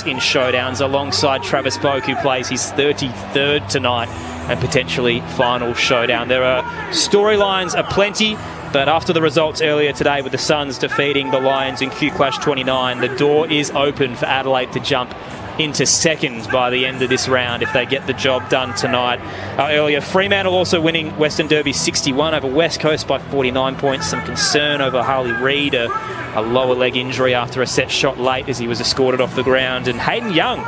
in showdowns alongside Travis Boak, who plays his 33rd tonight and potentially final showdown. There are storylines aplenty, but after the results earlier today with the Suns defeating the Lions in Q Clash 29, the door is open for Adelaide to jump into second by the end of this round if they get the job done tonight. Earlier, Fremantle also winning Western Derby 61 over West Coast by 49 points. Some concern over Harley Reid, a lower leg injury after a set shot late as he was escorted off the ground. And Hayden Young,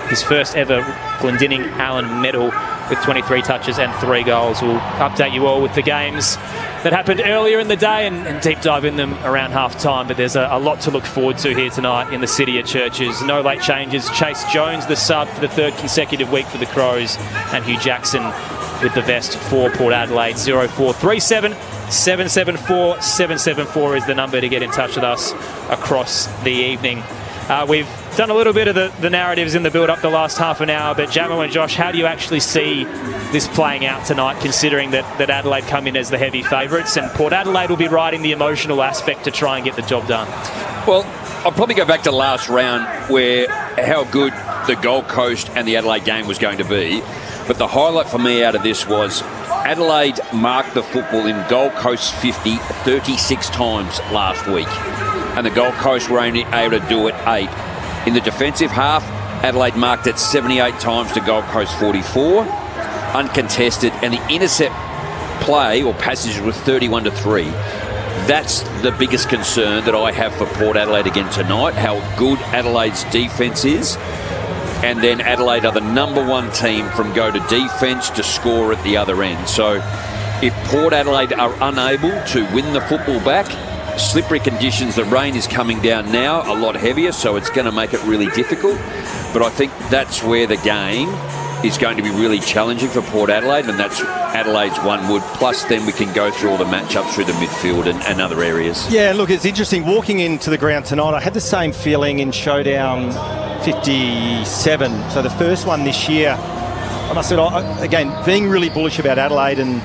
his first ever Glendinning Allen medal with 23 touches and 3 goals. We'll update you all with the games that happened earlier in the day and deep dive in them around half-time. But there's a lot to look forward to here tonight in the City of Churches. No late changes. Chase Jones, the sub for the 3rd consecutive week for the Crows, and Hugh Jackson with the vest for Port Adelaide. 0437 774 774 is the number to get in touch with us across the evening. We've done a little bit of the narratives in the build-up the last half an hour, but Jamo and Josh, how do you actually see this playing out tonight, considering that Adelaide come in as the heavy favourites and Port Adelaide will be riding the emotional aspect to try and get the job done? Well, I'll probably go back to last round where how good the Gold Coast and the Adelaide game was going to be, but the highlight for me out of this was Adelaide marked the football in Gold Coast 50 36 times last week, and the Gold Coast were only able to do it 8. In the defensive half, Adelaide marked it 78 times to Gold Coast 44, uncontested, and the intercept play or passage was 31-3. That's the biggest concern that I have for Port Adelaide again tonight, how good Adelaide's defence is. And then Adelaide are the #1 team from go to defence to score at the other end. So if Port Adelaide are unable to win the football back, slippery conditions, the rain is coming down now a lot heavier, so it's going to make it really difficult. But I think that's where the game is going to be really challenging for Port Adelaide, and that's Adelaide's 1 wood. Plus then we can go through all the matchups through the midfield and other areas. Yeah, look, it's interesting. Walking into the ground tonight, I had the same feeling in Showdown 57, so the first one this year. I must say, again, being really bullish about Adelaide and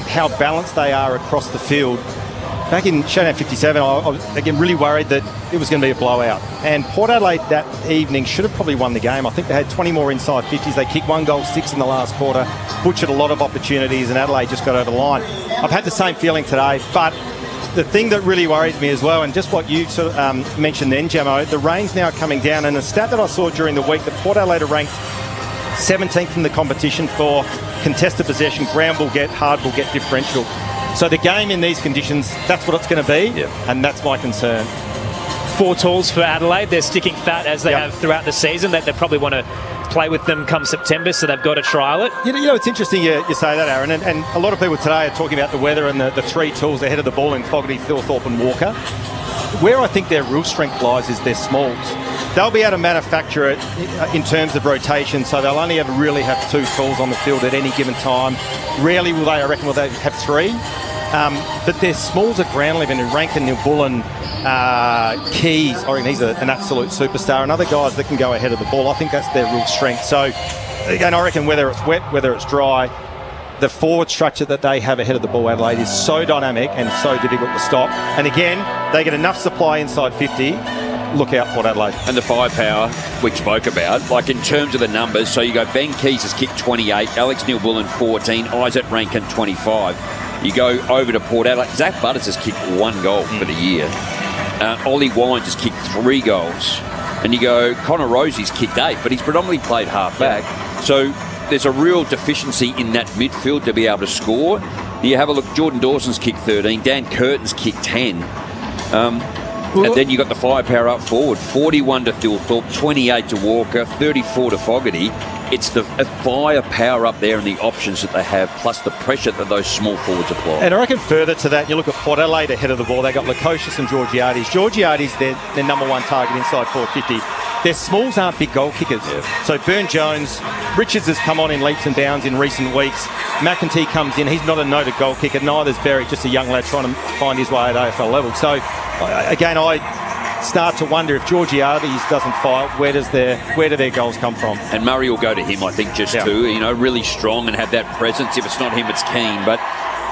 how balanced they are across the field. Back in Showdown 57, I was, again, really worried that it was going to be a blowout. And Port Adelaide that evening should have probably won the game. I think they had 20 more inside 50s. They kicked 1 goal, 6 in the last quarter, butchered a lot of opportunities, and Adelaide just got over the line. I've had the same feeling today, but the thing that really worries me as well, and just what you sort of mentioned then, Jamo, the rain's now coming down, and a stat that I saw during the week, that Port Adelaide are ranked 17th in the competition for contested possession, ground ball get, hard ball get differential. So the game in these conditions, that's what it's going to be, and that's my concern. 4 tools for Adelaide. They're sticking fat as they have throughout the season. That they probably want to play with them come September, so they've got to trial it. You know, it's interesting you say that, Aaron, and a lot of people today are talking about the weather and the 3 tools ahead of the ball in Fogarty, Thilthorpe and Walker. Where I think their real strength lies is their smalls. They'll be able to manufacture it in terms of rotation, so they'll only really have 2 tools on the field at any given time. Rarely will they, I reckon, will they have 3. But their smalls are ground living, and Rankin, Nilbullen, Keys, I reckon he's an absolute superstar, and other guys that can go ahead of the ball. I think that's their real strength. So, again, I reckon whether it's wet, whether it's dry, the forward structure that they have ahead of the ball, Adelaide, is so dynamic and so difficult to stop. And again, they get enough supply inside 50. Look out, Port Adelaide. And the firepower we spoke about, like in terms of the numbers, so you go Ben Keys has kicked 28, Alex Nilbullen 14, Isaac Rankin 25. You go over to Port Adelaide, Zach Butters has kicked 1 goal for the year. Ollie Wines has kicked 3 goals. And you go, Connor Rosie's kicked 8, but he's predominantly played half-back. So there's a real deficiency in that midfield to be able to score. You have a look, Jordan Dawson's kicked 13, Dan Curtin's kicked 10. And then you got the firepower up forward, 41 to Thilthorpe, 28 to Walker, 34 to Fogarty. It's the firepower up there and the options that they have, plus the pressure that those small forwards apply. And I reckon further to that, you look at Port Adelaide ahead of the ball. They got Lukosius and Georgiades. Georgiades, their #1 target inside 450. Their smalls aren't big goal kickers. So Burn Jones, Richards has come on in leaps and bounds in recent weeks. McEntee comes in. He's not a noted goal kicker. Neither's Berry, just a young lad trying to find his way at AFL level. So, again, I start to wonder if Georgiades doesn't fight, where do their goals come from? And Murray will go to him, I think, just too. You know, really strong and have that presence. If it's not him, it's Keane. But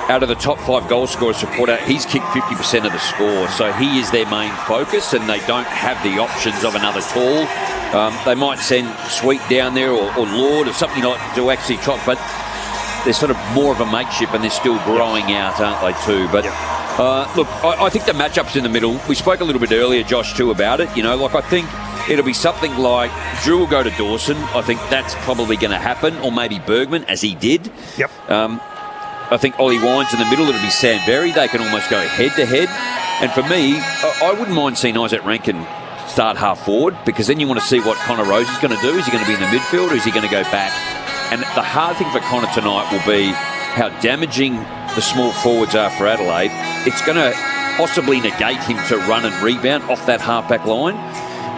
out of the top 5 goal scorers to Port Adelaide, he's kicked 50% of the score. So he is their main focus, and they don't have the options of another tall. They might send Sweet down there or Lord or something like to actually try, but they're sort of more of a makeshift, and they're still growing out, aren't they, too? But look, I think the matchups in the middle, we spoke a little bit earlier, Josh, too, about it. You know, like I think it'll be something like Drew will go to Dawson. I think that's probably going to happen, or maybe Bergman, as he did. Yep. I think Ollie Wines in the middle, it'll be Sam Berry. They can almost go head-to-head. And for me, I wouldn't mind seeing Isaac Rankin start half forward, because then you want to see what Connor Rose is going to do. Is he going to be in the midfield, or is he going to go back? And the hard thing for Connor tonight will be how damaging the small forwards are for Adelaide. It's going to possibly negate him to run and rebound off that half-back line.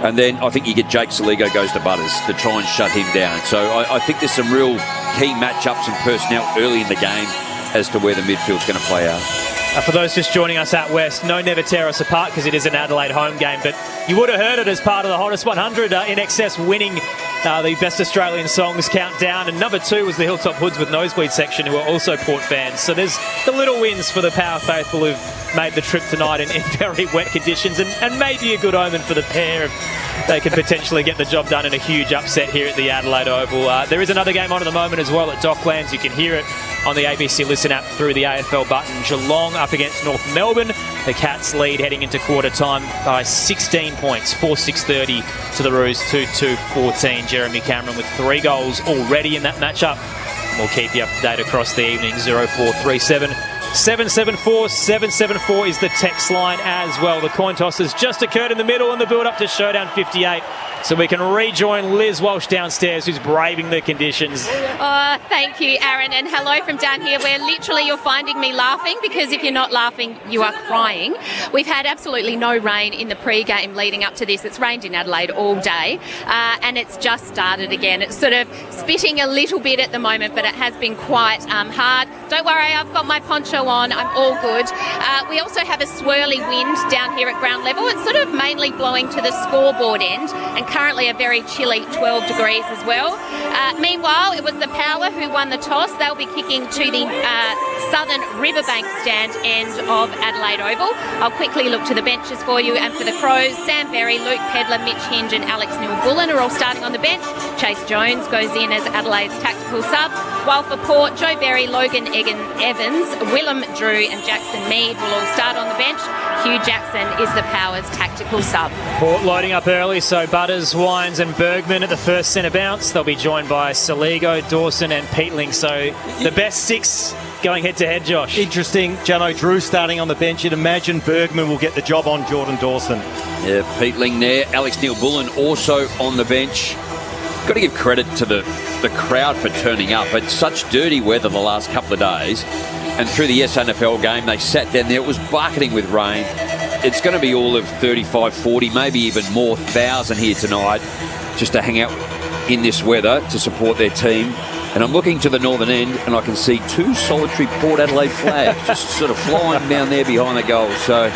And then I think you get Jake Saligo goes to Butters to try and shut him down. So I think there's some real key matchups and personnel early in the game as to where the midfield's going to play out. For those just joining us out west, no, never tear us apart, because it is an Adelaide home game, but you would have heard it as part of the Hottest 100, In Excess winning the Best Australian Songs countdown, and number 2 was the Hilltop Hoods with Nosebleed section, who are also Port fans. So there's the little wins for the Power Faithful who've made the trip tonight in very wet conditions, and maybe a good omen for the pair if they could potentially get the job done in a huge upset here at the Adelaide Oval. There is another game on at the moment as well at Docklands. You can hear it on the ABC Listen app through the AFL button. Geelong up against North Melbourne. The Cats lead heading into quarter time by 16 points, 4-6-30 to the Roos, 2-2-14. Jeremy Cameron with 3 goals already in that matchup. We'll keep you up to date across the evening. 0437 774 774 is the text line as well. The coin toss has just occurred in the middle in the build-up to Showdown 58. So we can rejoin Liz Walsh downstairs, who's braving the conditions. Oh, thank you, Aaron, and hello from down here, where literally you're finding me laughing, because if you're not laughing, you are crying. We've had absolutely no rain in the pre-game leading up to this. It's rained in Adelaide all day, and it's just started again. It's sort of spitting a little bit at the moment, but it has been quite hard. Don't worry, I've got my poncho on. I'm all good. We also have a swirly wind down here at ground level. It's sort of mainly blowing to the scoreboard end, and currently a very chilly 12 degrees as well. Meanwhile, it was the Power who won the toss. They'll be kicking to the southern Riverbank stand end of Adelaide Oval. I'll quickly look to the benches for you. And for the Crows, Sam Berry, Luke Pedler, Mitch Hinge and Alex Neil-Bullen are all starting on the bench. Chase Jones goes in as Adelaide's tactical sub, while for Port, Joe Berry, Logan Evans, Willem Drew and Jackson Mead will all start on the bench. Hugh Jackson is the Power's tactical sub. Port loading up early, so Butters, Wines and Bergman at the first centre bounce. They'll be joined by Saligo, Dawson and Peatling. So the best 6 going head-to-head, Josh. Interesting. Jano Drew starting on the bench. You'd imagine Bergman will get the job on Jordan Dawson. Yeah, Peatling there. Alex Neil-Bullen also on the bench. Got to give credit to the crowd for turning up. It's such dirty weather the last couple of days. And through the SNFL game, they sat down there. It was bucketing with rain. It's going to be all of 35, 40, maybe even more thousand here tonight, just to hang out in this weather to support their team. And I'm looking to the northern end, and I can see 2 solitary Port Adelaide flags just sort of flying down there behind the goal. So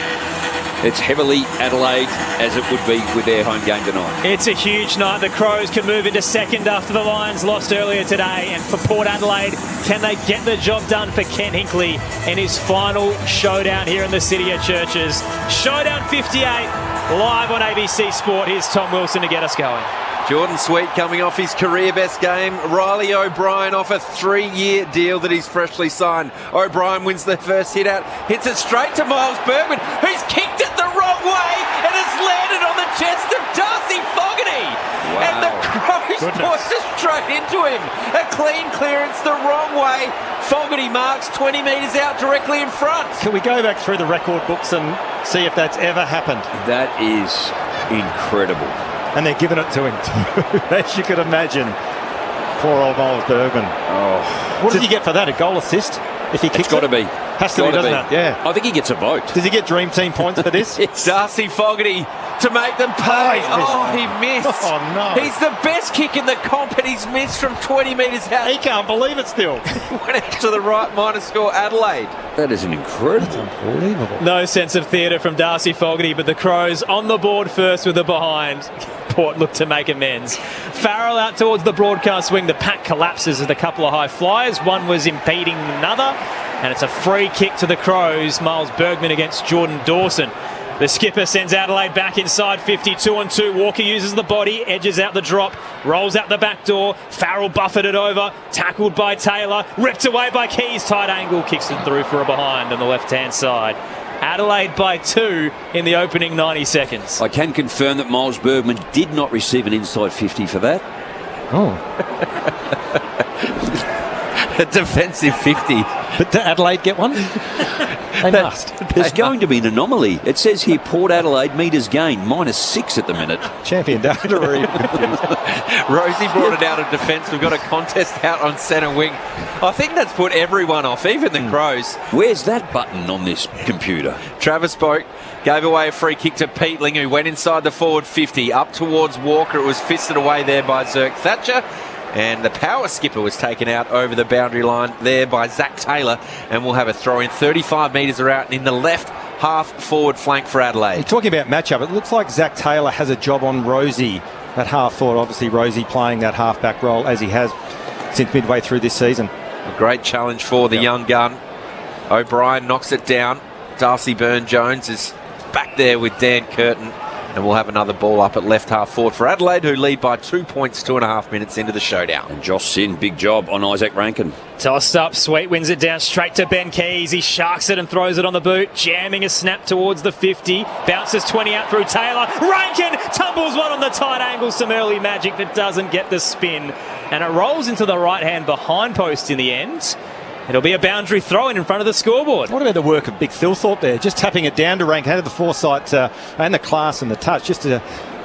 it's heavily Adelaide, as it would be with their home game tonight. It's a huge night. The Crows can move into second after the Lions lost earlier today. And for Port Adelaide, can they get the job done for Ken Hinkley in his final showdown here in the City of Churches? Showdown 58, live on ABC Sport. Here's Tom Wilson to get us going. Jordan Sweet coming off his career best game. Riley O'Brien off a 3-year deal that he's freshly signed. O'Brien wins the first hit out, hits it straight to Miles Bergman, who's kicked it the wrong way and has landed on the chest of Darcy Fogarty. Wow. And the Crows forced it straight into him. A clean clearance the wrong way. Fogarty marks 20 metres out directly in front. Can we go back through the record books and see if that's ever happened? That is incredible. And they're giving it to him too, as you could imagine. Poor old Miles Bergman. Oh, what did you get for that? A goal assist? If he kicks it's got to be. Has to be, doesn't it? Yeah. I think he gets a vote. Does he get Dream Team points for this? Darcy Fogarty to make them pay. He missed. Oh, no. He's the best kick in the comp, and he's missed from 20 metres out. He can't believe it still. Went out to the right, minor score, Adelaide. That is an incredible. That's unbelievable. No sense of theatre from Darcy Fogarty, but the Crows on the board first with the behind. Port look to make amends. Farrell out towards the broadcast wing. The pack collapses with a couple of high flyers. One was impeding another. and it's a free kick to the Crows. Miles Bergman against Jordan Dawson. The skipper sends Adelaide back inside 50, 2-on-2. Walker uses the body, edges out the drop, rolls out the back door. Farrell buffeted over, tackled by Taylor, ripped away by Keys. Tight angle, kicks it through for a behind on the left-hand side. Adelaide by 2 in the opening 90 seconds. I can confirm that Miles Bergman did not receive an inside 50 for that. Oh. A defensive 50. But did Adelaide get one? They must. There's going to be an anomaly. It says here Port Adelaide metres gain, -6 at the minute. Champion data are even confused. Rosie brought it out of defence. We've got a contest out on centre wing. I think that's put everyone off, even the Crows. Where's that button on this computer? Travis Boak gave away a free kick to Peatling, who went inside the forward 50, up towards Walker. It was fisted away there by Zirk Thatcher. And the power skipper was taken out over the boundary line there by Zach Taylor. And we'll have a throw in. 35 metres are out in the left half forward flank for Adelaide. You're talking about matchup. It looks like Zach Taylor has a job on Rosie at half forward. Obviously, Rosie playing that half-back role as he has since midway through this season. A great challenge for the young gun. O'Brien knocks it down. Darcy Byrne-Jones is back there with Dan Curtin. And we'll have another ball up at left half forward for Adelaide, who lead by 2 points, 2.5 minutes into the showdown. And Josh Sin, big job on Isaac Rankin. Tossed up, Sweet wins it down straight to Ben Keys. He sharks it and throws it on the boot, jamming a snap towards the 50. Bounces 20 out through Taylor. Rankin tumbles one on the tight angle. Some early magic that doesn't get the spin. And it rolls into the right hand behind post in the end. It'll be a boundary throw in front of the scoreboard. What about the work of Big Thilthorpe there? Just tapping it down to Rankin. Had the foresight and the class and the touch just to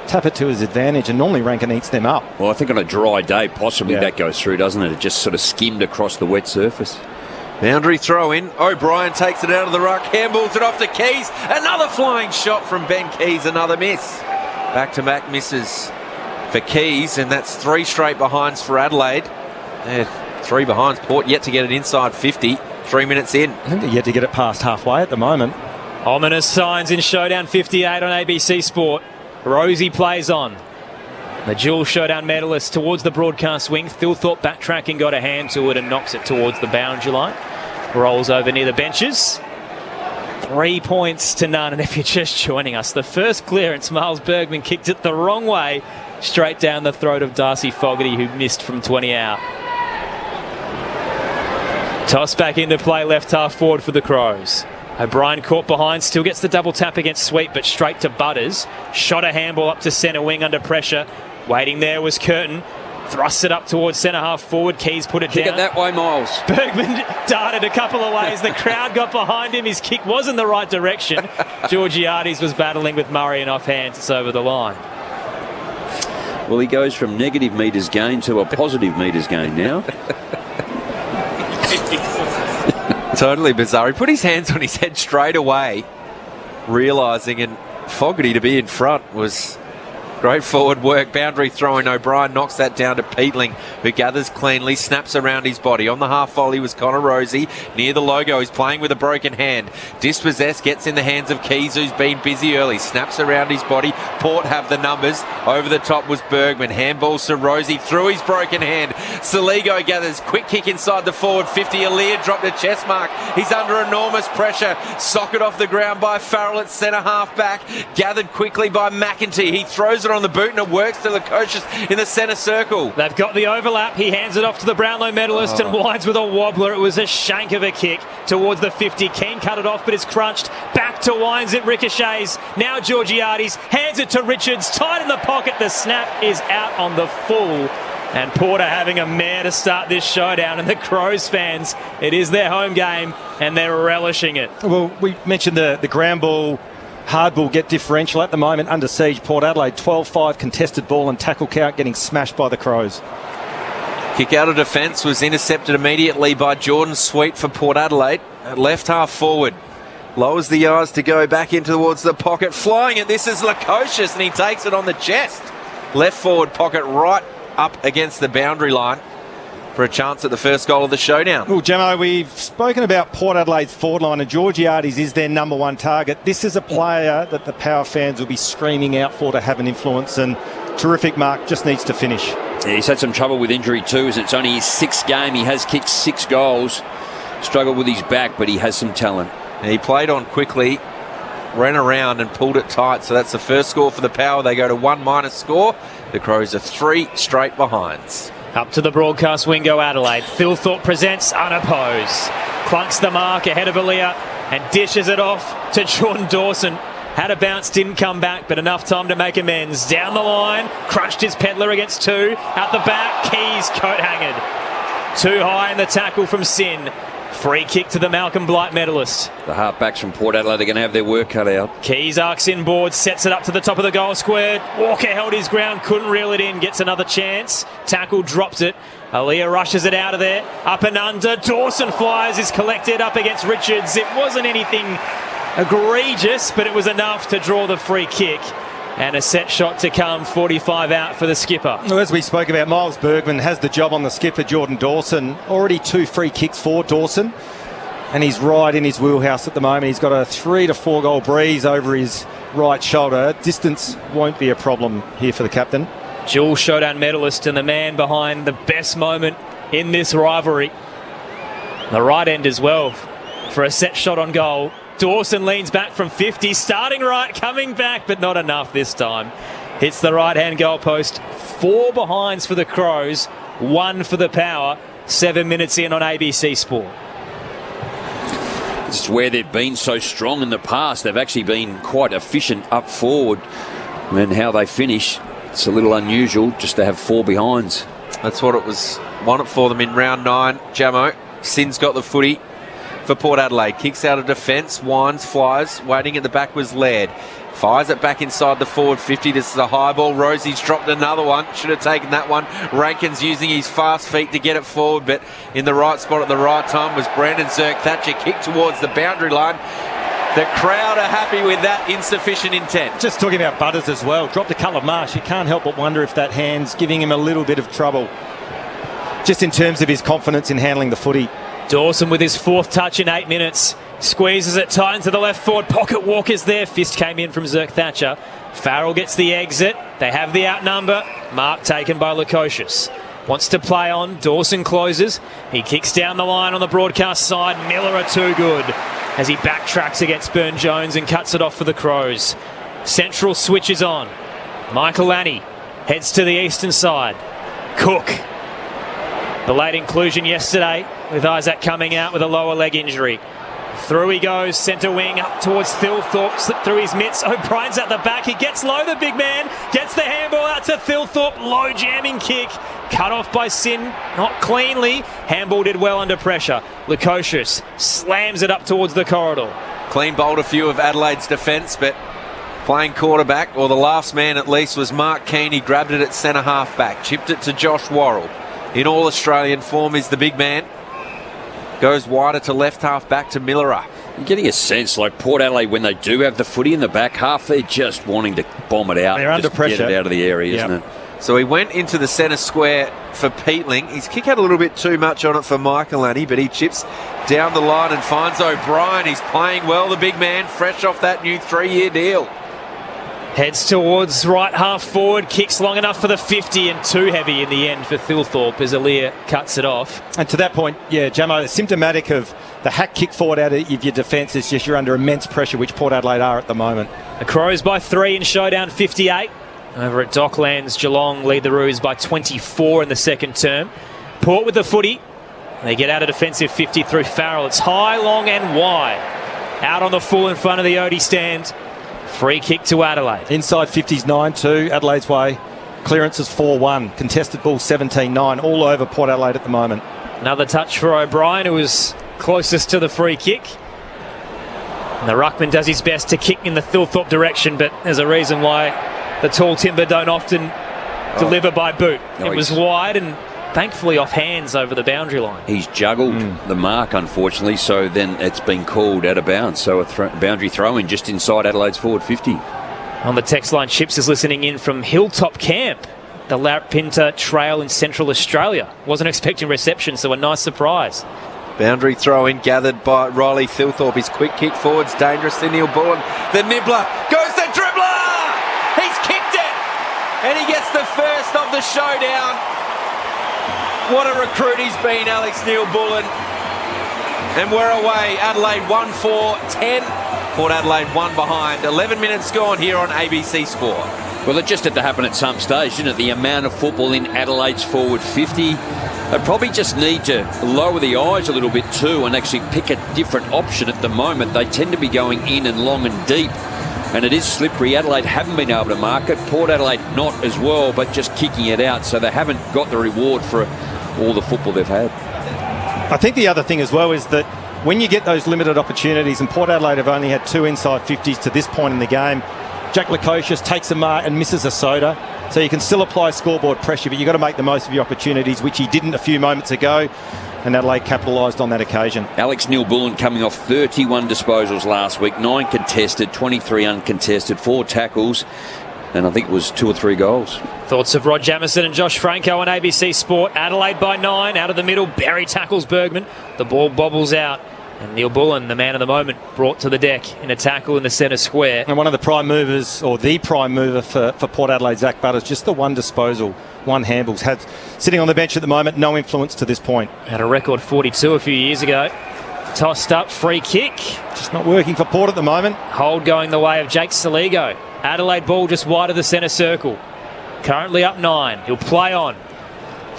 tap it to his advantage. And normally Rankin eats them up. Well, I think on a dry day, possibly that goes through, doesn't it? It just sort of skimmed across the wet surface. Boundary throw in. O'Brien takes it out of the ruck. Handballs it off to Keys. Another flying shot from Ben Keys. Another miss. Back-to-back misses for Keys. And that's 3 straight behinds for Adelaide. 3 behinds. Port yet to get it inside 50. 3 minutes in. I think they're yet to get it past halfway at the moment. Ominous signs in Showdown 58 on ABC Sport. Rosie plays on. The dual Showdown medalist towards the broadcast wing. Thilthorpe backtracking, got a hand to it and knocks it towards the boundary line. Rolls over near the benches. 3 points to none. And if you're just joining us, the first clearance, Miles Bergman kicked it the wrong way, straight down the throat of Darcy Fogarty, who missed from 20 out. Toss back into play, left half forward for the Crows. O'Brien caught behind, still gets the double tap against Sweet, but straight to Butters. Shot a handball up to centre wing under pressure. Waiting there was Curtin. Thrusts it up towards centre half forward. Keys put it down. Kick it that way, Miles. Bergman darted a couple of ways. The crowd got behind him. His kick was in the right direction. Georgiades was battling with Murray and offhand. It's over the line. Well, he goes from negative metres gain to a positive metres gain now. Totally bizarre. He put his hands on his head straight away, realising, and Fogarty to be in front was great forward work. Boundary throwing. O'Brien knocks that down to Peatling, who gathers cleanly, snaps around his body. On the half volley was Connor Rosie near the logo. He's playing with a broken hand. Dispossessed, gets in the hands of Keys, who's been busy early. Snaps around his body. Port have the numbers. Over the top was Bergman. Handballs to Rosie through his broken hand. Saligo gathers. Quick kick inside the forward 50. Aliir dropped a chest mark. He's under enormous pressure. Socket off the ground by Farrell at centre half back. Gathered quickly by McEntee. He throws it on the boot and it works to the coaches in the centre circle. They've got the overlap. He hands it off to the Brownlow medalist and winds with a wobbler. It was a shank of a kick towards the 50. Keane cut it off, but it's crunched. Back to Wines. It ricochets. Now Georgiades hands it to Richards. Tight in the pocket. The snap is out on the full. And Porter having a mare to start this showdown. And the Crows fans, it is their home game and they're relishing it. Well, we mentioned the ground ball, hard ball get differential at the moment under siege. Port Adelaide 12-5 contested ball and tackle count getting smashed by the Crows. Kick out of defence was intercepted immediately by Jordan Sweet for Port Adelaide. At left half forward. Lowers the yards to go back in towards the pocket. Flying it, this is Lukosius, and he takes it on the chest. Left forward pocket right up against the boundary line for a chance at the first goal of the showdown. Well, Gemmo, we've spoken about Port Adelaide's forward line, and Georgiades is their number one target. This is a player that the Power fans will be screaming out for to have an influence, and terrific mark, just needs to finish. Yeah, he's had some trouble with injury too, as it's only his 6th game. He has kicked 6 goals. struggled with his back, but he has some talent. And he played on quickly, ran around and pulled it tight. So that's the first score for the Power. They go to 1- score. The Crows are 3 straight behinds. Up to the broadcast window, Adelaide. Thilthorpe presents unopposed. Clunks the mark ahead of Aaliyah and dishes it off to Jordan Dawson. Had a bounce, didn't come back, but enough time to make amends. Down the line, crunched his peddler against 2. Out the back, Keys coat-hangered. Too high in the tackle from Sin. Free kick to the Malcolm Blight medalist. The halfbacks from Port Adelaide are going to have their work cut out. Keys arcs inboard, sets it up to the top of the goal square. Walker held his ground, couldn't reel it in, gets another chance. Tackle, drops it. Aaliyah rushes it out of there. Up and under. Dawson flies, is collected up against Richards. It wasn't anything egregious, but it was enough to draw the free kick. And a set shot to come, 45 out for the skipper. Well, as we spoke about, Miles Bergman has the job on the skipper, Jordan Dawson. Already 2 free kicks for Dawson. And he's right in his wheelhouse at the moment. He's got a 3 to 4 goal breeze over his right shoulder. Distance won't be a problem here for the captain. Dual showdown medalist and the man behind the best moment in this rivalry. The right end as well for a set shot on goal. Dawson leans back from 50, starting right, coming back, but not enough this time. Hits the right-hand goalpost. 4 behinds for the Crows, 1 for the Power. 7 minutes in on ABC Sport. This is where they've been so strong in the past. They've actually been quite efficient up forward. And how they finish, it's a little unusual just to have 4 behinds. That's what it was. Won it for them in round 9. Jamo, Sin's got the footy for Port Adelaide. Kicks out of defence, winds, flies. Waiting at the back was Laird. Fires it back inside the forward 50. This is a high ball. Rosie's dropped another one. Should have taken that one. Rankin's using his fast feet to get it forward, but in the right spot at the right time was Brandon Zerk-Thatcher. Kicked towards the boundary line. The crowd are happy with that insufficient intent. Just talking about Butters as well. Dropped a couple of marks. You can't help but wonder if that hand's giving him a little bit of trouble. Just in terms of his confidence in handling the footy. Dawson with his 4th touch in 8 minutes. Squeezes it tight into the left forward. Pocket Walker's there. Fist came in from Zerk-Thatcher. Farrell gets the exit. They have the outnumber. Mark taken by Lukosius. Wants to play on. Dawson closes. He kicks down the line on the broadcast side. Miller are too good as he backtracks against Burn-Jones and cuts it off for the Crows. Central switches on. Michael Lanny heads to the eastern side. Cook. The late inclusion yesterday with Isaac coming out with a lower leg injury. Through he goes, centre wing up towards Thilthorpe, slipped through his mitts. O'Brien's at the back, he gets low, the big man, gets the handball out to Thilthorpe, low jamming kick, cut off by Sin, not cleanly. Handball did well under pressure. Lukosius slams it up towards the corridor. Clean bowled a few of Adelaide's defence, but playing quarterback, or the last man at least, was Mark Keane. He grabbed it at centre half back, chipped it to Josh Worrell. In all Australian form is the big man. Goes wider to left half back to Millera. You're getting a sense like Port Adelaide, when they do have the footy in the back half, they're just wanting to bomb it out. They're under pressure. Get it out of the area, isn't it? So he went into the centre square for Peatling. His kick had a little bit too much on it for Michael Lanny, but he chips down the line and finds O'Brien. He's playing well, the big man, fresh off that new 3-year deal. Heads towards right half forward, kicks long enough for the 50 and too heavy in the end for Thilthorpe as Aaliyah cuts it off. And to that point, yeah, Jamo, it's symptomatic of the hack kick forward out of your defence. It's just you're under immense pressure, which Port Adelaide are at the moment. The Crows by 3 in showdown 58. Over at Docklands, Geelong lead the Roos by 24 in the second term. Port with the footy. They get out of defensive 50 through Farrell. It's high, long and wide. Out on the full in front of the Odie stand. Free kick to Adelaide. Inside 50's 9-2, Adelaide's way. Clearance is 4-1. Contested ball 17-9. All over Port Adelaide at the moment. Another touch for O'Brien, who was closest to the free kick. And the ruckman does his best to kick in the Thilthorpe direction, but there's a reason why the tall timber don't often deliver by boot. It was wide and thankfully off hands over the boundary line. He's juggled the mark, unfortunately, so then it's been called out of bounds. So a boundary throw-in just inside Adelaide's forward 50. On the text line, Chips is listening in from Hilltop Camp, the Larapinta Trail in Central Australia. Wasn't expecting reception, so a nice surprise. Boundary throw-in gathered by Riley Thilthorpe. His quick kick forward's dangerous to Neil Bullen. The nibbler goes the dribbler! He's kicked it! And he gets the first of the showdown. What a recruit he's been, Alex Neil Bullen. And we're away. Adelaide 1-4-10. Port Adelaide 1 behind. 11 minutes gone here on ABC Sport. Well, it just had to happen at some stage, didn't it? The amount of football in Adelaide's forward 50. They probably just need to lower the eyes a little bit too and actually pick a different option at the moment. They tend to be going in and long and deep, and it is slippery. Adelaide haven't been able to mark it. Port Adelaide not as well, but just kicking it out, so they haven't got the reward for all the football they've had. I think the other thing as well is that when you get those limited opportunities, and Port Adelaide have only had 2 inside 50s to this point in the game, Jack Lukosius takes a mark and misses a soda. So you can still apply scoreboard pressure, but you've got to make the most of your opportunities, which he didn't a few moments ago, and Adelaide capitalised on that occasion. Alex Neil-Bullen coming off 31 disposals last week, 9 contested, 23 uncontested, 4 tackles, and I think it was 2 or 3 goals. Thoughts of Rod Jamieson and Josh Franco on ABC Sport. Adelaide by 9, out of the middle. Barry tackles Bergman. The ball bobbles out. And Neil Bullen, the man of the moment, brought to the deck in a tackle in the centre square. And one of the prime movers, or the prime mover for Port Adelaide, Zach Butters, just the one disposal, 1 handballs. Sitting on the bench at the moment, no influence to this point. Had a record 42 a few years ago. Tossed up, free kick. Just not working for Port at the moment. Hold going the way of Jake Saligo. Adelaide ball just wide of the centre circle. Currently up 9. He'll play on.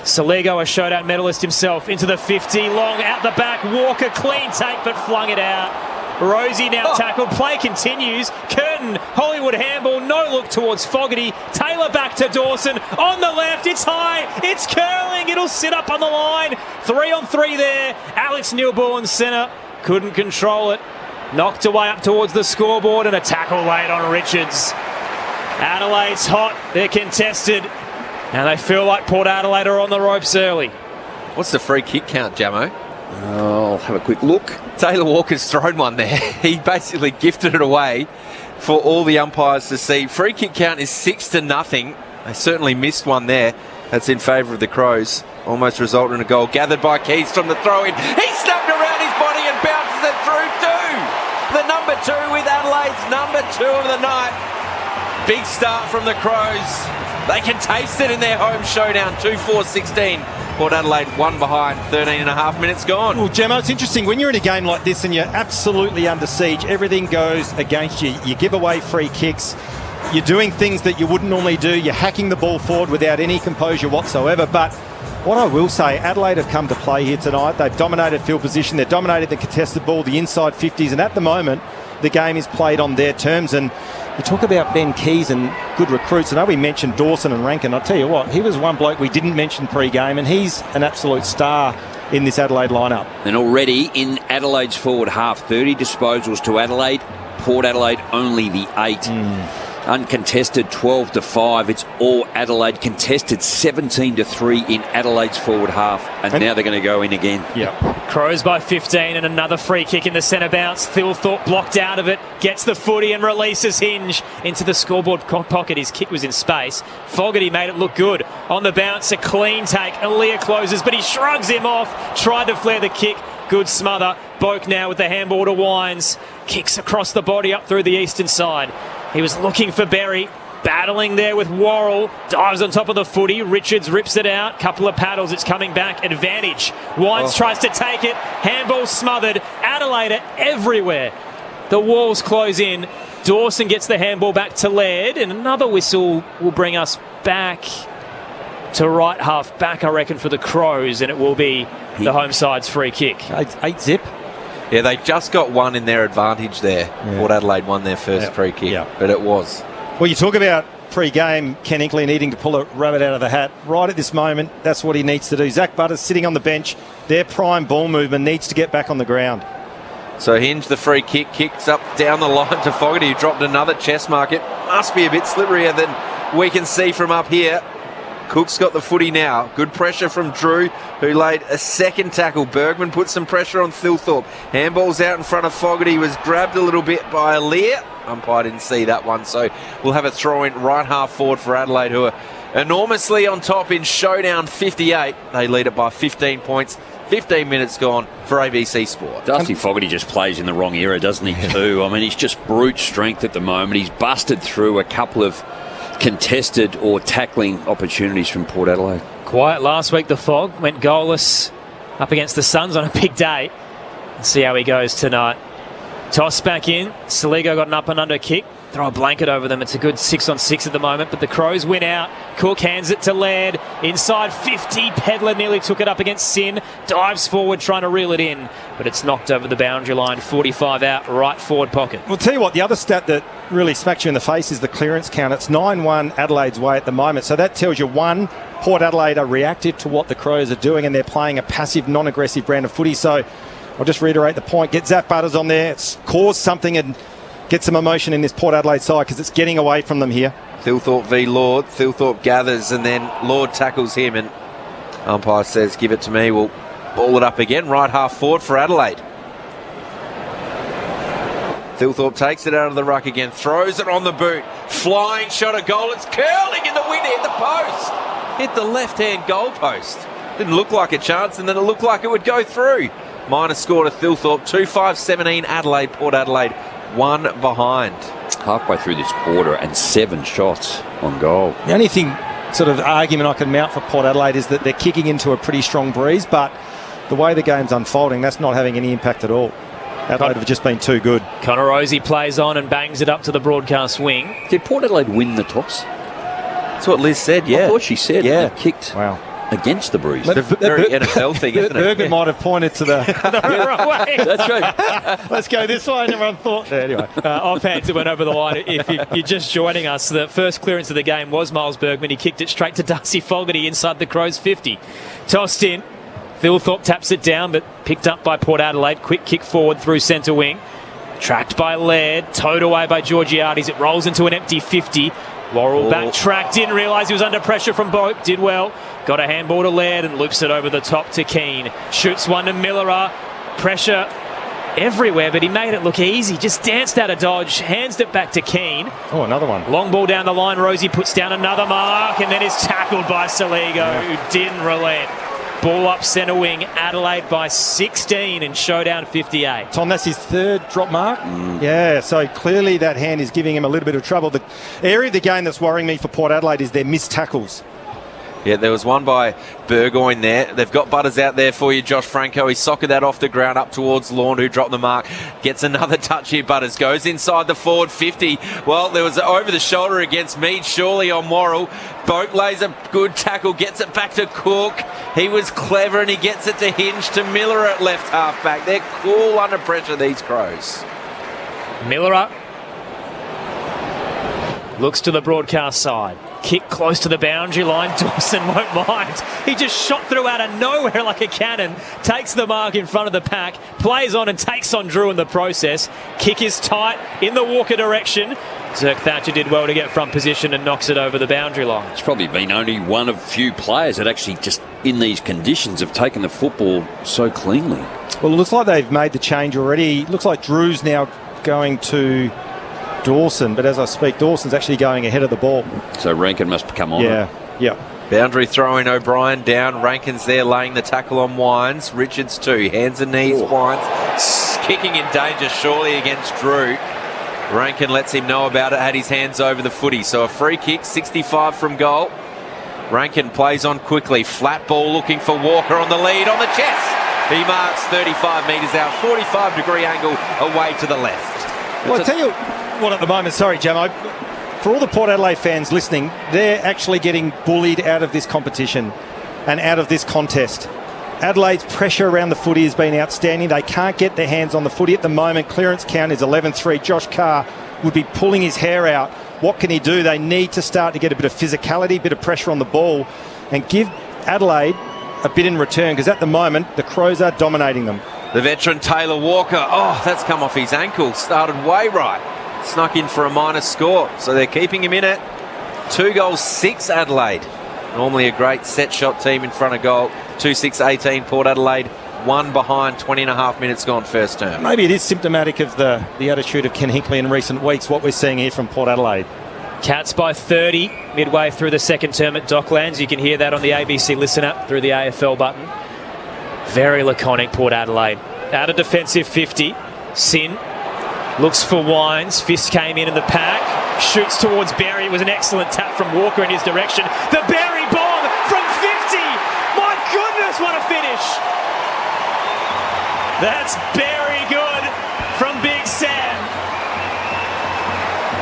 Saligo, a showdown medalist himself, into the 50, long out the back. Walker, clean take, but flung it out. Rosie now tackled. Play continues. Curtin, Hollywood handball, no look towards Fogarty. Taylor back to Dawson. On the left, it's high. It's curling. It'll sit up on the line. 3 on 3 there. Alex Neil-Bullen centre. Couldn't control it. Knocked away up towards the scoreboard, and a tackle laid on Richards. Adelaide's hot. They're contested. And they feel like Port Adelaide are on the ropes early. What's the free kick count, Jamo? I'll have a quick look. Taylor Walker's thrown one there. He basically gifted it away for all the umpires to see. Free kick count is 6-0. They certainly missed one there. That's in favour of the Crows. Almost resulted in a goal. Gathered by Keys from the throw-in. He snapped around his body and bounces it through too. The number 2 with Adelaide's number 2 of the night. Big start from the Crows. They can taste it in their home showdown. 2-4-16. Port Adelaide 1 behind. 13 and a half minutes gone. Well, Gemma, it's interesting. When you're in a game like this and you're absolutely under siege, everything goes against you. You give away free kicks. You're doing things that you wouldn't normally do. You're hacking the ball forward without any composure whatsoever. But what I will say, Adelaide have come to play here tonight. They've dominated field position. They've dominated the contested ball, the inside 50s. And at the moment, the game is played on their terms. And you talk about Ben Keys and good recruits. I know we mentioned Dawson and Rankin. I'll tell you what, he was one bloke we didn't mention pre-game, and he's an absolute star in this Adelaide lineup. And already in Adelaide's forward half, 30 disposals to Adelaide. Port Adelaide only the 8. Uncontested 12-5. It's all Adelaide. Contested 17-3 in Adelaide's forward half, and now they're going to go in again. Yeah. Crows by 15, and another free kick in the centre bounce. Thilthorpe blocked out of it, gets the footy and releases Hinge into the scoreboard pocket. His kick was in space. Fogarty made it look good. On the bounce, a clean take. Aaliyah closes, but he shrugs him off. Tried to flare the kick. Good smother. Boak now with the handball to Wines. Kicks across the body up through the eastern side. He was looking for Berry. Battling there with Worrell. Dives on top of the footy. Richards rips it out. Couple of paddles. It's coming back. Advantage. Wines tries to take it. Handball smothered. Adelaide are everywhere. The walls close in. Dawson gets the handball back to Laird. And another whistle will bring us back to right half back, I reckon, for the Crows. And it will be the home side's free kick. 8-zip. Yeah, they just got one in their advantage there. Yeah. Port Adelaide won their first free kick, but it was. Well, you talk about pre-game Ken Inkley needing to pull a rabbit out of the hat. Right at this moment, that's what he needs to do. Zach Butters sitting on the bench. Their prime ball movement needs to get back on the ground. So Hinge, the free kick, kicks up down the line to Fogarty, who dropped another chest mark. It must be a bit slipperier than we can see from up here. Cook's got the footy now. Good pressure from Drew, who laid a second tackle. Bergman put some pressure on Thilthorpe. Handball's out in front of Fogarty. Was grabbed a little bit by Aaliyah. Umpire didn't see that one, so we'll have a throw in right half forward for Adelaide, who are enormously on top in showdown 58. They lead it by 15 points. 15 minutes gone for ABC Sport. Dusty Fogarty just plays in the wrong era, doesn't he, too? I mean, he's just brute strength at the moment. He's busted through a couple of contested or tackling opportunities from Port Adelaide. Quiet last week, the Fog went goalless up against the Suns on a big day. Let's see how he goes tonight. Toss back in. Saligo got an up and under kick. Throw a blanket over them. It's a good 6-on-6 at the moment, but the Crows win out. Cook hands it to Laird. Inside 50. Pedler nearly took it up against Sin. Dives forward trying to reel it in, but it's knocked over the boundary line. 45 out, right forward pocket. Well, tell you what, the other stat that really smacks you in the face is the clearance count. It's 9-1 Adelaide's way at the moment. So that tells you, one, Port Adelaide are reactive to what the Crows are doing, and they're playing a passive, non-aggressive brand of footy. So I'll just reiterate the point. Get Zach Butters on there. It's caused something and get some emotion in this Port Adelaide side because it's getting away from them here. Thilthorpe v Lord. Thilthorpe gathers and then Lord tackles him and umpire says, give it to me. We'll ball it up again. Right half forward for Adelaide. Thilthorpe takes it out of the ruck again. Throws it on the boot. Flying shot at goal. It's curling in the wind. Hit the post. Hit the left-hand goal post. Didn't look like a chance and then it looked like it would go through. Minor score to Thilthorpe. 2-5-17 Adelaide. Port Adelaide 1 behind. Halfway through this quarter and 7 shots on goal. The only thing, sort of argument I can mount for Port Adelaide is that they're kicking into a pretty strong breeze, but the way the game's unfolding, that's not having any impact at all. Adelaide have just been too good. Connor Rozee plays on and bangs it up to the broadcast wing. Did Port Adelaide win the toss? That's what Liz said, yeah. I thought she said yeah. They kicked against the breeze. It's a very NFL thing, isn't it? Bergen might have pointed to the wrong way. That's right. let's go this way, and everyone thought. Anyway. Offhands, it went over the line. If you're just joining us, the first clearance of the game was Miles Bergman. He kicked it straight to Darcy Fogarty inside the Crows' 50. Tossed in. Thilthorpe taps it down, but picked up by Port Adelaide. Quick kick forward through centre wing. Tracked by Laird. Towed away by Georgiades. It rolls into an empty 50. Worrell backtracked, didn't realise he was under pressure from Boak. Did well. Got a handball to Laird and loops it over the top to Keane. Shoots one to Miller. Pressure everywhere, but he made it look easy. Just danced out of dodge. Hands it back to Keane. Oh, another one. Long ball down the line. Rozee puts down another mark and then is tackled by Saligo, who didn't relent. Ball up centre wing. Adelaide by 16 in showdown 58. Tom, that's his third drop mark. Yeah, so clearly that hand is giving him a little bit of trouble. The area of the game that's worrying me for Port Adelaide is their missed tackles. Yeah, there was one by Burgoyne there. They've got Butters out there for you, Josh Franco. He socketed that off the ground up towards Lorne, who dropped the mark. Gets another touch here, Butters. Goes inside the forward 50. Well, there was over the shoulder against Mead, surely on Worrell. Boak lays a good tackle, gets it back to Cook. He was clever and he gets it to Hinge to Miller at left half back. They're cool under pressure, these Crows. Miller looks to the broadcast side. Kick close to the boundary line. Dawson won't mind. He just shot through out of nowhere like a cannon. Takes the mark in front of the pack. Plays on and takes on Drew in the process. Kick is tight in the Walker direction. Zerk Thatcher did well to get front position and knocks it over the boundary line. It's probably been only one of few players that actually just in these conditions have taken the football so cleanly. Well, it looks like they've made the change already. Looks like Drew's now going to Dawson, but as I speak, Dawson's actually going ahead of the ball. So Rankin must come on. Yeah. Boundary throw in, O'Brien down. Rankin's there laying the tackle on Wines. Richards too. Hands and knees, Wines. Kicking in danger surely against Drew. Rankin lets him know about it, had his hands over the footy. So a free kick, 65 from goal. Rankin plays on quickly. Flat ball looking for Walker on the lead on the chest. He marks 35 metres out, 45-degree angle away to the left. Well, I'll tell you what at the moment, sorry, Jam, for all the Port Adelaide fans listening, they're actually getting bullied out of this competition and out of this contest. Adelaide's pressure around the footy has been outstanding. They can't get their hands on the footy at the moment. Clearance count is 11-3. Josh Carr would be pulling his hair out. What can he do? They need to start to get a bit of physicality, a bit of pressure on the ball and give Adelaide a bit in return, because at the moment the Crows are dominating them. The veteran Taylor Walker, that's come off his ankle. Started way right. Snuck in for a minor score. So they're keeping him in it. 2 goals, 6 Adelaide. Normally a great set shot team in front of goal. 2-6-18 Port Adelaide. 1 behind, 20 and a half minutes gone first term. Maybe it is symptomatic of the attitude of Ken Hinkley in recent weeks, what we're seeing here from Port Adelaide. Cats by 30 midway through the second term at Docklands. You can hear that on the ABC Listen app through the AFL button. Very laconic Port Adelaide. Out of defensive 50. Sin looks for Wines. Fist came in the pack. Shoots towards Berry. It was an excellent tap from Walker in his direction. The Berry bomb from 50. My goodness, what a finish. That's very good from Big Sam.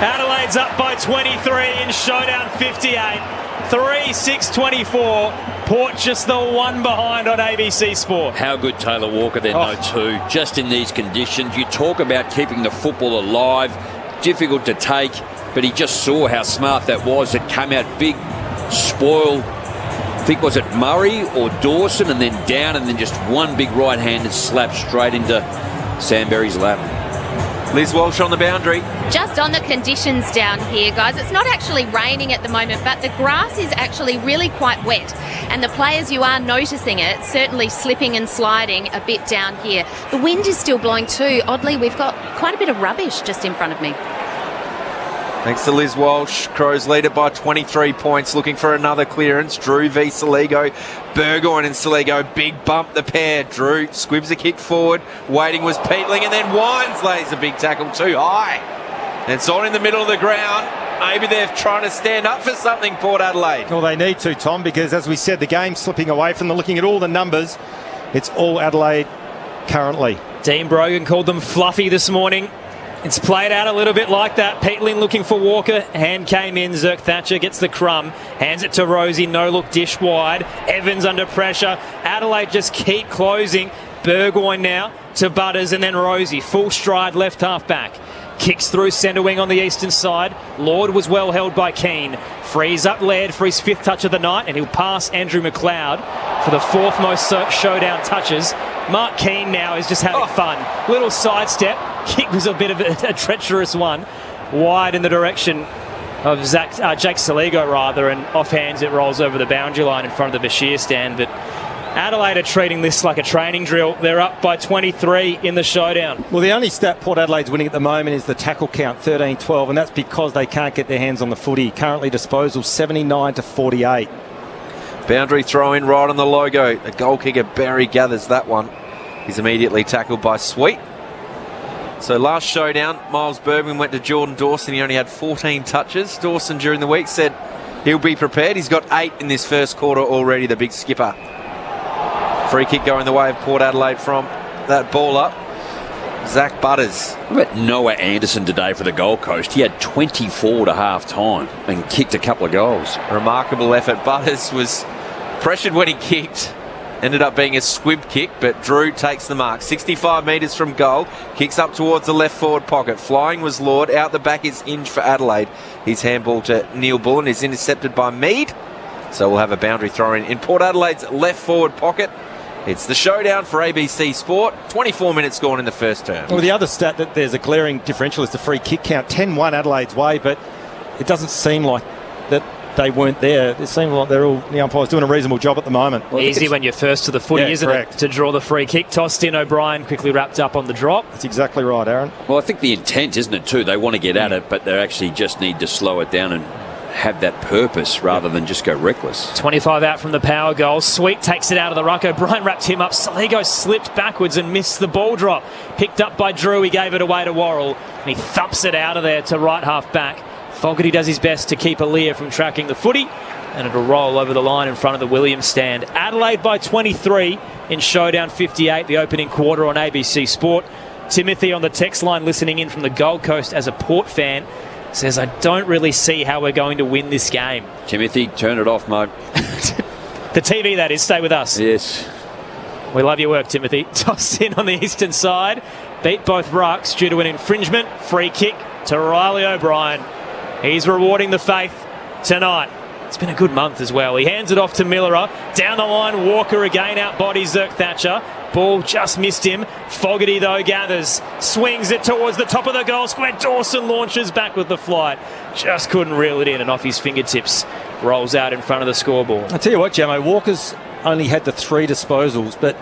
Adelaide's up by 23 in showdown 58. 3-6-24. Port just the one behind on ABC Sport. How good Taylor Walker then, though, too. Just in these conditions. You talk about keeping the football alive. Difficult to take, but he just saw how smart that was. It came out big, spoil. I think, was it Murray or Dawson, and then down, and then just one big right-handed slap straight into Samberry's lap. Liz Walsh on the boundary. Just on the conditions down here, guys, it's not actually raining at the moment, but the grass is actually really quite wet. And the players, you are noticing it, certainly slipping and sliding a bit down here. The wind is still blowing too. Oddly, we've got quite a bit of rubbish just in front of me. Thanks to Liz Walsh. Crows lead it by 23 points, looking for another clearance. Drew v Saligo. Burgoyne and Saligo, big bump the pair. Drew squibs a kick forward. Waiting was Peatling, and then Wines lays a big tackle too high. And it's on in the middle of the ground. Maybe they're trying to stand up for something, Port Adelaide. Well, they need to, Tom, because as we said, the game's slipping away from them. Looking at all the numbers, it's all Adelaide currently. Dean Brogan called them fluffy this morning. It's played out a little bit like that. Peatling looking for Walker. Hand came in. Zerk Thatcher gets the crumb. Hands it to Rosie. No look, dish wide. Evans under pressure. Adelaide just keep closing. Burgoyne now to Butters and then Rosie. Full stride left half back. Kicks through centre wing on the eastern side. Lord was well held by Keane. Frees up Laird for his 5th touch of the night, and he'll pass Andrew McLeod for the 4th most showdown touches. Mark Keane now is just having fun. Little sidestep. Kick was a bit of a treacherous one. Wide in the direction of Jake Saligo, rather, and offhands it rolls over the boundary line in front of the Bashir stand. But Adelaide are treating this like a training drill. They're up by 23 in the showdown. Well, the only stat Port Adelaide's winning at the moment is the tackle count, 13-12, and that's because they can't get their hands on the footy. Currently disposal 79-48. Boundary throw in right on the logo. The goal kicker Barry gathers that one. He's immediately tackled by Sweet. So last showdown, Miles Bergman went to Jordan Dawson. He only had 14 touches. Dawson during the week said he'll be prepared. He's got 8 in this first quarter already, the big skipper. Free kick going the way of Port Adelaide from that ball up. Zach Butters. What about Noah Anderson today for the Gold Coast? He had 24 to half time and kicked a couple of goals. Remarkable effort. Butters was pressured when he kicked. Ended up being a squib kick, but Drew takes the mark. 65 metres from goal. Kicks up towards the left forward pocket. Flying was Lord. Out the back is Inge for Adelaide. His handball to Neil Bullen is intercepted by Mead. So we'll have a boundary throw in Port Adelaide's left forward pocket. It's the showdown for ABC Sport. 24 minutes gone in the first term. Well, the other stat that there's a glaring differential is the free kick count. 10-1 Adelaide's way, but it doesn't seem like that they weren't there. It seemed like they're all, the umpires doing a reasonable job at the moment. Well, easy when you're first to the footy, isn't it? To draw the free kick. Tossed in, O'Brien quickly wrapped up on the drop. That's exactly right, Aaron. Well, I think the intent, isn't it, too? They want to get at it, but they actually just need to slow it down and have that purpose rather than just go reckless. 25 out from the power goal. Sweet takes it out of the ruck. O'Brien wrapped him up. Saligo slipped backwards and missed the ball drop. Picked up by Drew. He gave it away to Worrell. And he thumps it out of there to right half back. Fogarty does his best to keep Aaliyah from tracking the footy. And it'll roll over the line in front of the Williams stand. Adelaide by 23 in showdown 58, the opening quarter on ABC Sport. Timothy on the text line listening in from the Gold Coast as a Port fan says, I don't really see how we're going to win this game. Timothy, turn it off, mate. The TV, that is. Stay with us. Yes. We love your work, Timothy. Tossed in on the eastern side. Beat both rucks due to an infringement. Free kick to Riley O'Brien. He's rewarding the faith tonight. It's been a good month as well. He hands it off to Millerer. Down the line, Walker again outbodies Zerk Thatcher. Ball just missed him. Fogarty, though, gathers. Swings it towards the top of the goal square. Dawson launches back with the flight. Just couldn't reel it in, and off his fingertips rolls out in front of the scoreboard. I tell you what, Jamo, Walker's only had the 3 disposals, but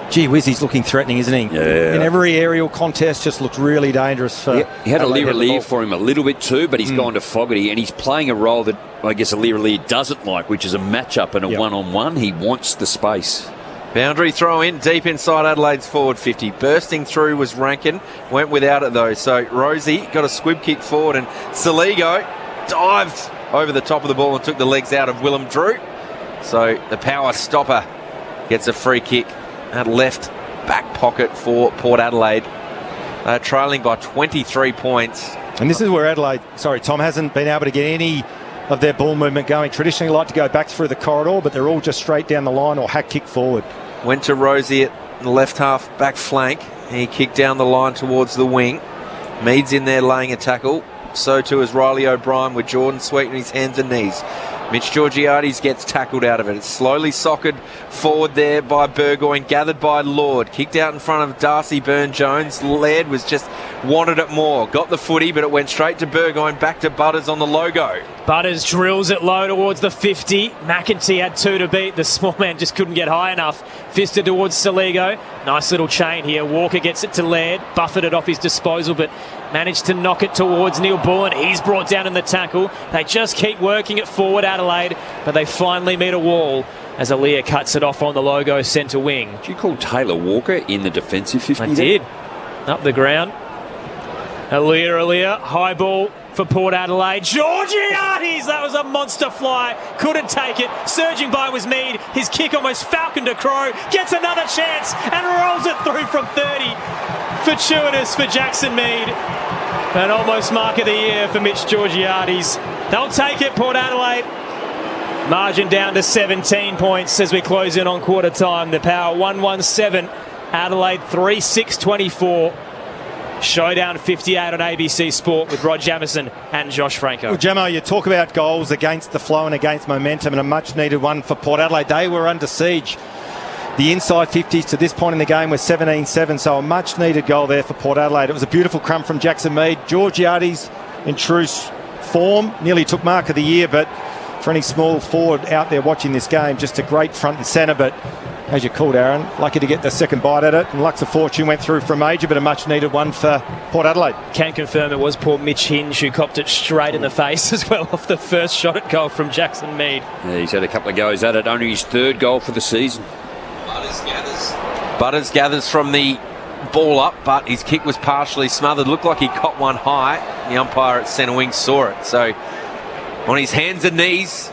gee whiz, he's looking threatening, isn't he? Yeah. In every aerial contest, just looked really dangerous for He had a Lee relief for him a little bit too, but he's gone to Fogarty, and he's playing a role that I guess a Lee doesn't like, which is a matchup and a one-on-one. He wants the space. Boundary throw in deep inside Adelaide's forward 50. Bursting through was Rankin. Went without it though. So Rosie got a squib kick forward, and Saligo dived over the top of the ball and took the legs out of Willem Drew. So the power stopper gets a free kick at left back pocket for Port Adelaide. Trailing by 23 points. And this is where Adelaide, Tom, hasn't been able to get any of their ball movement going. Traditionally like to go back through the corridor, but they're all just straight down the line or hack kick forward. Went to Rosie at the left half back flank. He kicked down the line towards the wing. Mead's in there laying a tackle. So too is Riley O'Brien with Jordan Sweet in his hands and knees. Mitch Georgiades gets tackled out of it. It's slowly socked forward there by Burgoyne, gathered by Lord. Kicked out in front of Darcy Byrne-Jones. Laird was just wanted it more. Got the footy, but it went straight to Burgoyne, back to Butters on the logo. Butters drills it low towards the 50. McEntee had 2 to beat. The small man just couldn't get high enough. Fisted towards Saligo. Nice little chain here. Walker gets it to Laird. Buffeted off his disposal, but managed to knock it towards Neil Bullen. He's brought down in the tackle. They just keep working it forward, Adelaide, but they finally meet a wall as Aaliyah cuts it off on the logo centre wing. Did you call Taylor Walker in the defensive 50? I did. Up the ground. Aaliyah, high ball for Port Adelaide. Georgiades, that was a monster fly. Couldn't take it. Surging by was Mead. His kick almost falconed a crow. Gets another chance and rolls it through from 30. Fortuitous for Jackson Mead. An almost mark of the year for Mitch Georgiades. They'll take it, Port Adelaide. Margin down to 17 points as we close in on quarter time. The Power 117. Adelaide 3-6-24. Showdown 58 on ABC Sport with Rod Jamieson and Josh Franco. Well, Jamo, you talk about goals against the flow and against momentum, and a much needed one for Port Adelaide. They were under siege. The inside 50s to this point in the game was 17-7, so a much needed goal there for Port Adelaide. It was a beautiful crumb from Jackson Mead. Georgiades in true form, nearly took mark of the year, but for any small forward out there watching this game, just a great front and centre, but as you called, Aaron, lucky to get the second bite at it. And Lux of Fortune went through for a major, but a much-needed one for Port Adelaide. Can confirm it was poor Mitch Hinge who copped it straight in the face as well off the first shot at goal from Jackson Mead. Yeah, he's had a couple of goes at it. Only his 3rd goal for the season. Butters gathers from the ball up, but his kick was partially smothered. Looked like he caught one high. The umpire at centre wing saw it. So on his hands and knees.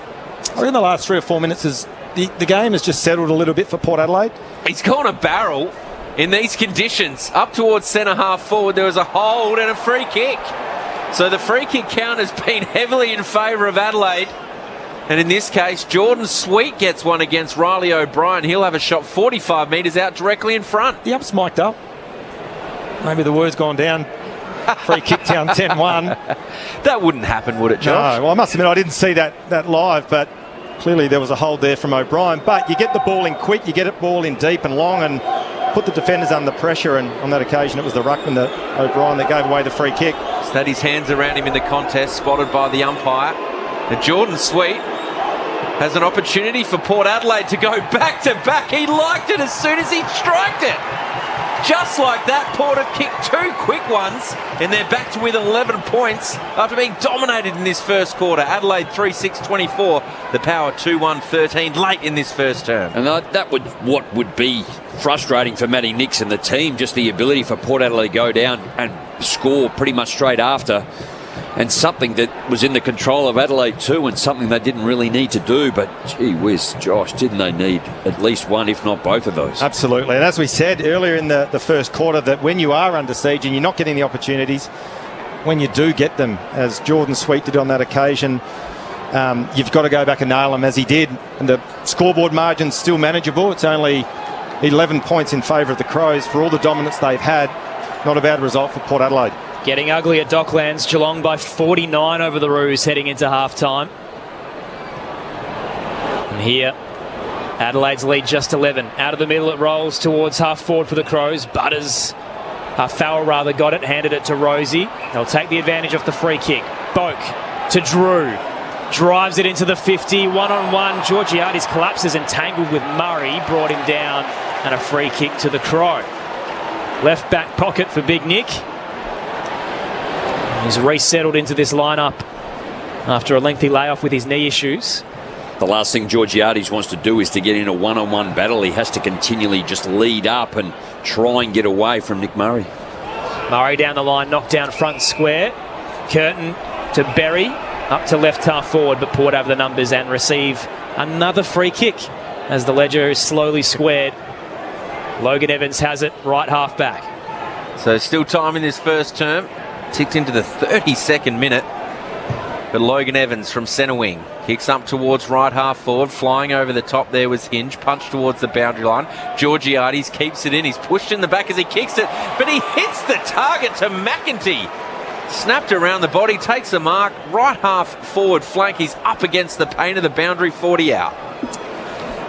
In the last 3 or 4 minutes, the game has just settled a little bit for Port Adelaide. He's gone a barrel in these conditions. Up towards centre half forward, there was a hold and a free kick. So the free kick count has been heavily in favour of Adelaide. And in this case, Jordan Sweet gets one against Riley O'Brien. He'll have a shot 45 metres out directly in front. The up's mic'd up. Maybe the word's gone down. Free kick down 10-1. That wouldn't happen, would it, Josh? No, well, I must admit I didn't see that live, but clearly there was a hold there from O'Brien. But you get the ball in quick, you get it ball in deep and long, and put the defenders under pressure. And on that occasion, it was the ruckman, O'Brien, that gave away the free kick. He's had his hands around him in the contest, spotted by the umpire. And Jordan Sweet has an opportunity for Port Adelaide to go back to back. He liked it as soon as he striked it. Just like that, Port have kicked 2 quick ones, and they're back to within 11 points after being dominated in this first quarter. Adelaide 3-6-24, the Power 2-1-13 late in this first term. And that would what would be frustrating for Matty Nix and the team, just the ability for Port Adelaide to go down and score pretty much straight after. And something that was in the control of Adelaide too, and something they didn't really need to do. But gee whiz, Josh, didn't they need at least one, if not both of those? Absolutely. And as we said earlier in the first quarter, that when you are under siege and you're not getting the opportunities, when you do get them, as Jordan Sweet did on that occasion, you've got to go back and nail them, as he did. And the scoreboard margin's still manageable. It's only 11 points in favour of the Crows for all the dominance they've had. Not a bad result for Port Adelaide. Getting ugly at Docklands. Geelong by 49 over the Roos heading into half-time. And here, Adelaide's lead just 11. Out of the middle it rolls towards half-forward for the Crows. Butters, Farrell rather, got it, handed it to Rosie. They'll take the advantage off the free kick. Boak to Drew. Drives it into the 50. One-on-one. Georgiades collapses and tangled with Murray. Brought him down. And a free kick to the Crow. Left back pocket for Big Nick. He's resettled into this lineup after a lengthy layoff with his knee issues. The last thing Georgiades wants to do is to get in a one-on-one battle. He has to continually just lead up and try and get away from Nick Murray. Murray down the line, knocked down front square. Curtin to Berry, up to left half forward, but Port have the numbers and receive another free kick as the ledger is slowly squared. Logan Evans has it, right half back. So still time in this first term. Ticked into the 32nd minute. But Logan Evans from centre wing kicks up towards right half forward. Flying over the top there was Hinge. Punched towards the boundary line. Georgiades keeps it in. He's pushed in the back as he kicks it. But he hits the target to McEntee. Snapped around the body. Takes the mark. Right half forward flank. He's up against the paint of the boundary. 40 out.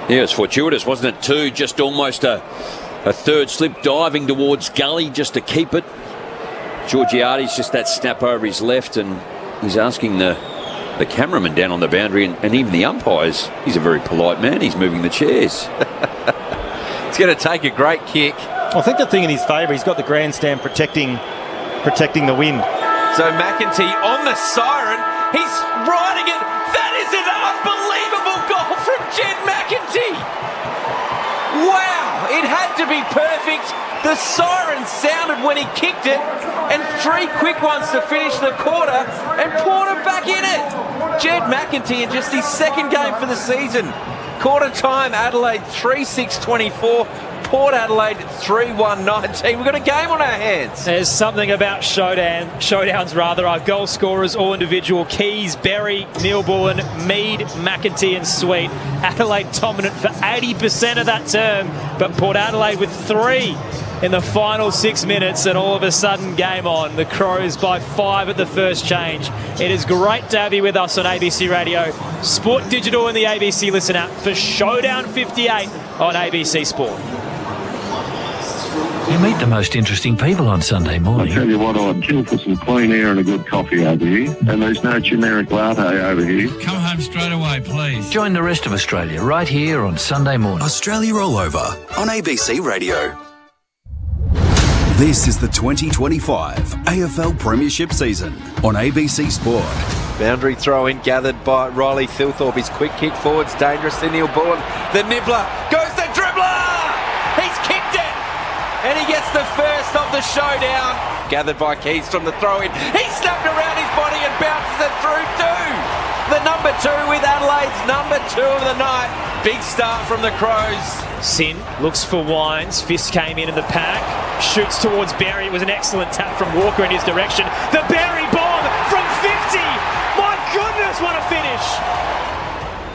Yeah, it's fortuitous, wasn't it, too? Just almost a third slip, diving towards gully just to keep it. Georgiades just that snap over his left, and he's asking the cameraman down on the boundary and even the umpires. He's a very polite man. He's moving the chairs. It's going to take a great kick. I think the thing in his favour, he's got the grandstand protecting the win. So McEntee on the siren. He's riding it. That is an unbelievable goal from Jed McEntee. Wow, it had to be perfect. The siren sounded when he kicked it, and 3 quick ones to finish the quarter, and Porter back in it. Jed McEntee in just his second game for the season. Quarter time, Adelaide 3-6-24. Port Adelaide 3-1-19. We've got a game on our hands. There's something about showdowns rather. Our goal scorers, all individual. Keys, Berry, Neil Bullen, Mead, McEntee and Sweet. Adelaide dominant for 80% of that term, but Port Adelaide with 3 in the final 6 minutes, and all of a sudden game on. The Crows by 5 at the first change. It is great to have you with us on ABC Radio, Sport Digital and the ABC Listen app for Showdown 58 on ABC Sport. You meet the most interesting people on Sunday morning. I tell you what, I'd kill for some clean air and a good coffee over here. And there's no generic latte over here. Come home straight away, please. Join the rest of Australia right here on Sunday morning. Australia Rollover on ABC Radio. This is the 2025 AFL Premiership season on ABC Sport. Boundary throw in gathered by Riley Thilthorpe. His quick kick forwards dangerous to Neil Bullen. The nibbler goes the dribbler. He's kicked it. And he gets the first of the showdown. Gathered by Keys from the throw-in. He snapped around his body and bounces it through too. The number 2 with Adelaide's number 2 of the night. Big start from the Crows. Sin looks for Wines. Fist came in the pack. Shoots towards Berry. It was an excellent tap from Walker in his direction. The Berry bomb from 50. My goodness, what a finish.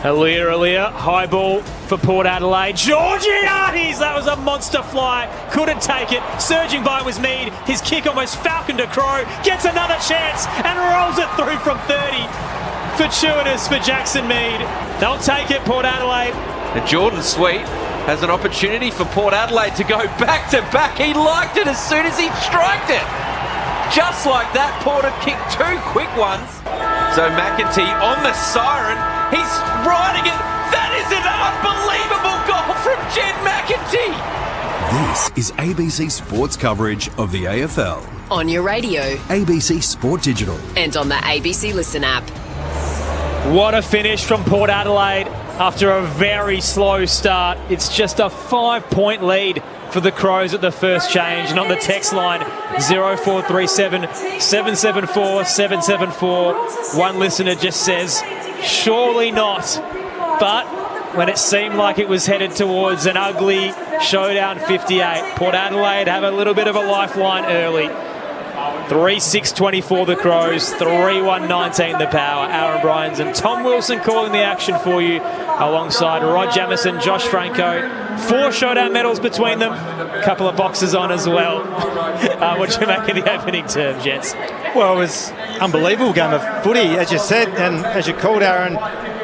Alia, high ball for Port Adelaide. Georgiades, that was a monster fly. Couldn't take it. Surging by was Mead. His kick almost falconed a Crow. Gets another chance and rolls it through from 30. Fortuitous for Jackson Mead. They'll take it, Port Adelaide. And Jordan Sweet has an opportunity for Port Adelaide to go back to back. He liked it as soon as he striked it. Just like that, Port have kicked 2 quick ones. So McEntee on the siren. He's riding it. That is an unbelievable goal from Jed McEntee. This is ABC Sports coverage of the AFL. On your radio. ABC Sport Digital. And on the ABC Listen app. What a finish from Port Adelaide after a very slow start. It's just a 5-point lead for the Crows at the first change. And on the text line, 0437 774 774. One listener just says, surely not. But when it seemed like it was headed towards an ugly showdown 58, Port Adelaide have a little bit of a lifeline early. 3-6-24 the Crows, 3-1-19 the Power. Aaron Bryans and Tom Wilson calling the action for you alongside Rod Jamieson, Josh Franco. 4 showdown medals between them, a couple of boxes on as well. What do you make of the opening term, gents? Well, it was an unbelievable game of footy, as you said, and as you called, Aaron,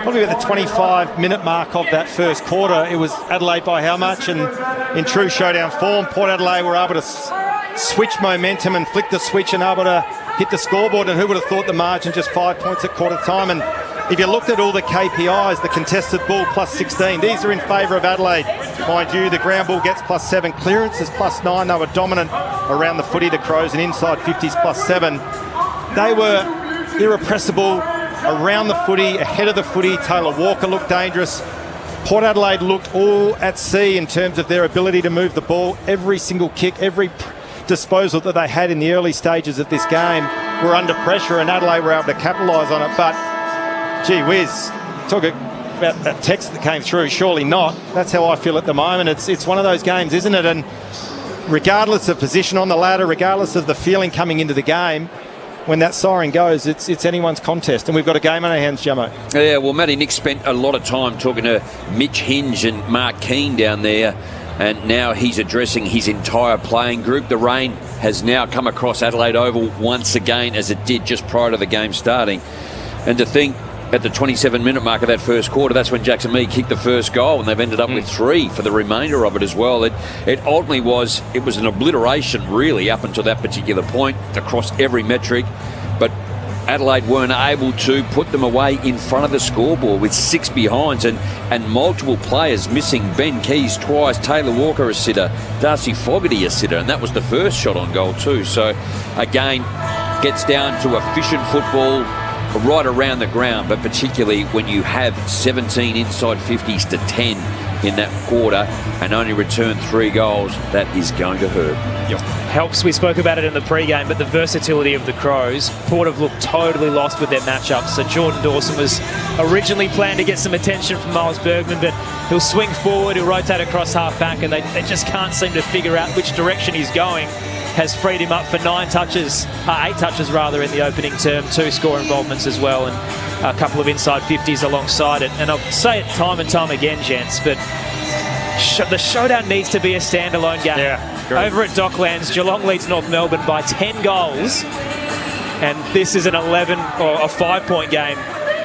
probably at the 25-minute mark of that first quarter, it was Adelaide by how much? And in true showdown form, Port Adelaide were able to switch momentum and flick the switch and able to hit the scoreboard, and who would have thought the margin just 5 points at quarter time. And if you looked at all the KPIs, the contested ball plus 16, these are in favour of Adelaide. Mind you, the ground ball gets plus 7, clearance is plus 9. They were dominant around the footy, the Crows, and inside 50s plus 7. They were irrepressible around the footy, ahead of the footy. Taylor Walker looked dangerous. Port Adelaide looked all at sea in terms of their ability to move the ball. Every single kick, every disposal that they had in the early stages of this game were under pressure, and Adelaide were able to capitalise on it. But gee whiz, took a about that text that came through. Surely not. That's how I feel at the moment. It's one of those games, isn't it? And regardless of position on the ladder, regardless of the feeling coming into the game, when that siren goes, it's anyone's contest. And we've got a game on our hands, Jamo. Yeah, well, Matty Nick spent a lot of time talking to Mitch Hinge and Mark Keane down there, and now he's addressing his entire playing group. The rain has now come across Adelaide Oval once again, as it did just prior to the game starting. And to think, at the 27-minute mark of that first quarter, that's when Jackson Mee kicked the first goal, and they've ended up with 3 for the remainder of it as well. It ultimately was an obliteration, really, up until that particular point, across every metric. But Adelaide weren't able to put them away in front of the scoreboard with 6 behinds and multiple players missing. Ben Keys twice, Taylor Walker a sitter, Darcy Fogarty a sitter, and that was the first shot on goal too. So, again, gets down to efficient football right around the ground, but particularly when you have 17 inside 50s to 10 in that quarter and only return 3 goals, that is going to hurt. Yep. Helps, we spoke about it in the pre-game, but the versatility of the Crows. Port have looked totally lost with their matchups. So Jordan Dawson was originally planned to get some attention from Miles Bergman, but he'll swing forward, he'll rotate across half-back, and they just can't seem to figure out which direction he's going. Has freed him up for 8 touches in the opening term, 2 score involvements as well, and a couple of inside 50s alongside it. And I'll say it time and time again, gents, but the showdown needs to be a standalone game. Yeah, over at Docklands, Geelong leads North Melbourne by 10 goals, and this is an 11 or a 5-point game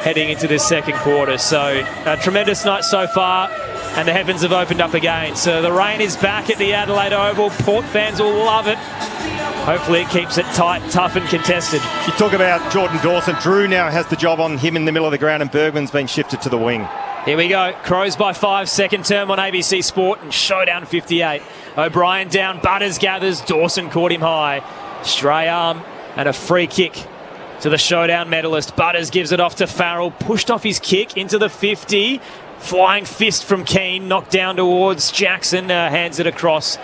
heading into this second quarter. So a tremendous night so far, and the heavens have opened up again. So the rain is back at the Adelaide Oval. Port fans will love it. Hopefully it keeps it tight, tough and contested. You talk about Jordan Dawson. Drew now has the job on him in the middle of the ground, and Bergman's been shifted to the wing. Here we go. Crows by 5, second term on ABC Sport, and showdown 58. O'Brien down, Butters gathers, Dawson caught him high. Stray arm and a free kick to the showdown medalist. Butters gives it off to Farrell, pushed off his kick into the 50. Flying fist from Keane, knocked down towards Jackson, hands it across.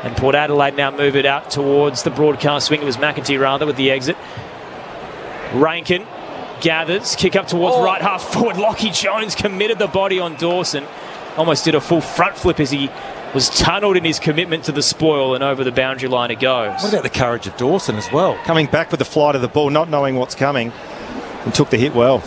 And Port Adelaide now move it out towards the broadcast wing. It was McEntee rather with the exit. Rankin gathers, kick up towards right half forward. Lockie Jones committed the body on Dawson. Almost did a full front flip as he was tunnelled in his commitment to the spoil, and over the boundary line it goes. What about the courage of Dawson as well? Coming back with the flight of the ball, not knowing what's coming, and took the hit well.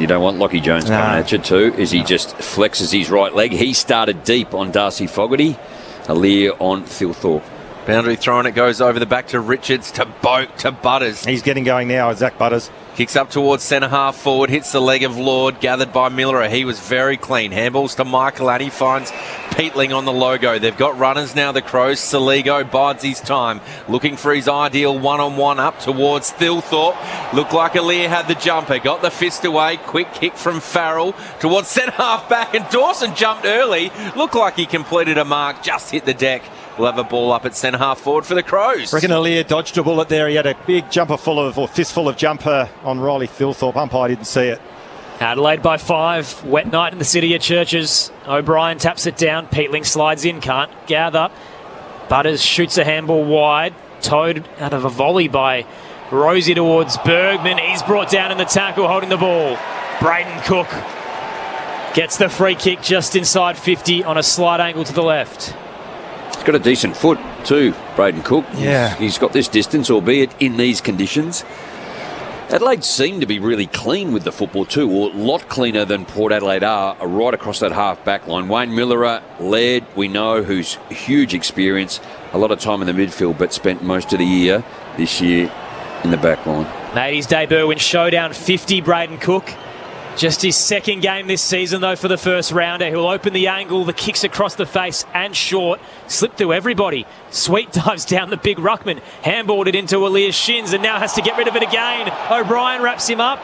You don't want Lockie Jones coming at you too, as he just flexes his right leg. He started deep on Darcy Fogarty. Alir on Phil Thorpe. Boundary thrown, it goes over the back to Richards, to Boak, to Butters. He's getting going now, Zach Butters. Kicks up towards centre half forward, hits the leg of Lord, gathered by Miller. He was very clean. Handballs to Michael, and he finds Peatling on the logo. They've got runners now, the Crows. Saligo bides his time, looking for his ideal one-on-one up towards Thilthorpe. Looked like Alir had the jumper, got the fist away. Quick kick from Farrell towards centre half back, and Dawson jumped early. Looked like he completed a mark, just hit the deck. We'll have a ball up at centre half forward for the Crows. I reckon Alir dodged a bullet there. He had a big jumper fistful of jumper on Riley Thilthorpe. Umpire didn't see it. Adelaide by 5. Wet night in the city of Churches. O'Brien taps it down. Peatling slides in. Can't gather. Butters shoots a handball wide. Towed out of a volley by Rosie towards Bergman. He's brought down in the tackle, holding the ball. Braden Cook gets the free kick just inside 50 on a slight angle to the left. He's got a decent foot too, Braden Cook. Yeah. He's got this distance, albeit in these conditions. Adelaide seem to be really clean with the football too, or a lot cleaner than Port Adelaide are right across that half-back line. Wayne Miller, Laird, we know, who's huge experience, a lot of time in the midfield, but spent most of the year this year in the back line. Made his debut in showdown 50, Braden Cook. Just his second game this season, though, for the first rounder. He'll open the angle, the kicks across the face and short. Slip through everybody. Sweet dives down the big ruckman. Handballed it into Alir's shins and now has to get rid of it again. O'Brien wraps him up.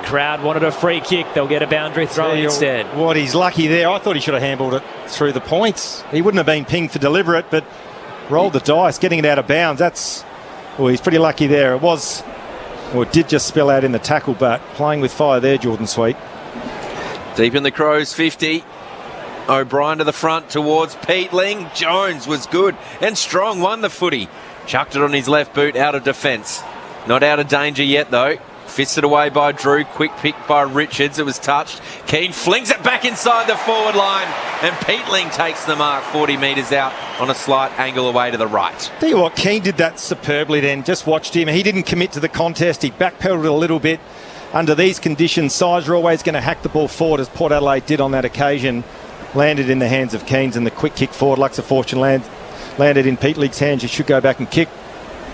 Crowd wanted a free kick. They'll get a boundary throw instead. What, he's lucky there. I thought he should have handballed it through the points. He wouldn't have been pinged for deliberate, but rolled the dice, getting it out of bounds. He's pretty lucky there. It did just spill out in the tackle, but playing with fire there, Jordan Sweet. Deep in the Crows, 50. O'Brien to the front towards Peatling. Jones was good and strong, won the footy. Chucked it on his left boot, out of defence. Not out of danger yet, though. Fisted away by Drew. Quick pick by Richards. It was touched. Keane flings it back inside the forward line. And Peatling takes the mark 40 metres out on a slight angle away to the right. Tell you what, Keane did that superbly then. Just watched him. He didn't commit to the contest. He backpedaled a little bit. Under these conditions, sides are always going to hack the ball forward, as Port Adelaide did on that occasion. Landed in the hands of Keanes, and the quick kick forward, Luxor Fortune landed in Peatling's hands. He should go back and kick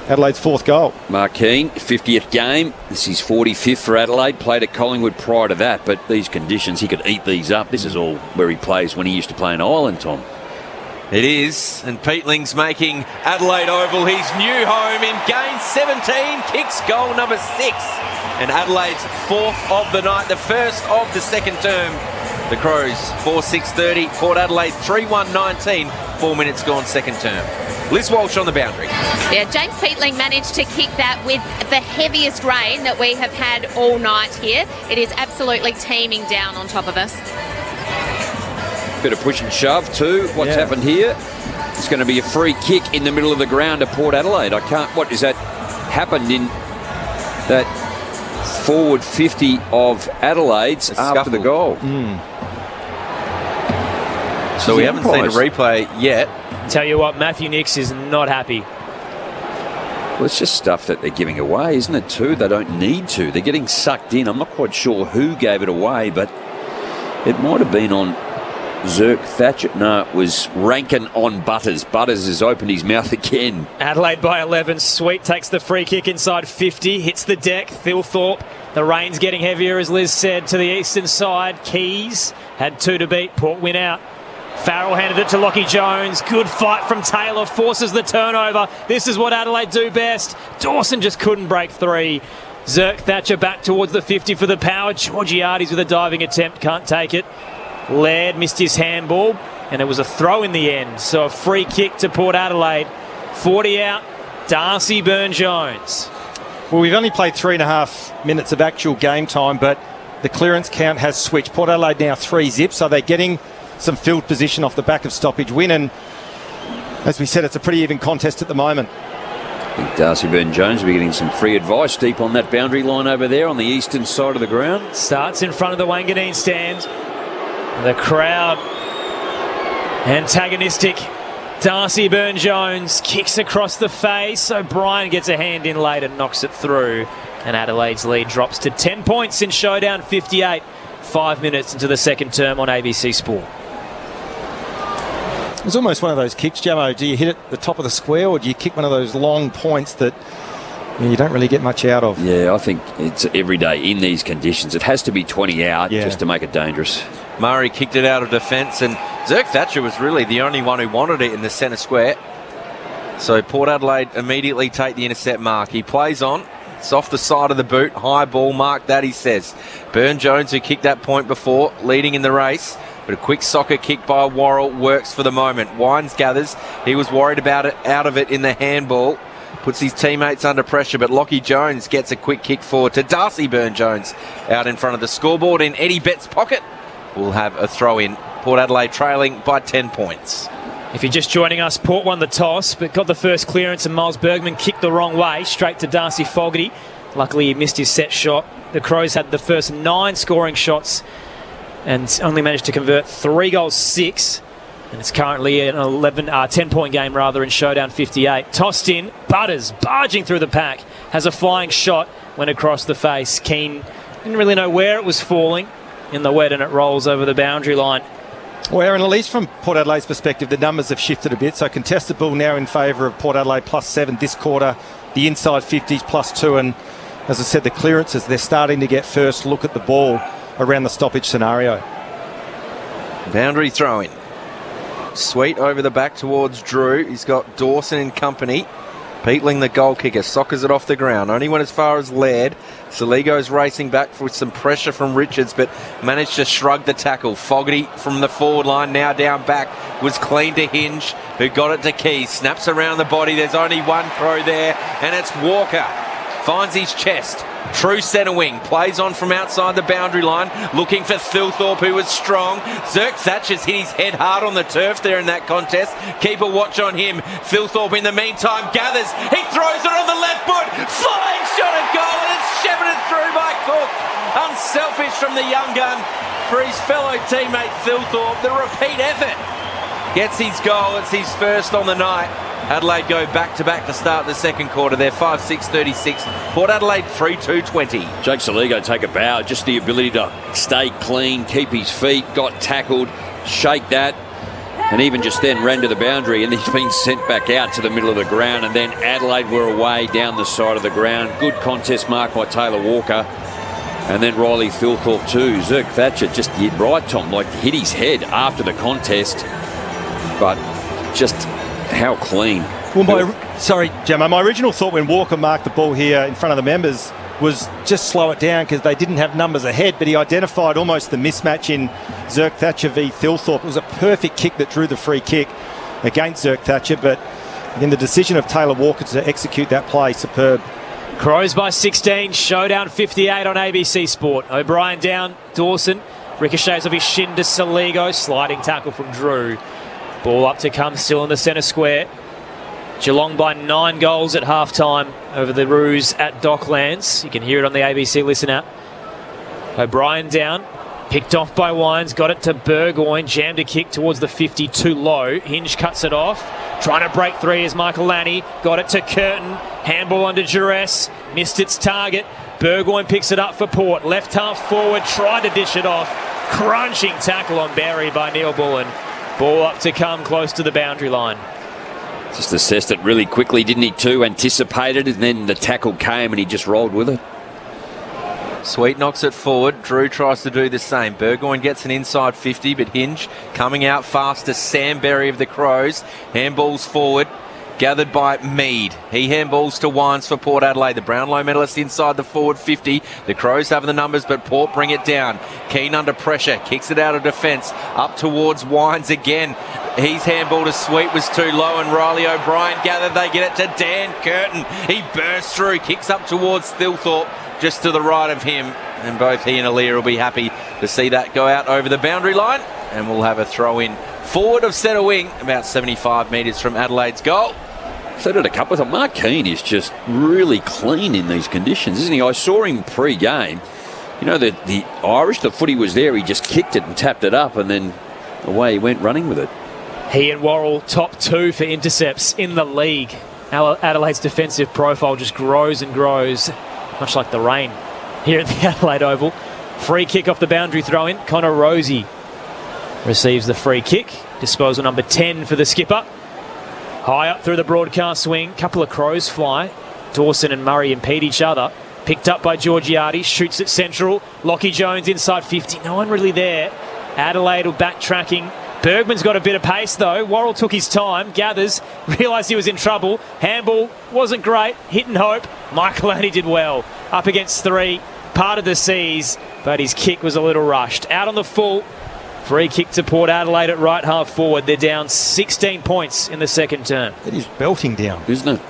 Adelaide's fourth goal. Mark Keane, 50th game. This is 45th for Adelaide. Played at Collingwood prior to that, but these conditions, he could eat these up. This is all where he plays when he used to play in Ireland, Tom. It is, and Peatling's making Adelaide Oval his new home in game 17. Kicks goal number 6. And Adelaide's fourth of the night, the first of the second term. The Crows 4-6-30, Port Adelaide 3-1-19, 4 minutes gone second term. Liz Walsh on the boundary. Yeah, James Peatling managed to kick that with the heaviest rain that we have had all night here. It is absolutely teeming down on top of us. Bit of push and shove too. What's happened here? It's going to be a free kick in the middle of the ground to Port Adelaide. What is that happened in that forward 50 of Adelaide's after the goal? So we haven't seen a replay yet. Tell you what, Matthew Nix is not happy. Well, it's just stuff that they're giving away, isn't it, too? They don't need to. They're getting sucked in. I'm not quite sure who gave it away, but it might have been on Zirk Thatcher. No, it was Rankin on Butters. Butters has opened his mouth again. Adelaide by 11. Sweet takes the free kick inside 50. Hits the deck. Thilthorpe. The rain's getting heavier, as Liz said, to the eastern side. Keys had 2 to beat. Port win out. Farrell handed it to Lockie Jones. Good fight from Taylor. Forces the turnover. This is what Adelaide do best. Dawson just couldn't break 3. Zirk Thatcher back towards the 50 for the power. Georgiades with a diving attempt. Can't take it. Laird missed his handball, and it was a throw in the end. So a free kick to Port Adelaide. 40 out. Darcy Byrne-Jones. Well, we've only played 3.5 minutes of actual game time, but the clearance count has switched. Port Adelaide now 3 zips, so they're getting some field position off the back of stoppage win, and as we said, it's a pretty even contest at the moment. I think Darcy Byrne-Jones will be getting some free advice deep on that boundary line over there on the eastern side of the ground. Starts in front of the Wanganeen stand. The crowd antagonistic. Darcy Byrne-Jones kicks across the face. O'Brien gets a hand in late and knocks it through. And Adelaide's lead drops to 10 points in showdown 58. 5 minutes into the second term on ABC Sport. It's almost one of those kicks, Jamo. Do you hit it at the top of the square, or do you kick one of those long points that you don't really get much out of? Yeah, I think it's every day in these conditions. It has to be 20 out just to make it dangerous. Murray kicked it out of defence, and Zirk Thatcher was really the only one who wanted it in the centre square. So Port Adelaide immediately take the intercept mark. He plays on. It's off the side of the boot. High ball, mark that, he says. Byrne-Jones, who kicked that point before, leading in the race. But a quick soccer kick by Worrell works for the moment. Wines gathers. He was worried about it, out of it in the handball. Puts his teammates under pressure, but Lockie Jones gets a quick kick forward to Darcy Byrne-Jones out in front of the scoreboard in Eddie Bett's pocket. We'll have a throw in. Port Adelaide trailing by 10 points. If you're just joining us, Port won the toss, but got the first clearance, and Miles Bergman kicked the wrong way, straight to Darcy Fogarty. Luckily, he missed his set shot. The Crows had the first 9 scoring shots and only managed to convert 3 goals, 6. And it's currently an 10-point game, in showdown 58. Tossed in, Butters, barging through the pack, has a flying shot, went across the face. Keane didn't really know where it was falling in the wet, and it rolls over the boundary line. Well, Aaron, at least from Port Adelaide's perspective, the numbers have shifted a bit. So contested ball now in favour of Port Adelaide +7 this quarter. The inside 50s +2. And as I said, the clearances, they're starting to get first look at the ball around the stoppage scenario. Boundary throw-in. Sweet over the back towards Drew. He's got Dawson in company. Peatling, the goal kicker, soccers it off the ground. Only went as far as Laird. Saligo's racing back with some pressure from Richards, but managed to shrug the tackle. Fogarty from the forward line, now down back, was clean to Hinge, who got it to Keys. Snaps around the body. There's only one Crow there, and it's Walker. finds his chest. True centre wing, plays on from outside the boundary line, looking for Thilthorpe, who was strong. Zirk Thatcher's hit his head hard on the turf there in that contest. Keep a watch on him. Thilthorpe in the meantime gathers. He throws it on the left foot. Flying shot at goal, and it's shepherded through by Cook. Unselfish from the young gun for his fellow teammate Thilthorpe. The repeat effort gets his goal. It's his first on the night. Adelaide go back-to-back to start the second quarter. They're 5-6-36. Port Adelaide 3-2-20. Jake Saligo take a bow. Just the ability to stay clean, keep his feet, got tackled, shake that, and even just then ran to the boundary, and he's been sent back out to the middle of the ground, and then Adelaide were away down the side of the ground. Good contest mark by Taylor Walker. And then Riley Thilthorpe too. Zirk Thatcher just hit right, Tom, like hit his head after the contest. But just how clean. Well, sorry, Gemma, my original thought when Walker marked the ball here in front of the members was just slow it down because they didn't have numbers ahead, but he identified almost the mismatch in Zirk Thatcher v Thilthorpe. It was a perfect kick that drew the free kick against Zirk Thatcher, but in the decision of Taylor Walker to execute that play, superb. Crows by 16, showdown 58 on ABC Sport. O'Brien down, Dawson ricochets off his shin to Saligo, sliding tackle from Drew. Ball up to come, still in the centre square. Geelong by 9 goals at half-time over the Roos at Docklands. You can hear it on the ABC Listen app. O'Brien down, picked off by Wines, got it to Burgoyne, jammed a kick towards the 50, too low. Hinge cuts it off, trying to break free is Michael Lanny, got it to Curtin, handball under duress, missed its target. Burgoyne picks it up for Port, left half forward, tried to dish it off. Crunching tackle on Barry by Neil Bullen. Ball up to come close to the boundary line. Just assessed it really quickly, didn't he, too? Anticipated, and then the tackle came and he just rolled with it. Sweet knocks it forward. Drew tries to do the same. Burgoyne gets an inside 50, but Hinge coming out fast to Sam Berry of the Crows. Handballs forward. Gathered by Mead. He handballs to Wines for Port Adelaide. The Brownlow medalist inside the forward 50. The Crows have the numbers, but Port bring it down. Keane under pressure. Kicks it out of defence. Up towards Wines again. His handball to Sweet was too low, and Riley O'Brien gathered. They get it to Dan Curtin. He bursts through. Kicks up towards Thilthorpe, just to the right of him. And both he and Aaliyah will be happy to see that go out over the boundary line. And we'll have a throw in forward of centre wing, about 75 metres from Adelaide's goal. Said it a couple of times. Mark Keane is just really clean in these conditions, isn't he? I saw him pre-game. You know, the Irish, the footy was there. He just kicked it and tapped it up, and then away he went running with it. He and Worrell top 2 for intercepts in the league. Adelaide's defensive profile just grows and grows, much like the rain here at the Adelaide Oval. Free kick off the boundary throw-in. Connor Rosie receives the free kick. Disposal number 10 for the skipper. High up through the broadcast swing. Couple of Crows fly. Dawson and Murray impede each other. Picked up by Georgiades. Shoots at central. Lockie Jones inside 50. No one really there. Adelaide will backtracking. Bergman's got a bit of pace though. Worrell took his time. Gathers. Realised he was in trouble. Handball wasn't great. Hit and hope. Michael Laney did well. Up against 3. Part of the seas. But his kick was a little rushed. Out on the full. Free kick to Port Adelaide at right half forward. They're down 16 points in the second term. It is belting down. Isn't it?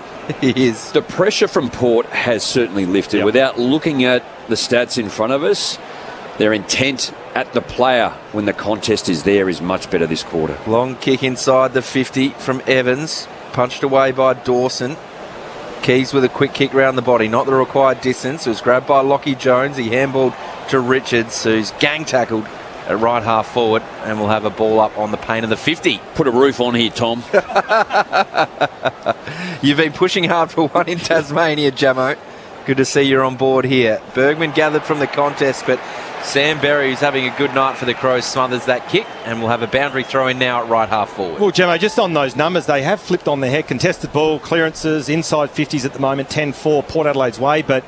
It is. The pressure from Port has certainly lifted. Yep. Without looking at the stats in front of us, their intent at the player when the contest is there is much better this quarter. Long kick inside the 50 from Evans. Punched away by Dawson. Keys with a quick kick round the body. Not the required distance. It was grabbed by Lockie Jones. He handballed to Richards, who's gang tackled at right half forward, and we'll have a ball up on the paint of the 50. Put a roof on here, Tom. You've been pushing hard for one in Tasmania, Jamo. Good to see you're on board here. Bergman gathered from the contest, but Sam Berry, who's having a good night for the Crows, smothers that kick, and we'll have a boundary throw in now at right half forward. Well, Gemmo, just on those numbers, they have flipped on their head. Contested ball, clearances, inside 50s at the moment, 10-4 Port Adelaide's way, but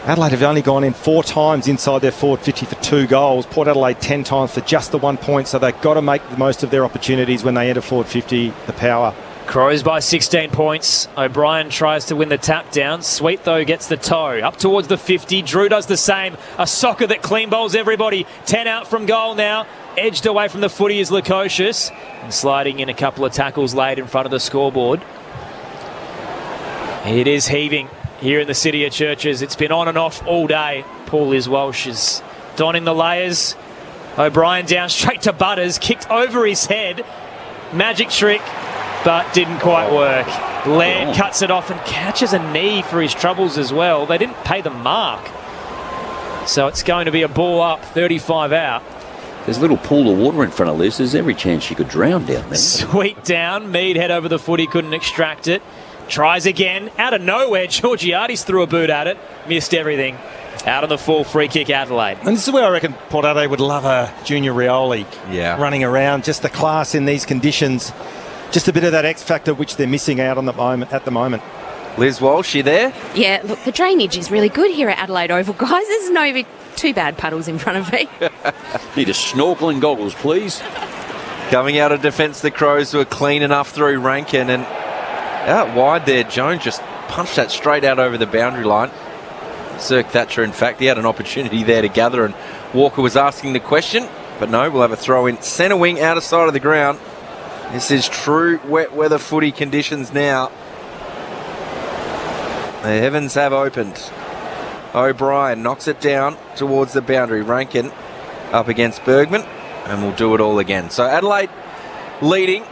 Adelaide have only gone in 4 times inside their forward 50 for 2 goals. Port Adelaide 10 times for just the 1 point, so they've got to make the most of their opportunities when they enter forward 50, the power. Crows by 16 points. O'Brien tries to win the tap down. Sweet, though, gets the toe. Up towards the 50. Drew does the same. A soccer that clean bowls everybody. 10 out from goal now. Edged away from the footy is Lukosius. And sliding in a couple of tackles late in front of the scoreboard. It is heaving here in the City of Churches. It's been on and off all day. Poor Liz Walsh is donning the layers. O'Brien down straight to Butters, kicked over his head. Magic trick, but didn't quite work. Laird cuts it off and catches a knee for his troubles as well. They didn't pay the mark. So it's going to be a ball up, 35 out. There's a little pool of water in front of Liz. There's every chance she could drown down there. Sweet down. Mead head over the footy, couldn't extract it. Tries again. Out of nowhere, Georgiades threw a boot at it. Missed everything. Out on the full, free kick, Adelaide. And this is where I reckon Port Adelaide would love a Junior Rioli running around. Just the class in these conditions. Just a bit of that X factor which they're missing out on at the moment. Liz Walsh, you there? Yeah, look, the drainage is really good here at Adelaide Oval, guys. There's no too bad puddles in front of me. Need a snorkeling goggles, please. Coming out of defence, the Crows were clean enough through Rankin, and out wide there, Jones just punched that straight out over the boundary line. Sir Thatcher, in fact, he had an opportunity there to gather, and Walker was asking the question, but no, we'll have a throw in. Centre wing, outer side of the ground. This is true wet weather footy conditions now. The heavens have opened. O'Brien knocks it down towards the boundary. Rankin up against Bergman, and we'll do it all again. So Adelaide leading.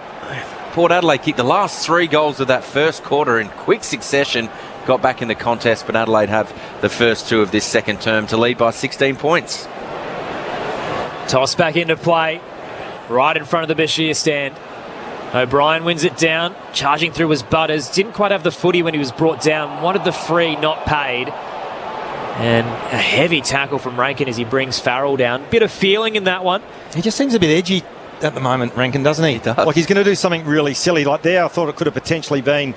Port Adelaide kicked the last 3 goals of that first quarter in quick succession. Got back in the contest, but Adelaide have the first 2 of this second term to lead by 16 points. Toss back into play, right in front of the Bashir stand. O'Brien wins it down. Charging through was Butters. Didn't quite have the footy when he was brought down. Wanted the free, not paid. And a heavy tackle from Rankin as he brings Farrell down. Bit of feeling in that one. He just seems a bit edgy at the moment, Rankin, doesn't he? He does. Like he's going to do something really silly. Like there, I thought it could have potentially been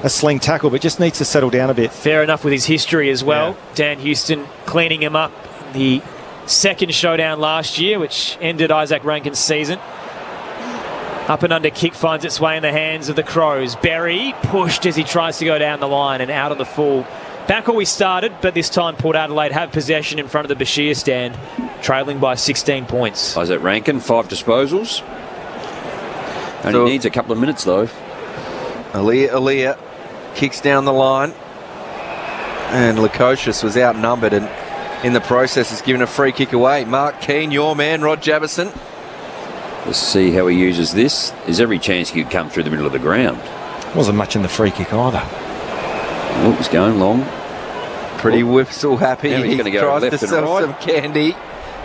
a sling tackle, but just needs to settle down a bit. Fair enough with his history as well. Yeah. Dan Houston cleaning him up. The second showdown last year, which ended Isaac Rankin's season. Up and under kick finds its way in the hands of the Crows. Berry pushed as he tries to go down the line and out of the full. Back where we started, but this time Port Adelaide have possession in front of the Bashir stand, trailing by 16 points. Isaac Rankin, 5 disposals. Only needs a couple of minutes though. Aaliyah kicks down the line, and Lukosius was outnumbered, and in the process has given a free kick away. Mark Keane, your man, Rod Jabberson. Let's see how he uses this. There's every chance he could come through the middle of the ground. Wasn't much in the free kick either. Oh, it's going long. Pretty whistle happy. Now he's going to go tries left to and sell right. some candy.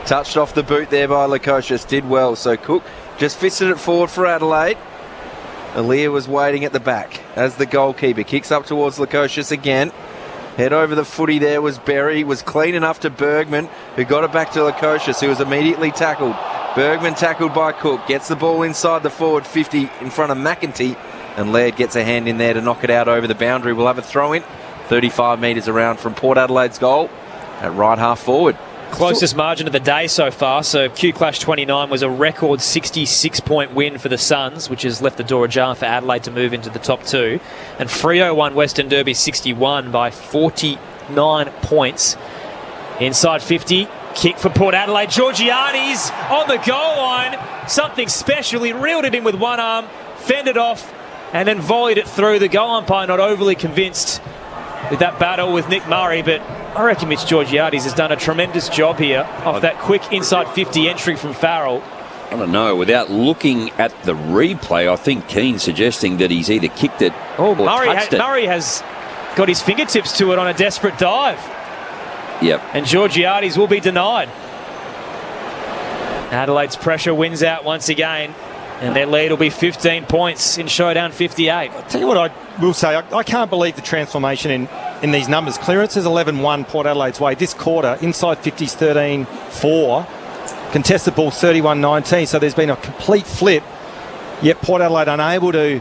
Touched off the boot there by Lukosius. Did well. So Cook just fisted it forward for Adelaide. Aaliyah was waiting at the back as the goalkeeper kicks up towards Lukosius again. Head over the footy there was Berry. Was clean enough to Bergman, who got it back to Lukosius, who was immediately tackled. Bergman tackled by Cook. Gets the ball inside the forward 50 in front of McEntee. And Laird gets a hand in there to knock it out over the boundary. We'll have a throw in. 35 metres around from Port Adelaide's goal at right half forward. Closest margin of the day so far. So Q Clash 29 was a record 66-point win for the Suns, which has left the door ajar for Adelaide to move into the top 2. And Freo won Western Derby 61 by 49 points. Inside 50, kick for Port Adelaide. Georgiades on the goal line. Something special. He reeled it in with one arm, fended off, and then volleyed it through. The goal umpire not overly convinced with that battle with Nick Murray, but I reckon Mitch Georgiades has done a tremendous job here off that quick inside 50 entry from Farrell. I don't know. Without looking at the replay, I think Keane's suggesting that he's either kicked it or touched it. Murray has got his fingertips to it on a desperate dive. Yep. And Georgiades will be denied. Adelaide's pressure wins out once again, and their lead will be 15 points in showdown 58. I'll tell you what I will say, I can't believe the transformation in these numbers. Clearance is 11-1 Port Adelaide's way. This quarter, inside 50s 13-4. Contested ball 31-19, so there's been a complete flip, yet Port Adelaide unable to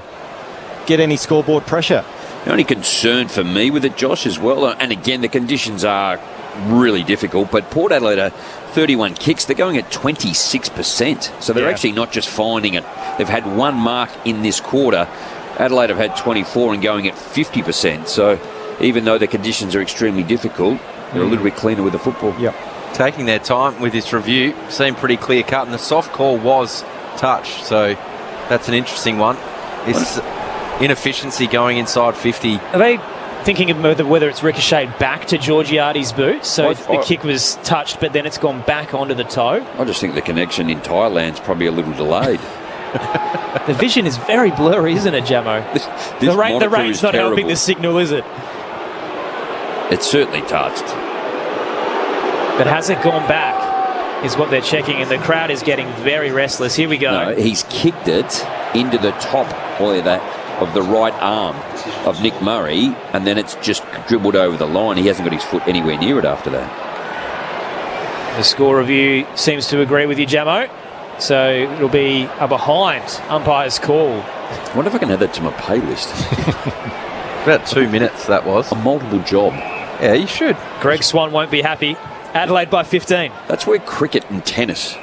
get any scoreboard pressure. The only concern for me with it, Josh, as well, and again, the conditions are really difficult, but Port Adelaide are 31 kicks. They're going at 26%, so they're actually not just finding it. They've had one mark in this quarter. Adelaide have had 24 and going at 50%, so even though the conditions are extremely difficult, they're a little bit cleaner with the football. Yep. Taking their time with this review, seemed pretty clear cut, and the soft call was touch, so that's an interesting one. It's inefficiency going inside 50. Are they thinking of whether it's ricocheted back to Georgiades' boot. So the kick was touched, but then it's gone back onto the toe. I just think the connection in Thailand's probably a little delayed. The vision is very blurry, isn't it, Jamo? The rain's not helping the signal, is it? It's certainly touched. But has it gone back, is what they're checking, and the crowd is getting very restless. Here we go. No, he's kicked it into the top of the right arm of Nick Murray, and then it's just dribbled over the line. He hasn't got his foot anywhere near it after that. The score review seems to agree with you, Jamo. So it'll be a behind umpire's call. I wonder if I can add that to my playlist. About 2 minutes, that was. A multiple job. Yeah, you should. Greg Swan won't be happy. Adelaide by 15. That's where cricket and tennis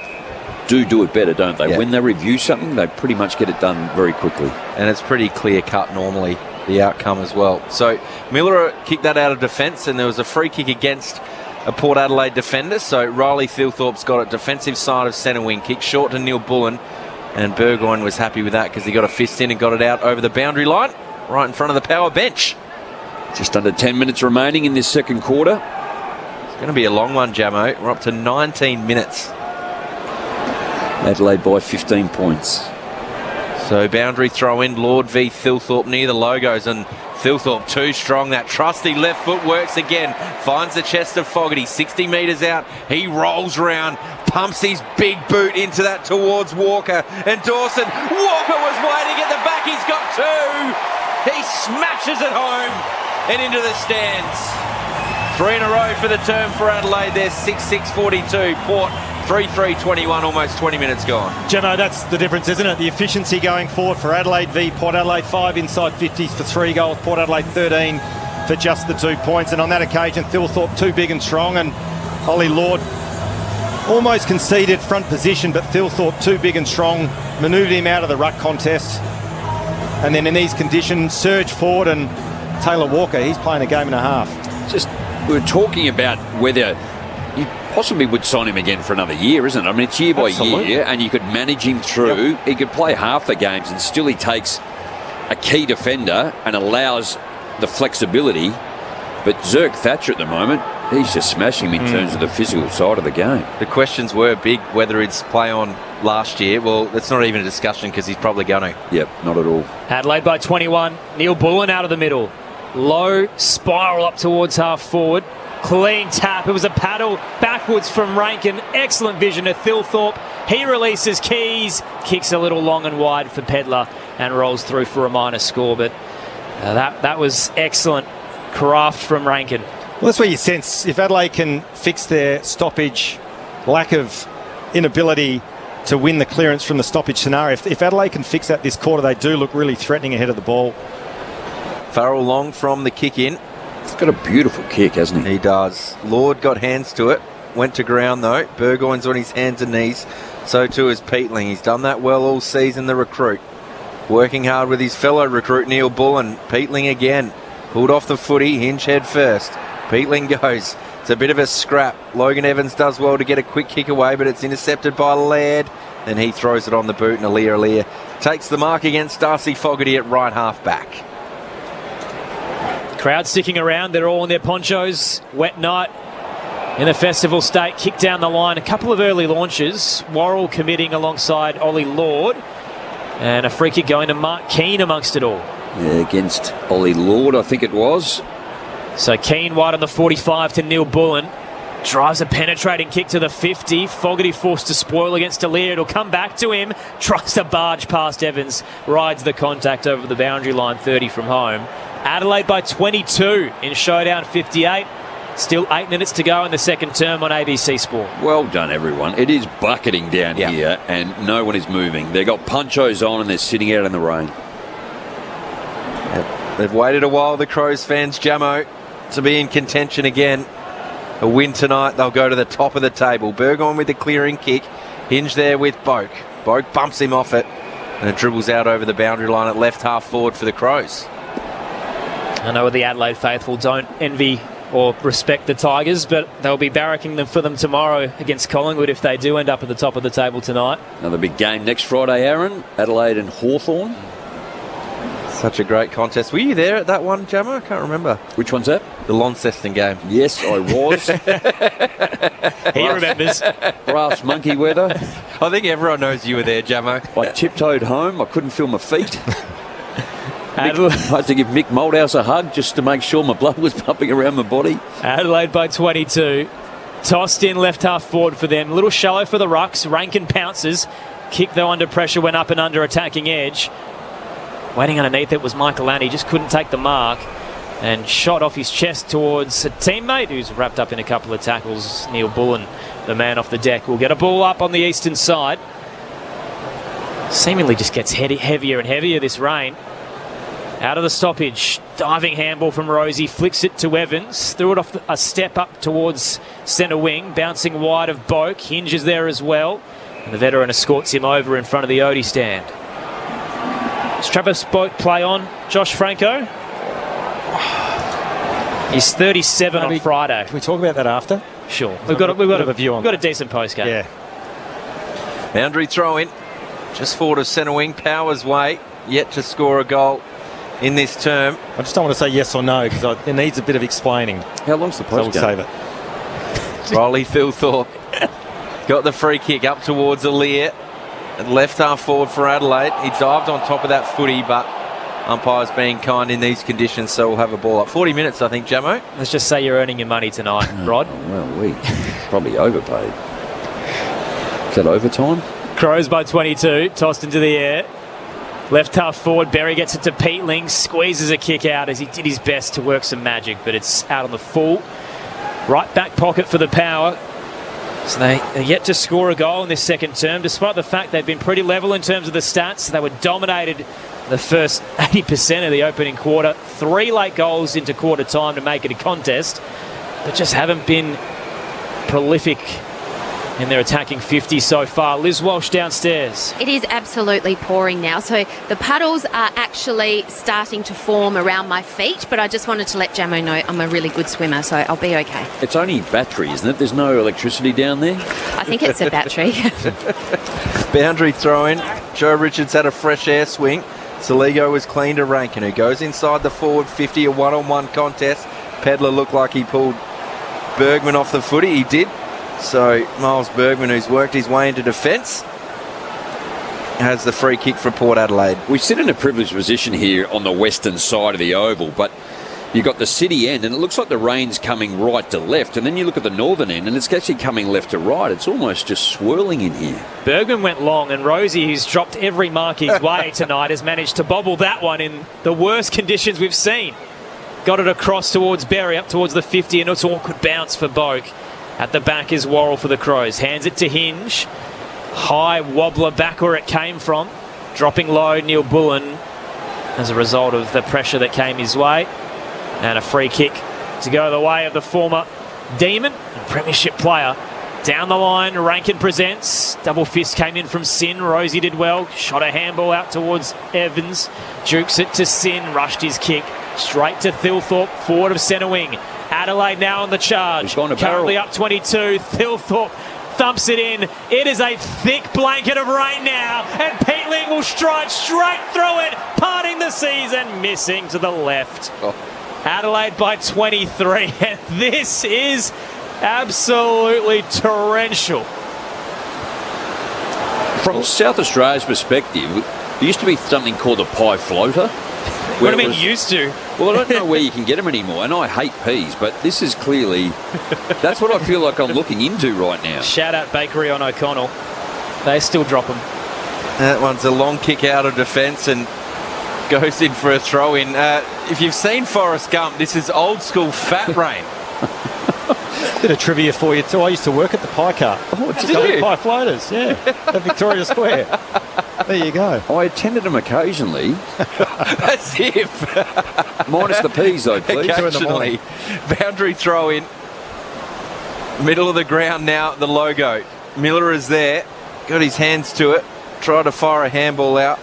do it better, don't they? Yeah. When they review something, they pretty much get it done very quickly. And it's pretty clear-cut normally, the outcome as well. So Miller kicked that out of defence, and there was a free kick against a Port Adelaide defender. So Riley Thilthorpe's got it defensive side of centre wing, kick short to Neil Bullen, and Burgoyne was happy with that because he got a fist in and got it out over the boundary line, right in front of the power bench. Just under 10 minutes remaining in this second quarter. It's going to be a long one, Jamo. We're up to 19 minutes. Adelaide by 15 points. So boundary throw in, Lord v Thilthorpe near the logos, and Thilthorpe too strong. That trusty left foot works again. Finds the chest of Fogarty, 60 metres out. He rolls round, pumps his big boot into that towards Walker. And Dawson, Walker was waiting at the back. He's got two. He smashes it home and into the stands. 3 in a row for the term for Adelaide. They're 6-6-42. Port 3-3-21, almost 20 minutes gone. Jamo, that's the difference, isn't it? The efficiency going forward for Adelaide v Port Adelaide. 5 inside 50s for 3 goals. Port Adelaide 13 for just the 2 points. And on that occasion, Thilthorpe too big and strong. And Ollie Lord almost conceded front position, but Thilthorpe too big and strong manoeuvred him out of the ruck contest. And then in these conditions, surge forward, and Taylor Walker, he's playing a game and a half. Just, we were talking about whether you possibly would sign him again for another year, isn't it? I mean, it's year by year, and you could manage him through. Yep. He could play half the games, and still he takes a key defender and allows the flexibility. But Zerk Thatcher at the moment, he's just smashing him in terms of the physical side of the game. The questions were big whether he'd play on last year. Well, that's not even a discussion because he's probably going to. Yep, not at all. Adelaide by 21. Neil Bullen out of the middle. Low spiral up towards half forward. Clean tap. It was a paddle backwards from Rankin. Excellent vision of Thilthorpe. He releases Keys. Kicks a little long and wide for Pedlar and rolls through for a minor score. But that was excellent craft from Rankin. Well, that's where you sense if Adelaide can fix their stoppage, lack of inability to win the clearance from the stoppage scenario. If Adelaide can fix that this quarter, they do look really threatening ahead of the ball. Farrell long from the kick in. He's got a beautiful kick, hasn't he? He does. Lord got hands to it. Went to ground though. Burgoyne's on his hands and knees. So too is Peatling. He's done that well all season, the recruit. Working hard with his fellow recruit, Neil Bullen. Peatling again. Pulled off the footy, hinge head first. Peatling goes. It's a bit of a scrap. Logan Evans does well to get a quick kick away, but it's intercepted by Laird. Then he throws it on the boot, and Alir takes the mark against Darcy Fogarty at right half back. Crowd sticking around. They're all in their ponchos. Wet night in the festival state. Kick down the line. A couple of early launches. Worrell committing alongside Ollie Lord. And a free kick going to Mark Keane amongst it all. Yeah, against Ollie Lord, I think it was. So Keane wide on the 45 to Neil Bullen. Drives a penetrating kick to the 50. Fogarty forced to spoil against Alir. It'll come back to him. Tries to barge past Evans. Rides the contact over the boundary line, 30 from home. Adelaide by 22 in showdown 58. Still 8 minutes to go in the second term on ABC Sport. Well done, everyone. It is bucketing down here, and no one is moving. They've got ponchos on, and they're sitting out in the rain. They've waited a while, the Crows fans, Jamo, to be in contention again. A win tonight, they'll go to the top of the table. Burgoyne with the clearing kick. Hinge there with Boak. Boak bumps him off it, and it dribbles out over the boundary line at left half forward for the Crows. I know the Adelaide faithful don't envy or respect the Tigers, but they'll be barracking for them tomorrow against Collingwood if they do end up at the top of the table tonight. Another big game next Friday, Aaron. Adelaide and Hawthorn. Such a great contest. Were you there at that one, Jammer? I can't remember. Which one's that? The Launceston game. Yes, I was. He remembers. Brass monkey weather. I think everyone knows you were there, Jammo. I tiptoed home. I couldn't feel my feet. I Adelaide, had to give Mick Moldhouse a hug just to make sure my blood was pumping around my body. Adelaide by 22. Tossed in left half forward for them. A little shallow for the Rucks. Rankin pounces. Kick, though, under pressure, went up and under attacking edge. Waiting underneath it was Michael Lanny. Just couldn't take the mark. And shot off his chest towards a teammate who's wrapped up in a couple of tackles. Neil Bullen, the man off the deck, will get a ball up on the eastern side. Seemingly just gets heavier and heavier, this rain. Out of the stoppage, diving handball from Rosie, flicks it to Evans, threw it off a step up towards centre wing, bouncing wide of Boak, hinges there as well, and the veteran escorts him over in front of the Odie stand. Does Travis Boak play on Josh Franco? He's 37 on Friday. Can we talk about that after? Sure. We've got a view on. We've got a decent post game. Yeah. Boundary throw in, just forward of centre wing, Powers way, yet to score a goal in this term. I just don't want to say yes or no because it needs a bit of explaining. How long's the So post we'll game? save it. Riley Thilthorpe got the free kick up towards Aaliyah. Left half forward for Adelaide. He dived on top of that footy, but umpires being kind in these conditions, so we'll have a ball up. 40 minutes, I think, Jamo. Let's just say you're earning your money tonight, Rod. Well, we probably overpaid. Is that overtime? Crows by 22, tossed into the air. Left half forward, Berry gets it to Peatling, squeezes a kick out as he did his best to work some magic, but it's out on the full. Right back pocket for the Power. So they're yet to score a goal in this second term, despite the fact they've been pretty level in terms of the stats. They were dominated the first 80% of the opening quarter. 3 late goals into quarter time to make it a contest, but just haven't been prolific in their attacking 50 so far. Liz Walsh downstairs. It is absolutely pouring now, so the puddles are actually starting to form around my feet, but I just wanted to let Jamo know I'm a really good swimmer, so I'll be okay. It's only battery, isn't it? There's no electricity down there? I think it's a battery. Boundary throw in. Joe Richards had a fresh air swing. Saligo was clean to Rankin, who goes inside the forward 50, a one-on-one contest. Pedler looked like he pulled Bergman off the footy. He did. So Miles Bergman, who's worked his way into defence, has the free kick for Port Adelaide. We sit in a privileged position here on the western side of the oval, but you've got the city end and it looks like the rain's coming right to left, and then you look at the northern end and it's actually coming left to right. It's almost just swirling in here. Bergman went long, and Rosie, who's dropped every mark his way tonight, has managed to bobble that one in the worst conditions we've seen. Got it across towards Berry, up towards the 50, and it's an awkward bounce for Boak. At the back is Worrell for the Crows. Hands it to Hinge. High wobbler back where it came from. Dropping low, Neil Bullen, as a result of the pressure that came his way. And a free kick to go the way of the former Demon and Premiership player. Down the line, Rankin presents. Double fist came in from Sin. Rosie did well. Shot a handball out towards Evans. Jukes it to Sin. Rushed his kick. Straight to Thilthorpe, forward of centre wing. Adelaide now on the charge. Currently up 22. Thilthorpe thumps it in. It is a thick blanket of rain now, and Peatling will stride straight through it, parting the season, missing to the left. Adelaide by 23, and this is absolutely torrential. From South Australia's perspective, there used to be something called a pie floater. What do you mean used to? Well, I don't know where you can get them anymore, and I hate peas, but this is clearly... That's what I feel like I'm looking into right now. Shout out Bakery on O'Connell. They still drop them. That one's a long kick out of defence and goes in for a throw-in. If you've seen Forrest Gump, this is old school fat rain. Bit of trivia for you too. I used to work at the pie cart. Oh, did you? Pie floaters, yeah, at Victoria Square. There you go. I attended them occasionally. That's him. Minus the peas, though, please. Occasionally. Boundary throw in. Middle of the ground now, the logo. Miller is there. Got his hands to it. Tried to fire a handball out.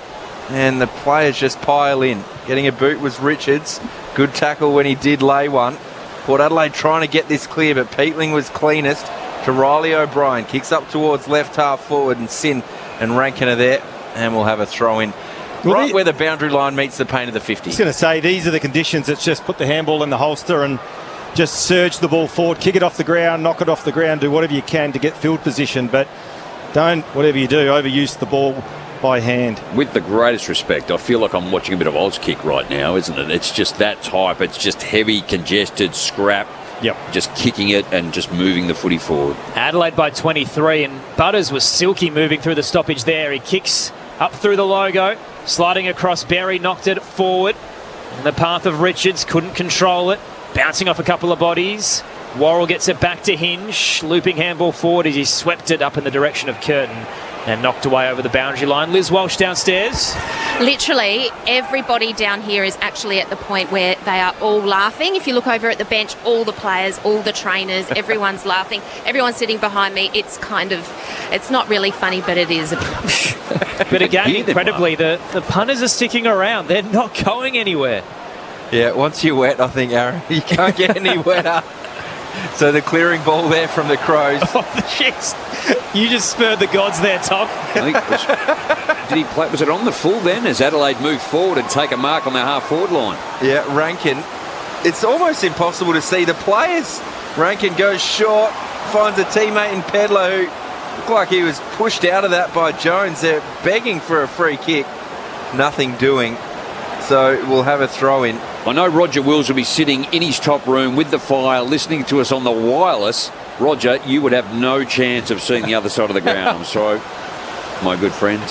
And the players just pile in. Getting a boot was Richards. Good tackle when he did lay one. Port Adelaide trying to get this clear, but Peatling was cleanest to Riley O'Brien. Kicks up towards left half forward, and Sin and Rankin are there. And we'll have a throw in. right where the boundary line meets the paint of the 50. I was going to say, these are the conditions. It's just put the handball in the holster and just surge the ball forward, kick it off the ground, knock it off the ground, do whatever you can to get field position, but don't, whatever you do, overuse the ball by hand. With the greatest respect, I feel like I'm watching a bit of Oz kick right now, isn't it? It's just that type. It's just heavy, congested, scrap. Yep. Just kicking it and just moving the footy forward. Adelaide by 23, and Butters was silky moving through the stoppage there. He kicks up through the logo, sliding across Berry, knocked it forward. In the path of Richards, couldn't control it. Bouncing off a couple of bodies. Worrell gets it back to Hinge, looping handball forward as he swept it up in the direction of Curtin and knocked away over the boundary line. Liz Walsh downstairs. Literally, everybody down here is actually at the point where they are all laughing. If you look over at the bench, all the players, all the trainers, everyone's laughing. Everyone's sitting behind me. It's not really funny, but it is. But again, incredibly, the punters are sticking around. They're not going anywhere. Yeah, once you're wet, I think, Aaron, you can't get any wetter. So the clearing ball there from the Crows. Oh, jeez. You just spurred the gods there, Tom. I think did he play? Was it on the full then as Adelaide moved forward and take a mark on their half-forward line? Yeah, Rankin. It's almost impossible to see the players. Rankin goes short, finds a teammate in Pedler who looked like he was pushed out of that by Jones. They're begging for a free kick. Nothing doing. So we'll have a throw in. I know Roger Wills will be sitting in his top room with the fire, listening to us on the wireless. Roger, you would have no chance of seeing the other side of the ground. I'm sorry, my good friend.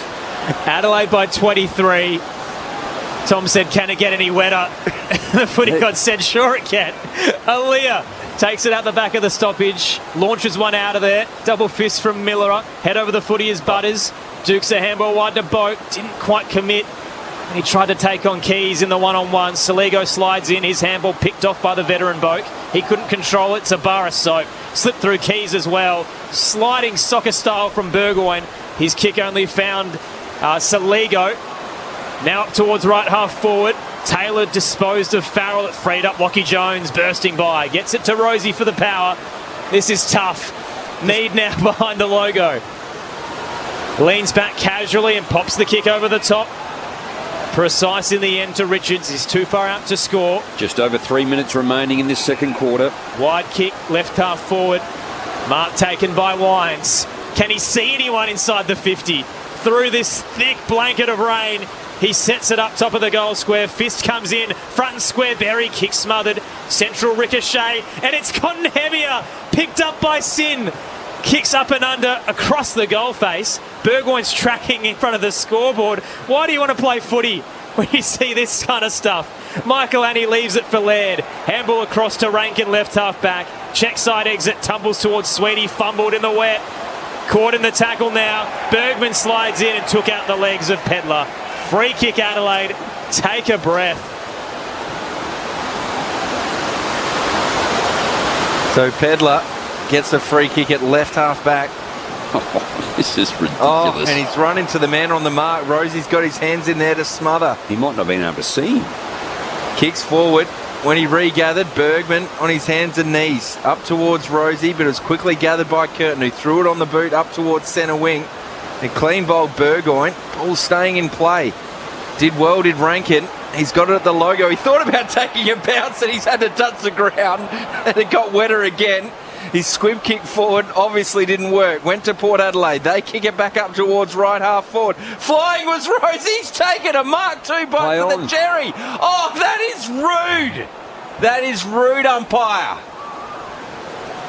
Adelaide by 23. Tom said, can it get any wetter? The footy god said, sure it can. Aaliyah takes it out the back of the stoppage, launches one out of there. Double fist from Miller. Head over the footy is Butters. Dukes a handball wide to Boak. Didn't quite commit. He tried to take on Keys in the one-on-one. Saligo slides in. His handball picked off by the veteran Boak. He couldn't control it. Sabara Soap slipped through Keys as well. Sliding soccer style from Burgoyne. His kick only found Saligo. Now up towards right half forward. Taylor disposed of Farrell. It freed up Lockie Jones bursting by. Gets it to Rosie for the power. This is tough. Need now behind the logo. Leans back casually and pops the kick over the top. Precise in the end to Richards. He's too far out to score. Just over 3 minutes remaining in this second quarter. Wide kick, left half forward. Mark taken by Wines. Can he see anyone inside the 50? Through this thick blanket of rain, he sets it up top of the goal square. Fist comes in, front and square. Berry, kick smothered. Central ricochet, and it's gotten heavier. Picked up by Sin. Kicks up and under across the goal face. Burgoyne's tracking in front of the scoreboard. Why do you want to play footy when you see this kind of stuff? Michael Annie leaves it for Laird. Handball across to Rankin, left half back. Check side exit, tumbles towards Sweetie, fumbled in the wet. Caught in the tackle now. Bergman slides in and took out the legs of Pedler. Free kick Adelaide. Take a breath. So Pedler gets a free kick at left half back. Oh, this is ridiculous. Oh, and he's run into the man on the mark. Rosie's got his hands in there to smother. He might not have been able to see him. Kicks forward. When he regathered, Bergman on his hands and knees up towards Rosie, but it was quickly gathered by Curtin, who threw it on the boot up towards centre wing. And clean ball Burgoyne. Ball staying in play. Did well, did Rankin. He's got it at the logo. He thought about taking a bounce and he's had to touch the ground. And it got wetter again. His squib kick forward obviously didn't work. Went to Port Adelaide. They kick it back up towards right half forward. Flying was Rosie's taken a mark 2 by the Jerry. Oh, that is rude. That is rude, umpire.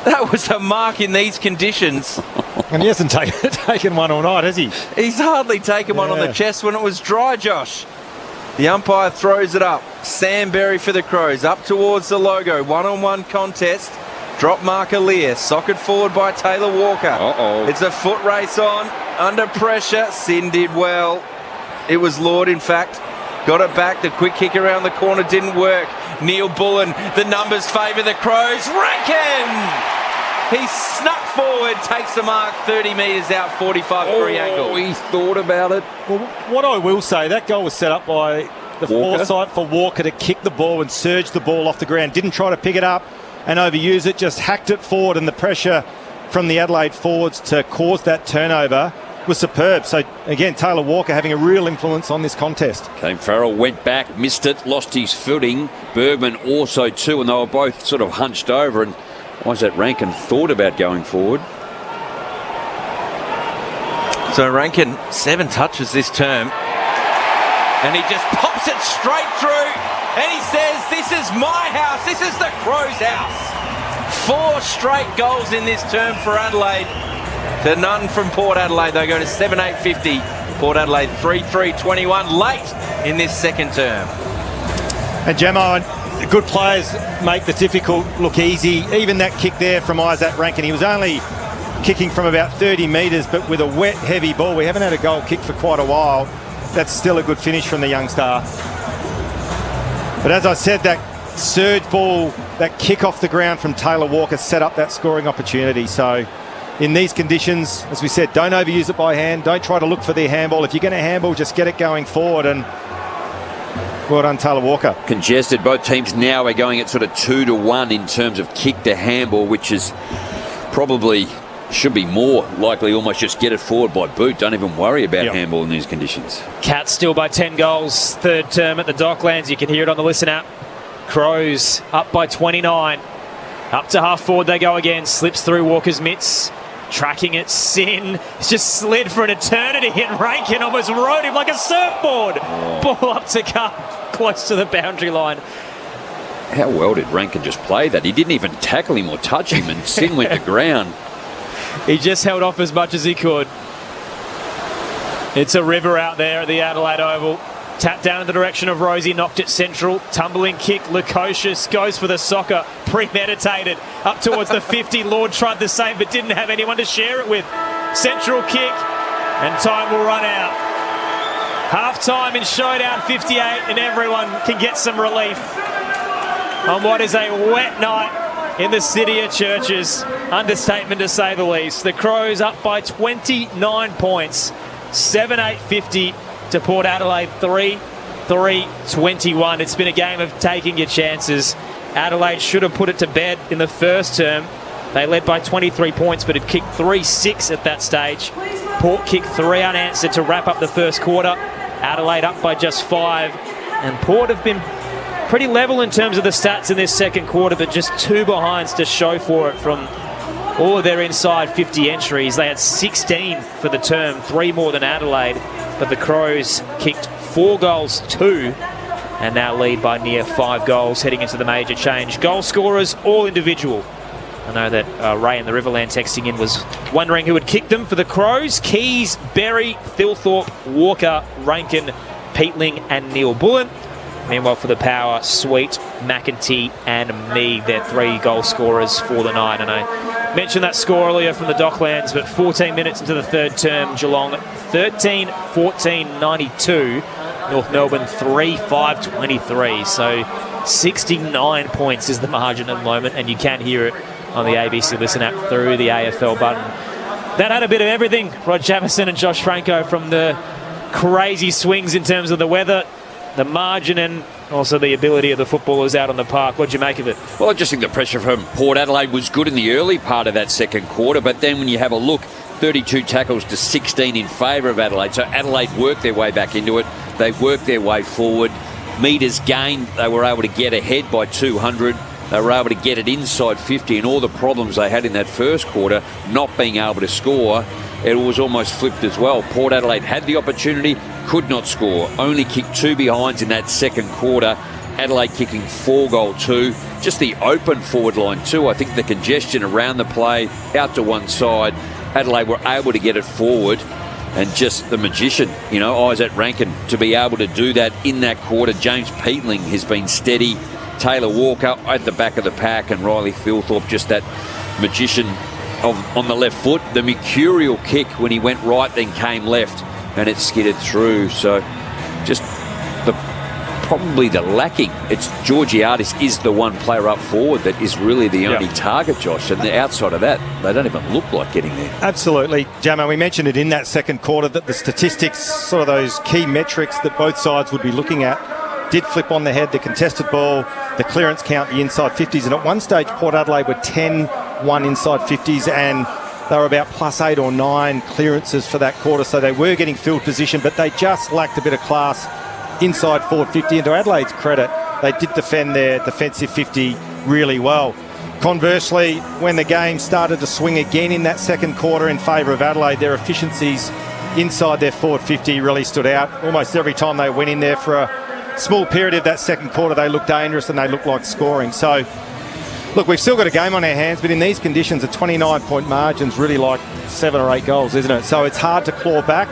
That was a mark in these conditions. And he hasn't taken one all night, has he? He's hardly taken one on the chest when it was dry, Josh. The umpire throws it up. Sam Berry for the Crows. Up towards the logo. One-on-one contest. Drop marker Lear. Socket forward by Taylor Walker. It's a foot race on. Under pressure. Sin did well. It was Lord, in fact. Got it back. The quick kick around the corner didn't work. Neil Bullen. The numbers favour the Crows. Rankin! He snuck forward, takes the mark 30 metres out, 45-degree angle. He thought about it. Well, what I will say, that goal was set up by the foresight for Walker to kick the ball and surge the ball off the ground. Didn't try to pick it up and overuse it, just hacked it forward, and the pressure from the Adelaide forwards to cause that turnover was superb. So, again, Taylor Walker having a real influence on this contest. Kane Farrell went back, missed it, lost his footing. Bergman also too, and they were both sort of hunched over. And Isaac Rankin thought about going forward. So Rankin, 7 touches this term. And he just pops it straight through. And he says, this is my house. This is the Crows' house. 4 straight goals in this term for Adelaide. To none from Port Adelaide. They go to 7-8-50. Port Adelaide 3-3-21 late in this second term. And Jamo, good players make the difficult look easy. Even that kick there from Isaac Rankin, he was only kicking from about 30 metres, but with a wet, heavy ball. We haven't had a goal kick for quite a while. That's still a good finish from the young star. But as I said, that surge ball, that kick off the ground from Taylor Walker set up that scoring opportunity. So in these conditions, as we said, don't overuse it by hand. Don't try to look for their handball. If you're going to handball, just get it going forward. And well done, Taylor Walker. Congested. Both teams now are going at sort of 2-1 in terms of kick to handball, which is probably should be more likely almost just get it forward by boot. Don't even worry about handball in these conditions. Cats still by 10 goals. Third term at the Docklands. You can hear it on the Listen app. Crows up by 29. Up to half forward they go again. Slips through Walker's mitts. Tracking it, Sin. It's just slid for an eternity, and Rankin almost rode him like a surfboard. Ball up to come close to the boundary line. How well did Rankin just play that? He didn't even tackle him or touch him, and Sin went to ground. He just held off as much as he could. It's a river out there at the Adelaide Oval. Tapped down in the direction of Rosie, knocked it central. Tumbling kick, Lukosius goes for the soccer. Premeditated. Up towards the 50. Lord tried the same but didn't have anyone to share it with. Central kick, and time will run out. Half time in Showdown 58, and everyone can get some relief on what is a wet night in the city of Churches. Understatement to say the least. The Crows up by 29 points. 7-8-50 to Port Adelaide 3-3-21. It's been a game of taking your chances. Adelaide should have put it to bed in the first term. They led by 23 points but had kicked 3-6 at that stage. Port kicked 3 unanswered to wrap up the first quarter. Adelaide up by just 5. And Port have been pretty level in terms of the stats in this second quarter, but just 2 behinds to show for it from all of their inside 50 entries. They had 16 for the term, 3 more than Adelaide, but the Crows kicked 4 goals, 2, and now lead by near 5 goals heading into the major change. Goal scorers, all individual. I know that Ray in the Riverland texting in was wondering who had kicked them for the Crows. Keys, Berry, Thilthorpe, Walker, Rankin, Peatling and Neil Bullen. Meanwhile for the Power, Sweet, McEntee and Mead, they're 3 goal scorers for the night. And I mentioned that score earlier from the Docklands, but 14 minutes into the third term, Geelong 13-14-92, North Melbourne 3-5-23. So 69 points is the margin at the moment, and you can hear it on the ABC Listen app through the AFL button. That had a bit of everything, Rod Jamieson and Josh Franco, from the crazy swings in terms of the weather, the margin, and also the ability of the footballers out on the park. What'd you make of it? Well, I just think the pressure from Port Adelaide was good in the early part of that second quarter, but then when you have a look, 32 tackles to 16 in favour of Adelaide. So Adelaide worked their way back into it. They worked their way forward. Metres gained. They were able to get ahead by 200. They were able to get it inside 50, and all the problems they had in that first quarter, not being able to score, it was almost flipped as well. Port Adelaide had the opportunity, could not score. Only kicked 2 behinds in that second quarter. Adelaide kicking 4 goal 2. Just the open forward line too. I think the congestion around the play, out to one side. Adelaide were able to get it forward. And just the magician, you know, Isaac Rankin, to be able to do that in that quarter. James Peatling has been steady. Taylor Walker at the back of the pack, and Riley Thilthorpe, just that magician on the left foot. The mercurial kick when he went right then came left and it skidded through. So just probably the lacking. It's Georgiadis is the one player up forward that is really the only target, Josh, and the outside of that they don't even look like getting there. Absolutely, Jamo, we mentioned it in that second quarter that the statistics, sort of those key metrics that both sides would be looking at, did flip on the head. The contested ball, the clearance count, the inside 50s, and at one stage Port Adelaide were 10-1 inside 50s, and They were about +8 or 9 clearances for that quarter, so they were getting field position, but they just lacked a bit of class inside forward 50. And to Adelaide's credit, they did defend their defensive 50 really well. Conversely, when the game started to swing again in that second quarter in favour of Adelaide, their efficiencies inside their forward 50 really stood out. Almost every time they went in there for a small period of that second quarter, they looked dangerous and they looked like scoring. So, look, we've still got a game on our hands, but in these conditions, a 29-point margin's really like 7 or 8 goals, isn't it? So it's hard to claw back.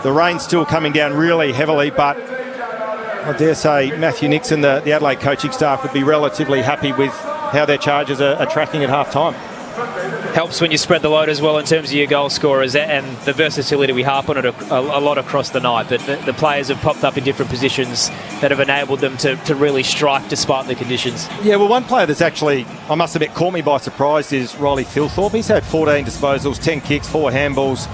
The rain's still coming down really heavily, but I dare say Matthew Nixon, the Adelaide coaching staff, would be relatively happy with how their Chargers are tracking at half-time. Helps when you spread the load as well in terms of your goal scorers and the versatility. We harp on it a lot across the night, but the players have popped up in different positions that have enabled them to really strike despite the conditions. Yeah, well, one player that's actually, I must admit, caught me by surprise is Riley Thilthorpe. He's had 14 disposals, 10 kicks, 4 handballs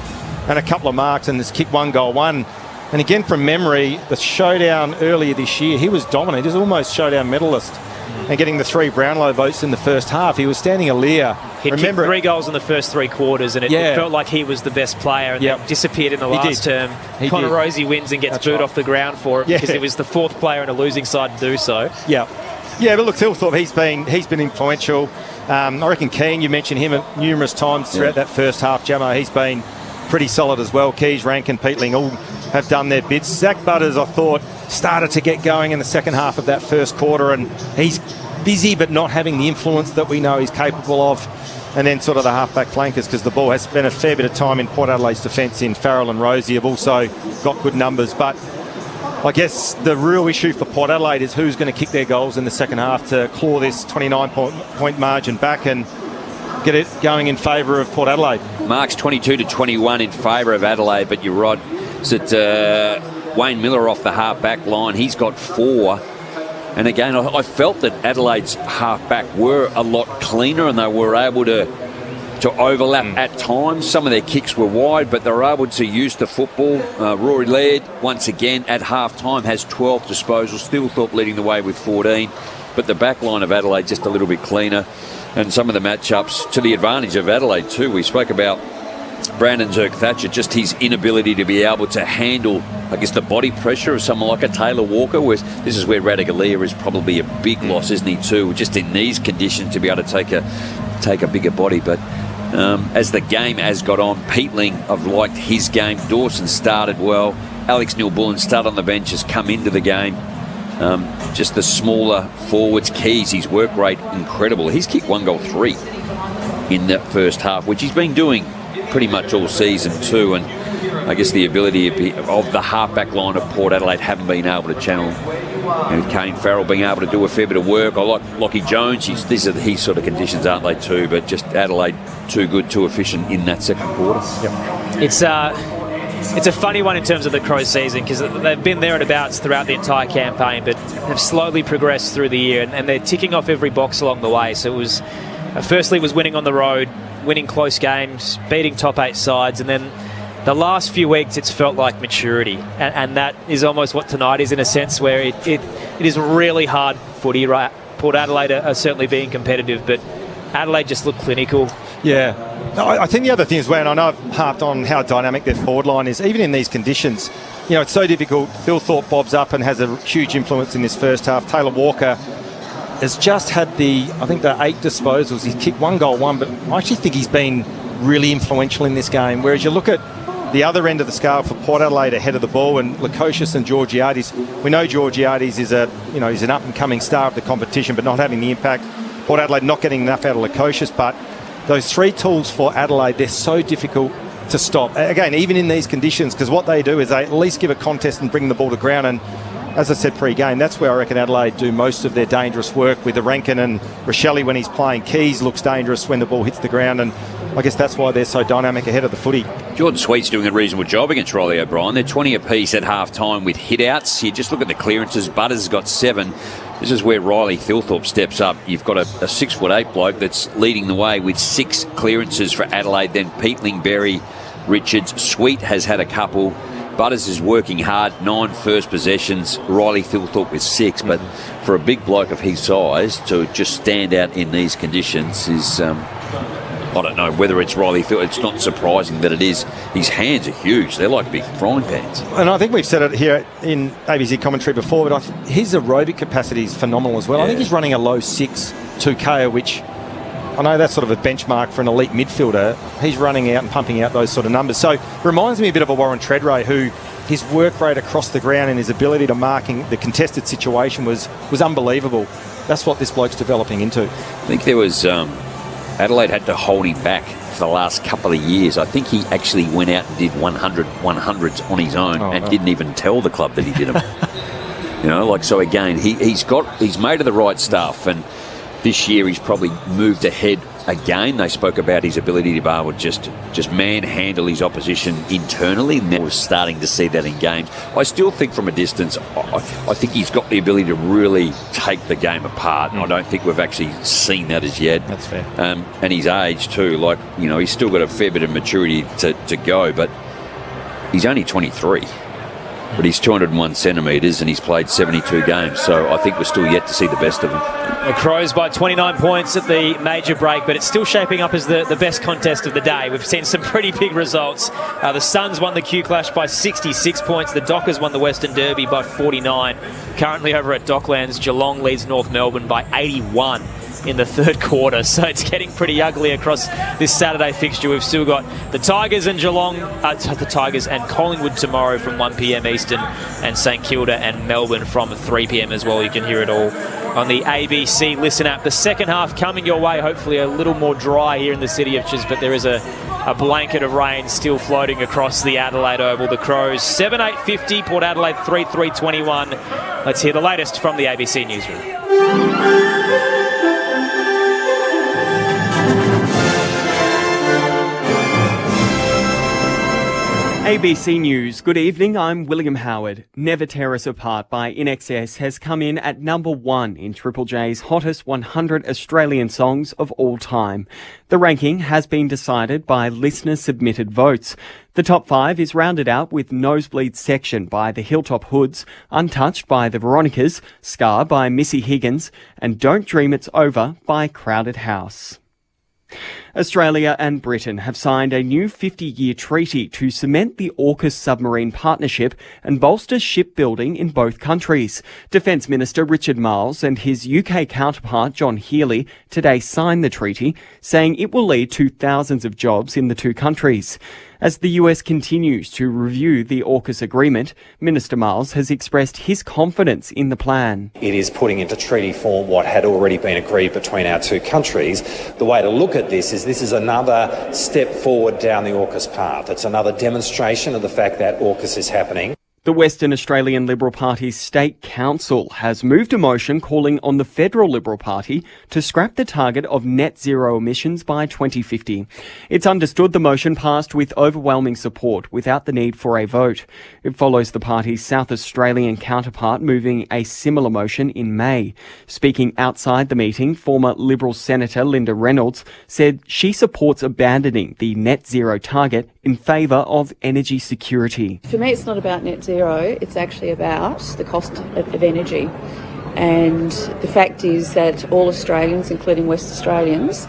and a couple of marks, and has kicked 1 goal, 1. And again, from memory, the showdown earlier this year, he was dominant. He was almost showdown medalist. And getting the 3 Brownlow votes in the first half. He was standing a leer. He kicked 3 goals in the first 3 quarters, and it felt like he was the best player, and then disappeared in the last term. Connor Rosie wins and gets booed off the ground for it because he was the 4th player in a losing side to do so. Yeah, but look, Thilthorpe, he's been influential. I reckon Keane, you mentioned him numerous times throughout that first half, Jamo. He's been pretty solid as well. Keys, Rankin, Peatling all have done their bits. Zach Butters, I thought, started to get going in the second half of that first quarter, and he's busy but not having the influence that we know he's capable of. And then sort of the half-back flankers, because the ball has spent a fair bit of time in Port Adelaide's defence in Farrell and Rosie, have also got good numbers. But I guess the real issue for Port Adelaide is who's going to kick their goals in the second half to claw this 29-point margin back and get it going in favour of Port Adelaide. Marks 22-21 in favour of Adelaide, but you're right. Is it Wayne Miller off the half-back line? He's got 4. And again, I felt that Adelaide's half-back were a lot cleaner, and they were able to overlap at times. Some of their kicks were wide, but they were able to use the football. Rory Laird, once again, at half-time, has 12 disposals. Thilthorpe leading the way with 14. But the back line of Adelaide just a little bit cleaner. And some of the matchups to the advantage of Adelaide too. We spoke about Brandon Zerk-Thatcher, just his inability to be able to handle, I guess, the body pressure of someone like a Taylor Walker. This is where Radigalia is probably a big loss, isn't he, too? Just in these conditions to be able to take a bigger body. But as the game has got on, Peatling, I've liked his game. Dawson started well. Alex Neil-Bullen started on the bench, has come into the game. Just the smaller forwards, Keys, his work rate, incredible. He's kicked 1 goal, 3 in that first half, which he's been doing pretty much all season too. And I guess the ability of the half-back line of Port Adelaide haven't been able to channel. And with Kane Farrell being able to do a fair bit of work. I like Lockie Jones. These are his sort of conditions, aren't they, too? But just Adelaide too good, too efficient in that second quarter. Yep. It's a funny one in terms of the Crows season, because they've been there and abouts throughout the entire campaign, but have slowly progressed through the year, and they're ticking off every box along the way. So it was, firstly, was winning on the road, winning close games, beating top 8 sides, and then the last few weeks it's felt like maturity, and that is almost what tonight is, in a sense, where it is really hard footy. Right, Port Adelaide are certainly being competitive, but Adelaide just looked clinical. Yeah. I think the other thing as well, and I know I've harped on how dynamic their forward line is, even in these conditions. You know, it's so difficult. Thilthorpe bobs up and has a huge influence in this first half. Taylor Walker has just had the 8 disposals. He's kicked 1 goal, 1, but I actually think he's been really influential in this game. Whereas you look at the other end of the scale for Port Adelaide ahead of the ball, and Lukosius and Georgiades. We know Georgiades is he's an up-and-coming star of the competition, but not having the impact. Port Adelaide not getting enough out of Lukosius, but those 3 tools for Adelaide, they're so difficult to stop. Again, even in these conditions, because what they do is they at least give a contest and bring the ball to ground. And as I said pre-game, that's where I reckon Adelaide do most of their dangerous work with the Rankin and Rochelle when he's playing. Keys looks dangerous when the ball hits the ground, and I guess that's why they're so dynamic ahead of the footy. Jordan Sweet's doing a reasonable job against Riley O'Brien. They're 20 apiece at half-time with hit-outs. You just look at the clearances. Butters has got 7. This is where Riley Thilthorpe steps up. You've got a 6'8" bloke that's leading the way with 6 clearances for Adelaide. Then Peatling, Berry, Richards. Sweet has had a couple. Butters is working hard, 9 first possessions. Riley Thilthorpe with 6. But for a big bloke of his size to just stand out in these conditions is I don't know whether it's Riley Phillips. It's not surprising that it is. His hands are huge. They're like big frying pans. And I think we've said it here in ABC commentary before, but his aerobic capacity is phenomenal as well. Yeah. I think he's running a low 6 2K, which I know that's sort of a benchmark for an elite midfielder. He's running out and pumping out those sort of numbers. So reminds me a bit of a Warren Treadray, who his work rate across the ground and his ability to marking the contested situation was unbelievable. That's what this bloke's developing into. I think there was... Adelaide had to hold him back for the last couple of years. I think he actually went out and did 100s on his own didn't even tell the club that he did them. So again, he's made of the right stuff, and this year he's probably moved ahead again. They spoke about his ability to be able to just manhandle his opposition internally, and then we're starting to see that in games. I still think from a distance, I think he's got the ability to really take the game apart, and I don't think we've actually seen that as yet. That's fair. And his age too, he's still got a fair bit of maturity to go, but he's only 23. But he's 201 centimetres and he's played 72 games, so I think we're still yet to see the best of him. The Crows by 29 points at the major break, but it's still shaping up as the best contest of the day. We've seen some pretty big results. The Suns won the Q Clash by 66 points. The Dockers won the Western Derby by 49. Currently over at Docklands, Geelong leads North Melbourne by 81 in the third quarter, so it's getting pretty ugly across this Saturday fixture. We've still got the Tigers and the Tigers and Collingwood tomorrow from 1 p.m. Eastern, and St Kilda and Melbourne from 3 p.m. as well. You can hear it all on the ABC Listen app. The second half coming your way, hopefully a little more dry here in the city of Chisholm, but there is a blanket of rain still floating across the Adelaide Oval. The Crows 7-8-50, Port Adelaide 3-3-21. Let's hear the latest from the ABC Newsroom. ABC News. Good evening, I'm William Howard. Never Tear Us Apart by INXS has come in at number 1 in Triple J's hottest 100 Australian songs of all time. The ranking has been decided by listener-submitted votes. The top 5 is rounded out with Nosebleed Section by the Hilltop Hoods, Untouched by the Veronicas, Scar by Missy Higgins, and Don't Dream It's Over by Crowded House. Australia and Britain have signed a new 50-year treaty to cement the AUKUS submarine partnership and bolster shipbuilding in both countries. Defence Minister Richard Marles and his UK counterpart John Healey today signed the treaty, saying it will lead to thousands of jobs in the two countries. As the US continues to review the AUKUS agreement, Minister Marles has expressed his confidence in the plan. It is putting into treaty form what had already been agreed between our two countries. The way to look at this is another step forward down the AUKUS path. It's another demonstration of the fact that AUKUS is happening. The Western Australian Liberal Party's State Council has moved a motion calling on the Federal Liberal Party to scrap the target of net zero emissions by 2050. It's understood the motion passed with overwhelming support without the need for a vote. It follows the party's South Australian counterpart moving a similar motion in May. Speaking outside the meeting, former Liberal Senator Linda Reynolds said she supports abandoning the net zero target in favour of energy security. For me, it's not about net zero, it's actually about the cost of energy. And the fact is that all Australians, including West Australians,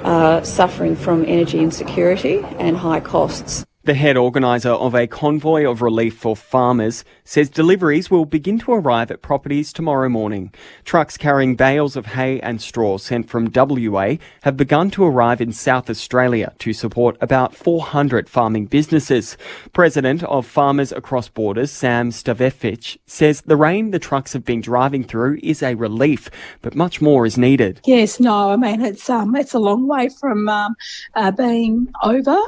are suffering from energy insecurity and high costs. The head organiser of a convoy of relief for farmers says deliveries will begin to arrive at properties tomorrow morning. Trucks carrying bales of hay and straw sent from WA have begun to arrive in South Australia to support about 400 farming businesses. President of Farmers Across Borders, Sam Stavevich, says the rain the trucks have been driving through is a relief, but much more is needed. Yes, no, I mean, it's a long way from being over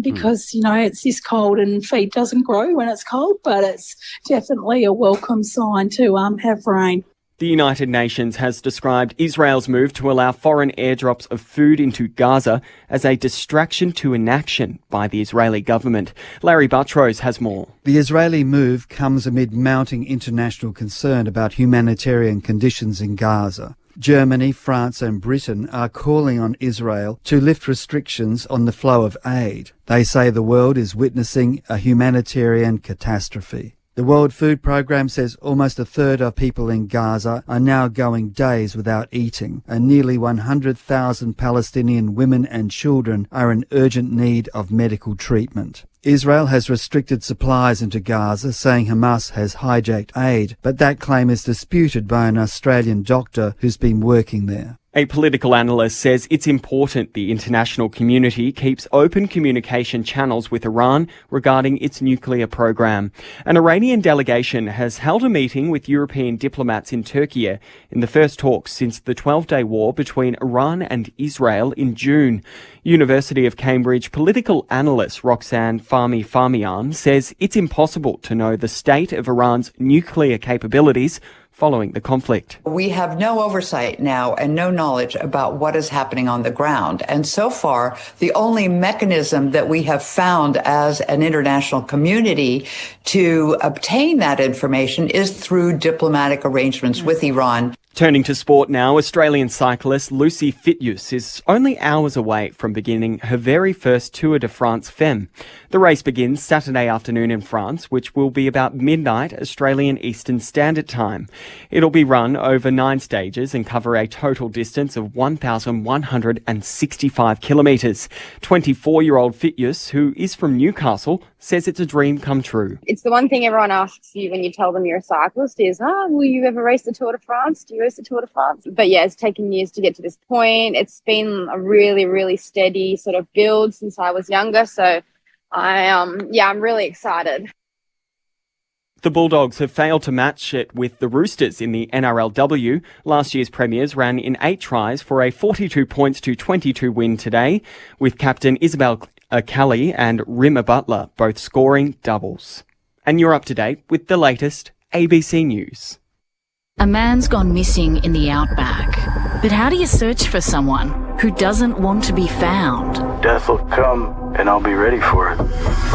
because, it's this cold and feed doesn't grow when it's cold, but it's definitely a welcome sign to have rain. The United Nations has described Israel's move to allow foreign airdrops of food into Gaza as a distraction to inaction by the Israeli government. Larry Buttrose has more. The Israeli move comes amid mounting international concern about humanitarian conditions in Gaza. Germany, France and Britain are calling on Israel to lift restrictions on the flow of aid. They say the world is witnessing a humanitarian catastrophe. The World Food Programme says almost a third of people in Gaza are now going days without eating, and nearly 100,000 Palestinian women and children are in urgent need of medical treatment. Israel has restricted supplies into Gaza, saying Hamas has hijacked aid, but that claim is disputed by an Australian doctor who's been working there. A political analyst says it's important the international community keeps open communication channels with Iran regarding its nuclear program. An Iranian delegation has held a meeting with European diplomats in Turkey in the first talks since the 12-day war between Iran and Israel in June. University of Cambridge political analyst Roxanne Fahmy-Farmian says it's impossible to know the state of Iran's nuclear capabilities following the conflict. We have no oversight now and no knowledge about what is happening on the ground. And so far, the only mechanism that we have found as an international community to obtain that information is through diplomatic arrangements with Iran. Turning to sport now, Australian cyclist Lucy Fitjus is only hours away from beginning her very first Tour de France Femme. The race begins Saturday afternoon in France, which will be about midnight Australian Eastern Standard Time. It'll be run over 9 stages and cover a total distance of 1,165 kilometres. 24-year-old Fitjus, who is from Newcastle, says it's a dream come true. It's the one thing everyone asks you when you tell them you're a cyclist is, will you ever race the Tour de France? Do you race the Tour de France? But yeah, it's taken years to get to this point. It's been a really, really steady sort of build since I was younger. So I'm really excited. The Bulldogs have failed to match it with the Roosters in the NRLW. Last year's premiers ran in 8 tries for a 42 points to 22 win today, with captain Isabel Kelly and Rimmer Butler both scoring doubles. And you're up to date with the latest ABC News. A man's gone missing in the outback. But how do you search for someone who doesn't want to be found? Death will come, and I'll be ready for it.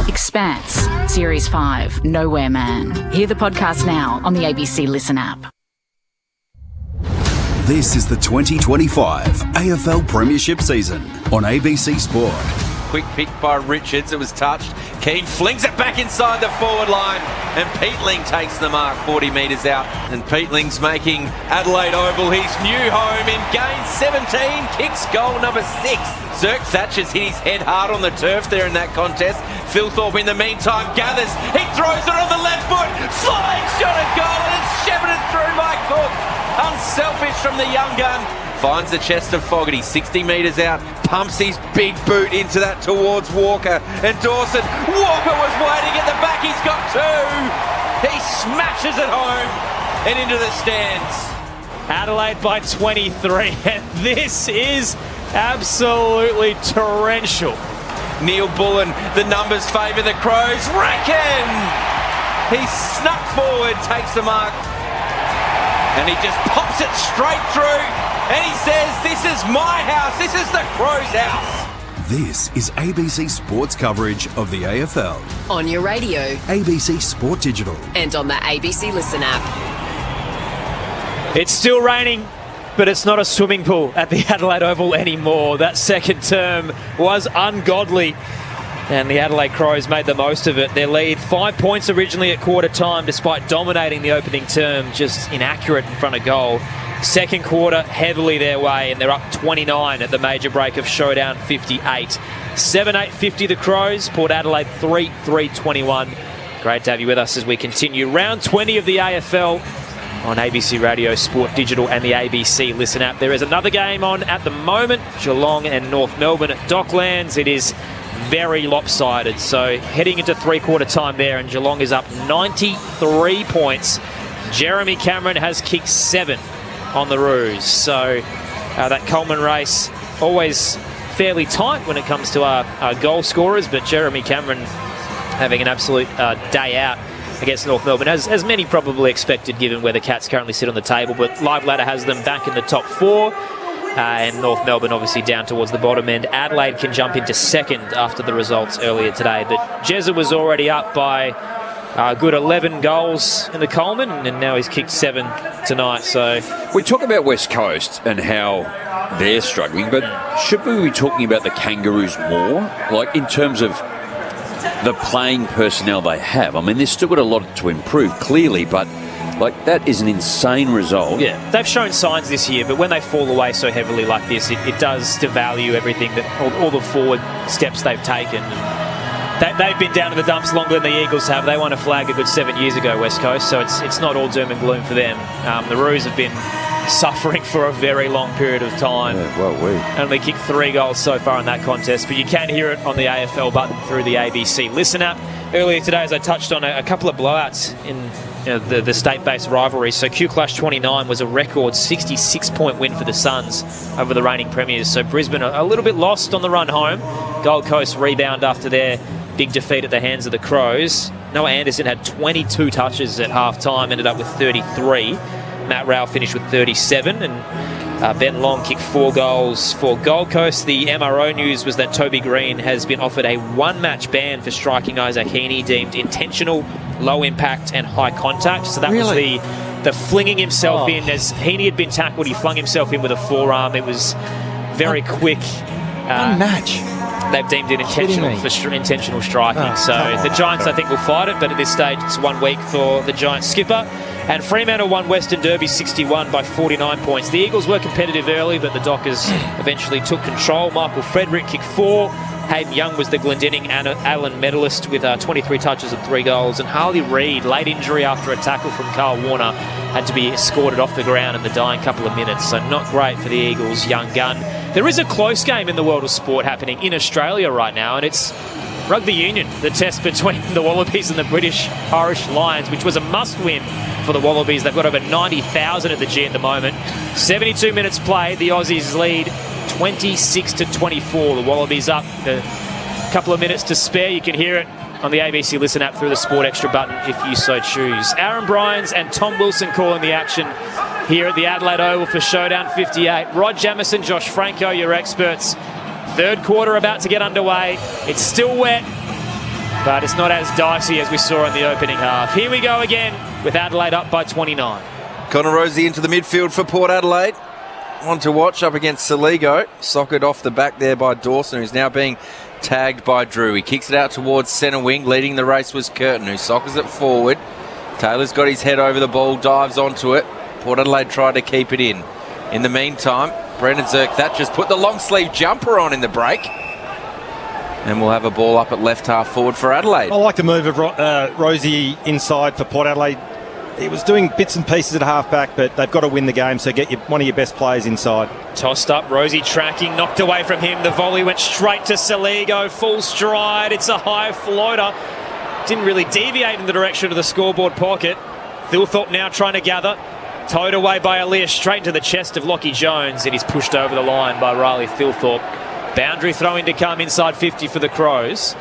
Expanse, Series 5, Nowhere Man. Hear the podcast now on the ABC Listen app. This is the 2025 AFL Premiership season on ABC Sport. Quick pick by Richards. It was touched. Keane flings it back inside the forward line. And Peatling takes the mark 40 metres out. And Peatling's making Adelaide Oval his new home in game 17. Kicks goal number 6. Zirk Thatcher's hit his head hard on the turf there in that contest. Phil Thorpe in the meantime gathers. He throws it on the left foot. Flying shot at goal and it's shepherded through by Cook. Unselfish from the young gun. Finds the chest of Fogarty, 60 metres out, pumps his big boot into that towards Walker. And Dawson, Walker was waiting at the back, he's got 2. He smashes it home and into the stands. Adelaide by 23, and this is absolutely torrential. Neil Bullen, the numbers favour the Crows. Rankin! He snuck forward, takes the mark, and he just pops it straight through. And he says, this is my house, this is the Crows' house. This is ABC Sports coverage of the AFL. On your radio. ABC Sport Digital. And on the ABC Listen app. It's still raining, but it's not a swimming pool at the Adelaide Oval anymore. That second term was ungodly, and the Adelaide Crows made the most of it. Their lead, 5 points originally at quarter time, despite dominating the opening term, just inaccurate in front of goal. Second quarter, heavily their way, and they're up 29 at the major break of showdown 58. 7-8-50 the Crows, Port Adelaide 3-3-21. Great to have you with us as we continue round 20 of the AFL on ABC Radio, Sport Digital and the ABC Listen app. There is another game on at the moment, Geelong and North Melbourne at Docklands. It is very lopsided, so heading into three-quarter time there, and Geelong is up 93 points. Jeremy Cameron has kicked 7 on the Roos, so that Coleman race always fairly tight when it comes to our goal scorers, but Jeremy Cameron having an absolute day out against North Melbourne, as many probably expected given where the Cats currently sit on the table, but Live Ladder has them back in the top 4, and North Melbourne obviously down towards the bottom end. Adelaide can jump into second after the results earlier today, but Jezza was already up by a good 11 goals in the Coleman, and now he's kicked 7 tonight. So we talk about West Coast and how they're struggling, but should we be talking about the Kangaroos more? Like in terms of the playing personnel they have. I mean, they've still got a lot to improve, clearly, but like that is an insane result. Yeah, they've shown signs this year, but when they fall away so heavily like this, it does devalue everything, that all the forward steps they've taken. They've been down to the dumps longer than the Eagles have. They won a flag a good 7 years ago, West Coast, so it's not all doom and gloom for them. The Roos have been suffering for a very long period of time. Yeah, well, we only kicked 3 goals so far in that contest, but you can hear it on the AFL button through the ABC Listen app. Earlier today, as I touched on, a couple of blowouts in the state-based rivalry. So Q Clash 29 was a record 66-point win for the Suns over the reigning premiers. So Brisbane a little bit lost on the run home. Gold Coast rebound after their big defeat at the hands of the Crows. Noah Anderson had 22 touches at half-time, ended up with 33. Matt Rao finished with 37, and Ben Long kicked 4 goals for Gold Coast. The MRO news was that Toby Green has been offered a 1-match ban for striking Isaac Heaney, deemed intentional, low impact and high contact. So that was the flinging himself in. As Heaney had been tackled, he flung himself in with a forearm. It was very quick. 1 match. They've deemed it intentional striking. So the Giants, I think, will fight it, but at this stage it's 1 week for the Giants skipper. And Fremantle won Western Derby 61 by 49 points. The Eagles were competitive early, but the Dockers eventually took control. Michael Frederick kicked 4. Hayden Young was the Glendinning Allen medalist with 23 touches and 3 goals. And Harley Reid, late injury after a tackle from Carl Warner, had to be escorted off the ground in the dying couple of minutes. So not great for the Eagles' young gun. There is a close game in the world of sport happening in Australia right now, and it's rugby union, the test between the Wallabies and the British Irish Lions, which was a must-win for the Wallabies. They've got over 90,000 at the G at the moment. 72 minutes played. The Aussies lead 26-24. The Wallabies up. A couple of minutes to spare. You can hear it on the ABC Listen app through the Sport Extra button if you so choose. Aaron Bryans and Tom Wilson calling the action here at the Adelaide Oval for Showdown 58. Rod Jamieson, Josh Franco, your experts. Third quarter about to get underway. It's still wet, but it's not as dicey as we saw in the opening half. Here we go again with Adelaide up by 29. Connor Rosie into the midfield for Port Adelaide. One to watch up against Saligo. Socked off the back there by Dawson, who's now being tagged by Drew. He kicks it out towards centre wing. Leading the race was Curtin, who sockers it forward. Taylor's got his head over the ball, dives onto it. Port Adelaide tried to keep it in. In the meantime, Brendan Zerk-Thatcher's put the long sleeve jumper on in the break. And we'll have a ball up at left half forward for Adelaide. I like the move of Rosie inside for Port Adelaide. He was doing bits and pieces at half-back, but they've got to win the game, so get one of your best players inside. Tossed up, Rosie tracking, knocked away from him. The volley went straight to Saligo, full stride. It's a high floater. Didn't really deviate in the direction of the scoreboard pocket. Thilthorpe now trying to gather. Towed away by Elias, straight into the chest of Lockie Jones, and he's pushed over the line by Riley Thilthorpe. Boundary throw-in to come inside 50 for the Crows.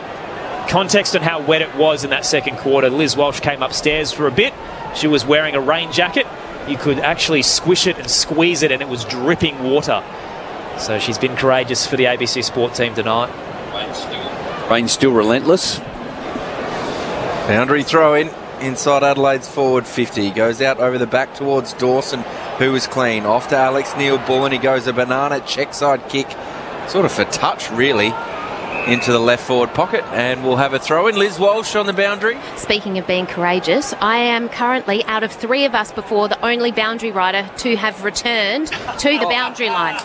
Context on how wet it was in that second quarter. Liz Walsh came upstairs for a bit. She was wearing a rain jacket. You could actually squish it and squeeze it, and it was dripping water. So she's been courageous for the ABC Sport team tonight. Rain still relentless. Boundary throw-in. Inside Adelaide's forward 50. Goes out over the back towards Dawson, who was clean. Off to Alex Neil-Bullen. He goes a banana check side kick. Sort of for touch, really, into the left forward pocket. And we'll have a throw-in. Liz Walsh on the boundary. Speaking of being courageous, I am currently, out of 3 of us before, the only boundary rider to have returned to the boundary line.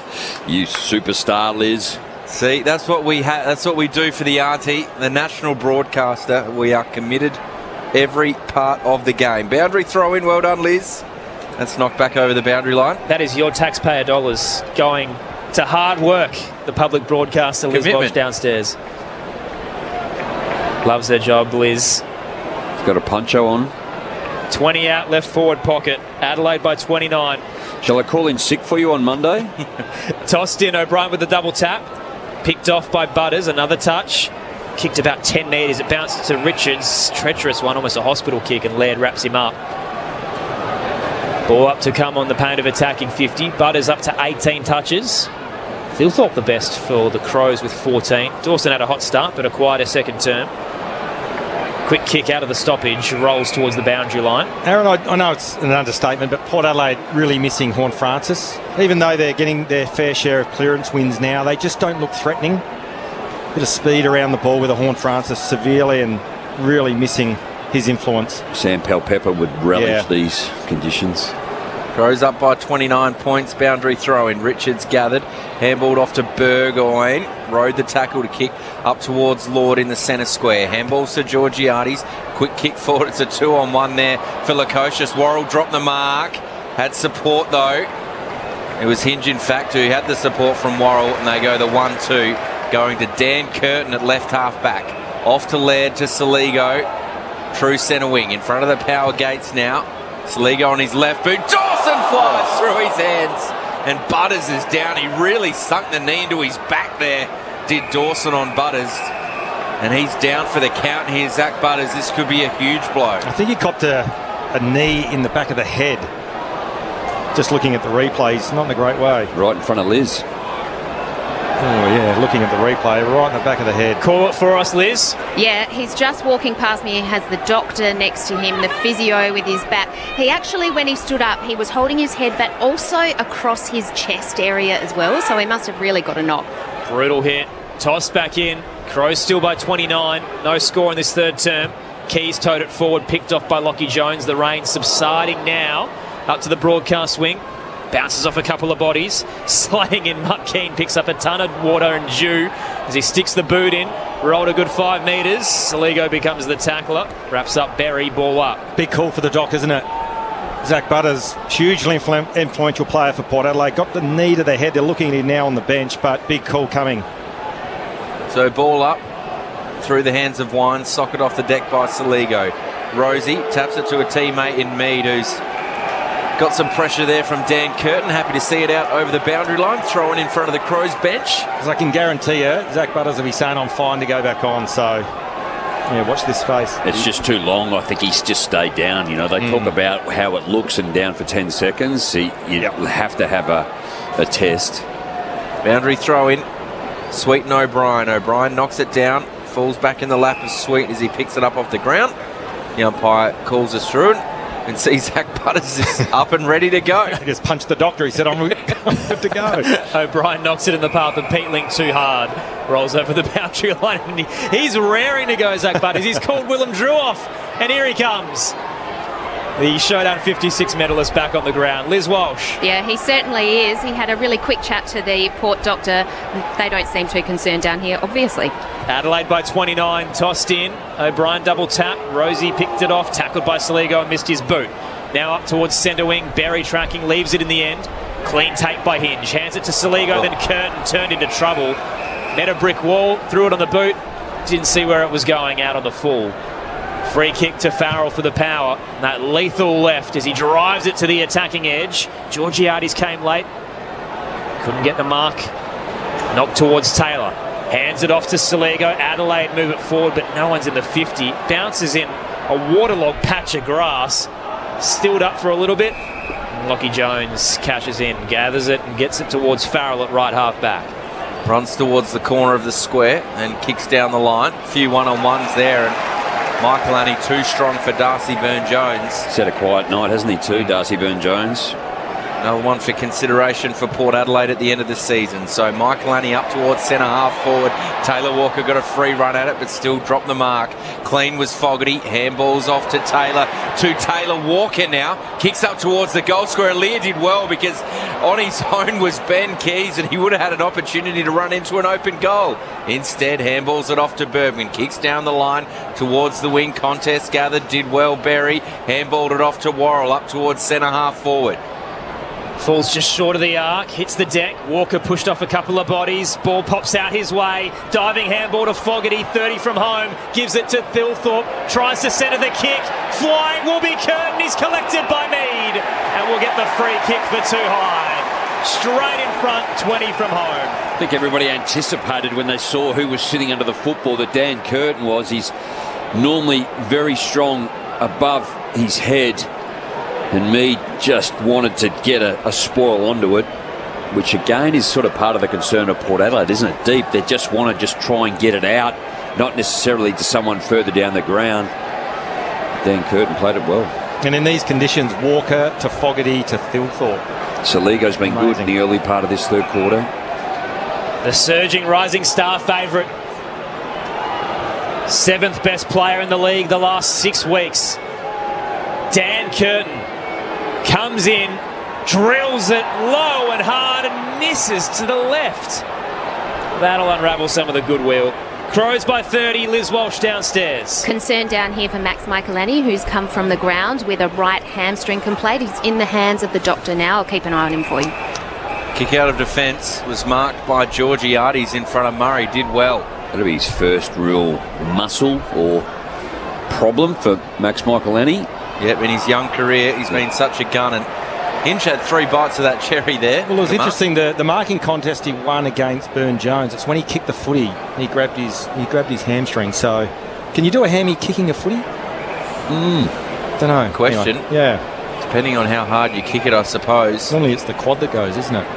You superstar, Liz. See, that's what we that's what we do for the auntie, the national broadcaster. We are committed every part of the game. Boundary throw in. Well done, Liz. That's knocked back over the boundary line. That is your taxpayer dollars going to hard work. The public broadcaster, Liz Walsh, downstairs. Loves her job, Liz. She's got a poncho on. 20 out, left forward pocket. Adelaide by 29. Shall I call in sick for you on Monday? Tossed in, O'Brien with the double tap. Picked off by Butters. Another touch. Kicked about 10 metres. It bounced to Richards. Treacherous one, almost a hospital kick, and Laird wraps him up. Ball up to come on the paint of attacking 50. Butters up to 18 touches. Thilthorpe the best for the Crows with 14. Dawson had a hot start, but acquired a second term. Quick kick out of the stoppage, rolls towards the boundary line. Aaron, I know it's an understatement, but Port Adelaide really missing Horn Francis. Even though they're getting their fair share of clearance wins now, they just don't look threatening. bit of speed around the ball with a Horn Francis severely and really missing his influence. Sam Palpepper would relish these conditions. Crows up by 29 points. Boundary throw in. Richards gathered. Handballed off to Burgoyne. Rode the tackle to kick up towards Lord in the centre square. Handballs to Georgiades. Quick kick forward. It's a 2-on-1 there for Lukosius. Worrell dropped the mark. Had support though. It was Hinge, in fact, who had the support from Worrell, and they go the 1-2, going to Dan Curtin at left half back. Off to Laird to Saligo. True centre wing in front of the power gates now. Saligo on his left boot. Dawson flies through his hands. And Butters is down. He really sunk the knee into his back there, did Dawson on Butters. And he's down for the count here, Zach Butters. This could be a huge blow. I think he copped a knee in the back of the head. Just looking at the replays, not in a great way. Right in front of Liz. Oh, yeah, looking at the replay, right in the back of the head. Call it for us, Liz. Yeah, he's just walking past me. He has the doctor next to him, the physio with his back. He actually, when he stood up, he was holding his head, but also across his chest area as well, so he must have really got a knock. Brutal hit. Tossed back in. Crows still by 29. No score in this third term. Keys towed it forward, picked off by Lockie Jones. The rain subsiding now. Up to the broadcast wing. Bounces off a couple of bodies. Slaying in, Mutt Keane picks up a ton of water and dew as he sticks the boot in. Rolled a good 5 metres. Saligo becomes the tackler. Wraps up Berry, ball up. Big call for the Dock, isn't it? Zach Butters, hugely influential player for Port Adelaide. Got the knee to the head. They're looking at him now on the bench, but big call coming. So ball up through the hands of Wines. Socket off the deck by Saligo. Rosie taps it to a teammate in Mead, who's got some pressure there from Dan Curtin. Happy to see it out over the boundary line. Throwing in front of the Crows bench. Because I can guarantee you, Zach Butters will be saying I'm fine to go back on. So, yeah, watch this space. It's just too long. I think he's just stayed down. You know, they talk about how it looks and down for 10 seconds. You have to have a test. Boundary throw in. Sweet and O'Brien. O'Brien knocks it down. Falls back in the lap of Sweet as he picks it up off the ground. The umpire calls us through it. And see Zach Butters is up and ready to go. He just punched the doctor. He said, I'm good to go. O'Brien knocks it in the path and Pete Link too hard. Rolls over the boundary line. And he's raring to go, Zach Butters. He's called Willem Drew off. And here he comes. The Showdown 56 medalist back on the ground. Liz Walsh. Yeah, he certainly is. He had a really quick chat to the Port doctor. They don't seem too concerned down here, obviously. Adelaide by 29, tossed in. O'Brien double tap. Rosie picked it off, tackled by Saligo and missed his boot. Now up towards centre wing. Berry tracking, leaves it in the end. Clean take by Hinge. Hands it to Saligo, then Curtin turned into trouble. Met a brick wall, threw it on the boot. Didn't see where it was going, out on the full. Free kick to Farrell for the power. That lethal left as he drives it to the attacking edge. Georgiades came late. Couldn't get the mark. Knocked towards Taylor. Hands it off to Saligo. Adelaide move it forward, but no one's in the 50. Bounces in a waterlogged patch of grass. Stilled up for a little bit. Lockie Jones cashes in, gathers it and gets it towards Farrell at right half back. Runs towards the corner of the square and kicks down the line. A few one-on-ones there. And Michael Annie too strong for Darcy Byrne-Jones. He's had a quiet night, hasn't he, too, Darcy Byrne-Jones? Another one for consideration for Port Adelaide at the end of the season. So Michael Annie up towards centre half forward. Taylor Walker got a free run at it, but still dropped the mark. Clean was Fogarty. Handballs off to Taylor. To Taylor Walker now. Kicks up towards the goal square. Lear did well because on his own was Ben Keys, and he would have had an opportunity to run into an open goal. Instead, handballs it off to Bergman. Kicks down the line towards the wing. Contest gathered. Did well, Berry. Handballed it off to Worrell up towards centre half forward. Falls just short of the arc, hits the deck. Walker pushed off a couple of bodies. Ball pops out his way. Diving handball to Fogarty, 30 from home. Gives it to Thilthorpe. Tries to centre the kick. Flying will be Curtin. He's collected by Mead. And we'll get the free kick for too high. Straight in front, 20 from home. I think everybody anticipated when they saw who was sitting under the football that Dan Curtin was. He's normally very strong above his head. And Mead just wanted to get a spoil onto it, which again is sort of part of the concern of Port Adelaide, isn't it? Deep, they just want to try and get it out, not necessarily to someone further down the ground. Dan Curtin played it well. And in these conditions, Walker to Fogarty to Thilthorpe. Saligo's been good in the early part of this third quarter. The surging rising star favourite 7th best player in the league the last 6 weeks. Dan Curtin comes in, drills it low and hard and misses to the left. That'll unravel some of the goodwill. Crows by 30, Liz Walsh downstairs. Concern down here for Max Michelini, who's come from the ground with a right hamstring complaint. He's in the hands of the doctor now. I'll keep an eye on him for you. Kick out of defence was marked by Georgiades in front of Murray. Did well. That'll be his first real muscle or problem for Max Michelini. Yep, in his young career, he's been such a gun, and Hinch had 3 bites of that cherry there. Well, it was interesting, the marking contest he won against Burne-Jones. It's when he kicked the footy, he grabbed his hamstring. So, can you do a hammy kicking a footy? Don't know. Question. Anyway, yeah. Depending on how hard you kick it, I suppose. Normally it's the quad that goes, isn't it?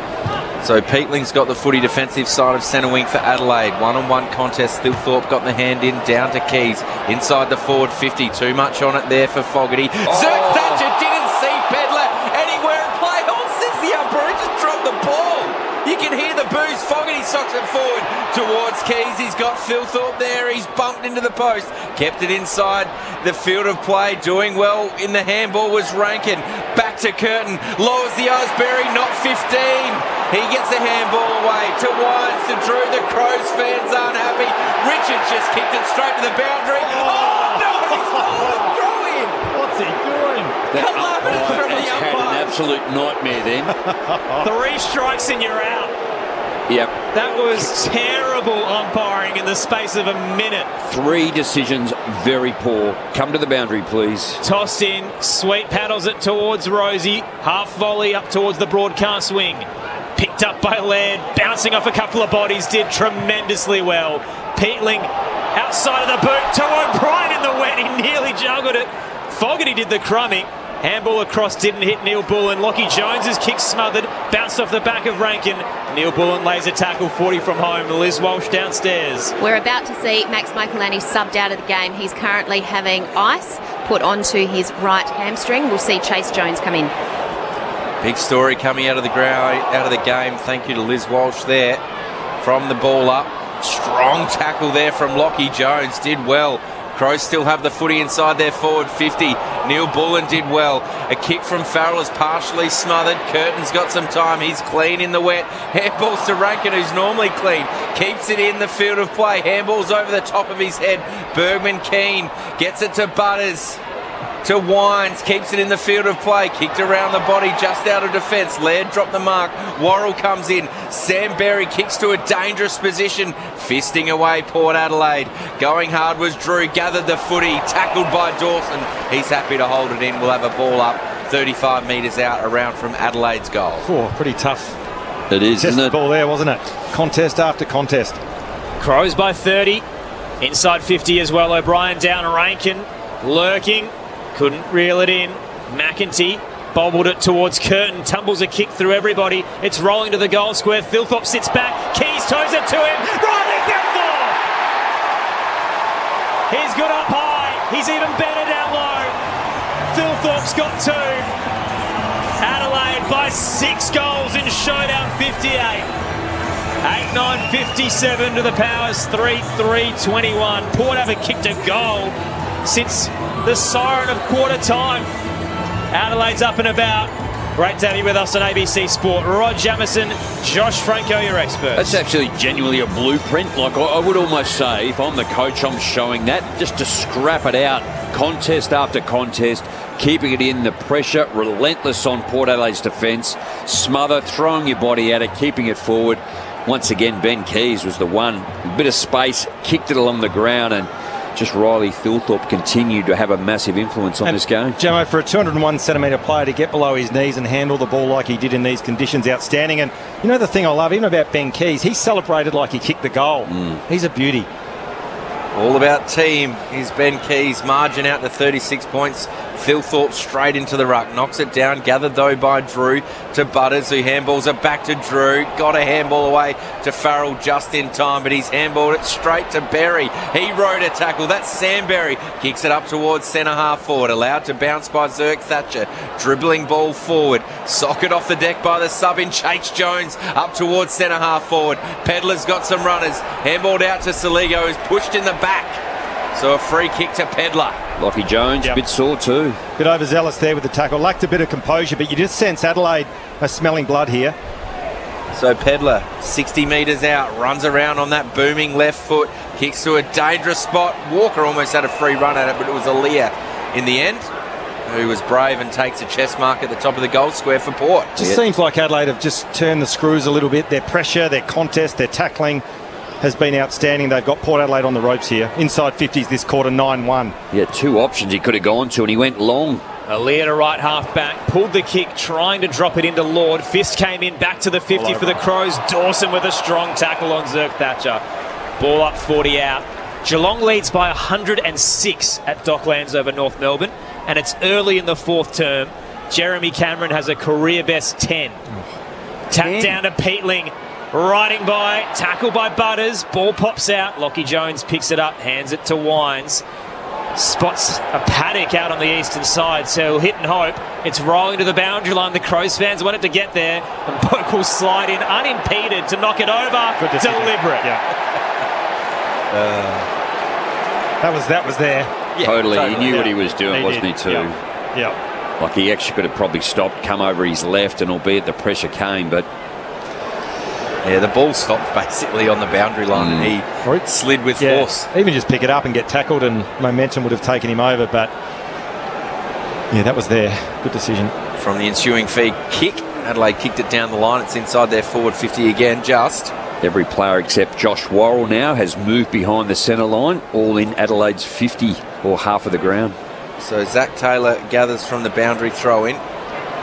So Peatling's got the footy defensive side of centre wing for Adelaide. One-on-one contest. Thilthorpe got the hand in, down to Keys. Inside the forward 50. Too much on it there for Fogarty. Zerk Thatcher didn't see Pedler anywhere in play. Oh, since the umpire, he just dropped the ball. You can hear the boos. Fogarty socks it forward towards Keys. He's got Thilthorpe there. He's bumped into the post. Kept it inside the field of play. Doing well in the handball was Rankin. Back to Curtin. Lowers the Osberry, not 15. He gets the handball away to Wines, to Drew. The Crows fans aren't happy. Richards just kicked it straight to the boundary. Oh, no, he's called a throw in. What's he doing? That umpire has had an absolute nightmare then. 3 strikes and you're out. Yep. That was terrible umpiring in the space of a minute. 3 decisions, very poor. Come to the boundary, please. Tossed in, Sweet paddles it towards Rosie. Half volley up towards the broadcast wing. Picked up by Laird, bouncing off a couple of bodies, did tremendously well. Peatling outside of the boot to O'Brien in the wet, he nearly juggled it. Fogarty did the crumbing. Handball across, didn't hit Neil Bullen. Lockie Jones's kick smothered, bounced off the back of Rankin. Neil Bullen lays a tackle, 40 from home. Liz Walsh downstairs. We're about to see Max Michelini subbed out of the game. He's currently having ice put onto his right hamstring. We'll see Chase Jones come in. Big story coming out of the ground, out of the game. Thank you to Liz Walsh there. From the ball up. Strong tackle there from Lockie Jones. Did well. Crows still have the footy inside their forward 50. Neil Bullen did well. A kick from Farrell is partially smothered. Curtin's got some time. He's clean in the wet. Handballs to Rankin, who's normally clean. Keeps it in the field of play. Handballs over the top of his head. Bergman Keane gets it to Butters. To Wines, keeps it in the field of play, kicked around the body, just out of defence. Laird dropped the mark. Worrell comes in. Sam Berry kicks to a dangerous position, fisting away Port Adelaide. Going hard was Drew, gathered the footy, tackled by Dawson. He's happy to hold it in. We'll have a ball up 35 metres out, around from Adelaide's goal. Oh, pretty tough. It is, isn't it? Ball there, wasn't it? Contest after contest. Crows by 30. Inside 50 as well. O'Brien down, Rankin lurking. Couldn't reel it in. McEntee bobbled it towards Curtin. Tumbles a kick through everybody. It's rolling to the goal square. Thilthorpe sits back. Keys toes it to him. Riley Thilthorpe! He's good up high. He's even better down low. Thilthorpe's got 2. Adelaide by 6 goals in showdown 58. 8-9-57 to the Powers. 3-3-21. Port haven't kicked a goal since the siren of quarter time. Adelaide's up and about. Great to have you with us on ABC Sport. Rod Jamieson, Josh Franco, your experts. That's actually genuinely a blueprint. Like I would almost say, if I'm the coach, I'm showing that just to scrap it out, contest after contest, keeping it in, the pressure, relentless on Port Adelaide's defence, smother, throwing your body at it, keeping it forward. Once again, Ben Keys was the one. A bit of space, kicked it along the ground, and just Riley Thilthorpe continued to have a massive influence on this game. Jamo, for a 201-centimetre player to get below his knees and handle the ball like he did in these conditions, outstanding. And you know the thing I love, even about Ben Keys, he celebrated like he kicked the goal. He's a beauty. All about team is Ben Keys. Margin out to 36 points. Thilthorpe straight into the ruck. Knocks it down. Gathered, though, by Drew to Butters, who handballs it back to Drew. Got a handball away to Farrell just in time, but he's handballed it straight to Berry. He rode a tackle. That's Sam Berry. Kicks it up towards centre-half forward. Allowed to bounce by Zerk Thatcher. Dribbling ball forward. Socket off the deck by the sub-in. Chase Jones up towards centre-half forward. Pedler's got some runners. Handballed out to Saligo, who's pushed in the back. So a free kick to Pedler. Lockie Jones, bit sore too. Bit overzealous there with the tackle. Lacked a bit of composure, but you just sense Adelaide are smelling blood here. So Pedler, 60 metres out, runs around on that booming left foot, kicks to a dangerous spot. Walker almost had a free run at it, but it was Aaliyah in the end, who was brave and takes a chest mark at the top of the goal square for Port. Just seems like Adelaide have just turned the screws a little bit. Their pressure, their contest, their tackling has been outstanding. They've got Port Adelaide on the ropes here. Inside 50s this quarter, 9-1. He had two options he could have gone to, and he went long. Aaliyah to right half back, pulled the kick, trying to drop it into Lord. Fist came in, back to the 50 for the Crows. Dawson with a strong tackle on Zerk Thatcher. Ball up 40 out. Geelong leads by 106 at Docklands over North Melbourne, and it's early in the fourth term. Jeremy Cameron has a career best 10. Tap down to Peatling. Riding by, tackle by Butters, ball pops out. Lockie Jones picks it up, hands it to Wines. Spots a paddock out on the eastern side, so he'll hit and hope. It's rolling to the boundary line. The Crows fans want it to get there, and Boak will slide in unimpeded to knock it over. Deliberate. Yeah. That was there. Yeah, totally. He knew what he was doing, wasn't he, too? Yeah. Like, he actually could have probably stopped, come over his left, and albeit the pressure came, but... Yeah, the ball stopped basically on the boundary line and he slid with force. Even just pick it up and get tackled and momentum would have taken him over, but yeah, that was there. Good decision. From the ensuing free kick, Adelaide kicked it down the line. It's inside their forward 50 again, just. Every player except Josh Worrell now has moved behind the centre line, all in Adelaide's 50 or half of the ground. So Zach Taylor gathers from the boundary throw-in.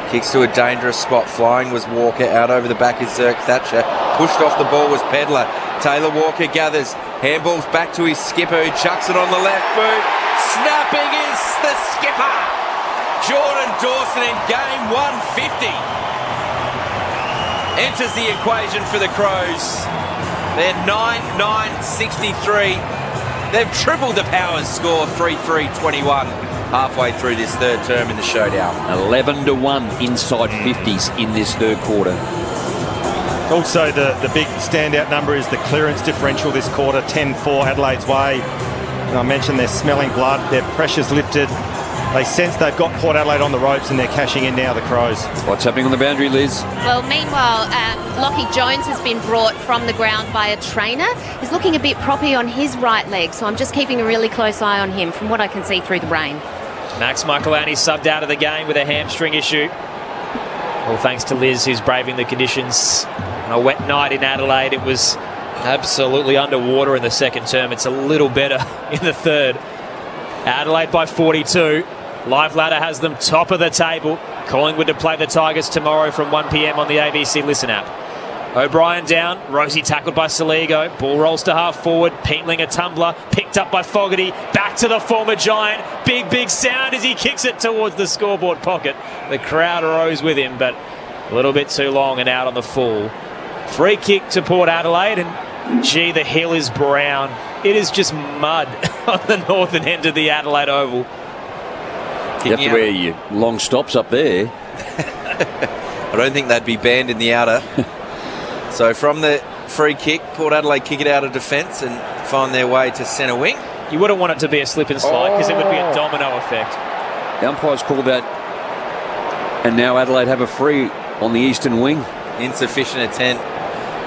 Kicks to a dangerous spot. Flying was Walker. Out over the back is Zerk Thatcher. Pushed off the ball was Pedler. Taylor Walker gathers. Handballs back to his skipper who chucks it on the left boot. Snapping is the skipper. Jordan Dawson in game 150. Enters the equation for the Crows. They're 9-9-63. They've tripled the Powers score, 3-3-21. Halfway through this third term in the showdown. 11-1 inside 50s in this third quarter. Also, the big standout number is the clearance differential this quarter, 10-4 Adelaide's way. And I mentioned they're smelling blood, their pressure's lifted. They sense they've got Port Adelaide on the ropes and they're cashing in now, the Crows. What's happening on the boundary, Liz? Well, meanwhile, Lockie Jones has been brought from the ground by a trainer. He's looking a bit proppy on his right leg, so I'm just keeping a really close eye on him from what I can see through the rain. Max Michaelani subbed out of the game with a hamstring issue. All thanks to Liz, who's braving the conditions. On a wet night in Adelaide, it was absolutely underwater in the second term. It's a little better in the third. Adelaide by 42. Live Ladder has them top of the table. Collingwood to play the Tigers tomorrow from 1 p.m. on the ABC Listen app. O'Brien down. Rosie tackled by Saligo. Ball rolls to half forward. Peatling a tumbler. Picked up by Fogarty. Back to the former Giant. Big sound as he kicks it towards the scoreboard pocket. The crowd rose with him, but a little bit too long and out on the full. Free kick to Port Adelaide, and gee, the hill is brown. It is just mud on the northern end of the Adelaide Oval. You have to wear your long stops up there. I don't think they'd be banned in the outer. So from the free kick, Port Adelaide kick it out of defence and find their way to centre wing. You wouldn't want it to be a slip and slide because it would be a domino effect. The umpires called that, and now Adelaide have a free on the eastern wing. Insufficient attempt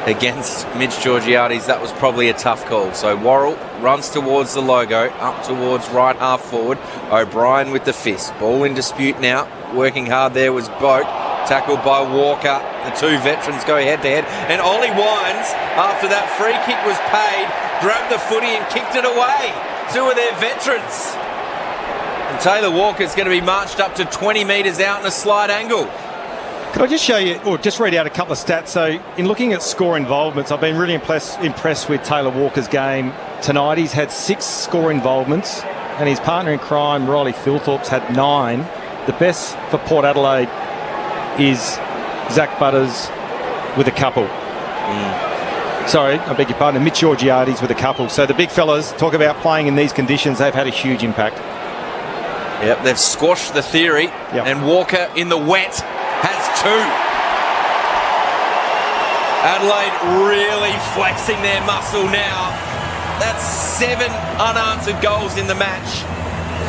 against Mitch Georgiades. That was probably a tough call. So Worrell runs towards the logo, up towards right half forward. O'Brien with the fist. Ball in dispute now. Working hard there was Boak. Tackled by Walker. The two veterans go head to head. And Ollie Wines, after that free kick was paid, grabbed the footy and kicked it away. Two of their veterans. And Taylor Walker's going to be marched up to 20 metres out in a slight angle. Could I just show you, or just read out a couple of stats? So, in looking at score involvements, I've been really impressed with Taylor Walker's game tonight. He's had 6 score involvements, and his partner in crime, Riley Philthorpe's, had 9. The best for Port Adelaide is Zach Butters with a couple. Sorry, I beg your pardon, Mitch Georgiades with a couple. So the big fellas, talk about playing in these conditions, they've had a huge impact. Yep, they've squashed the theory, and Walker in the wet has 2. Adelaide really flexing their muscle now. That's 7 unanswered goals in the match.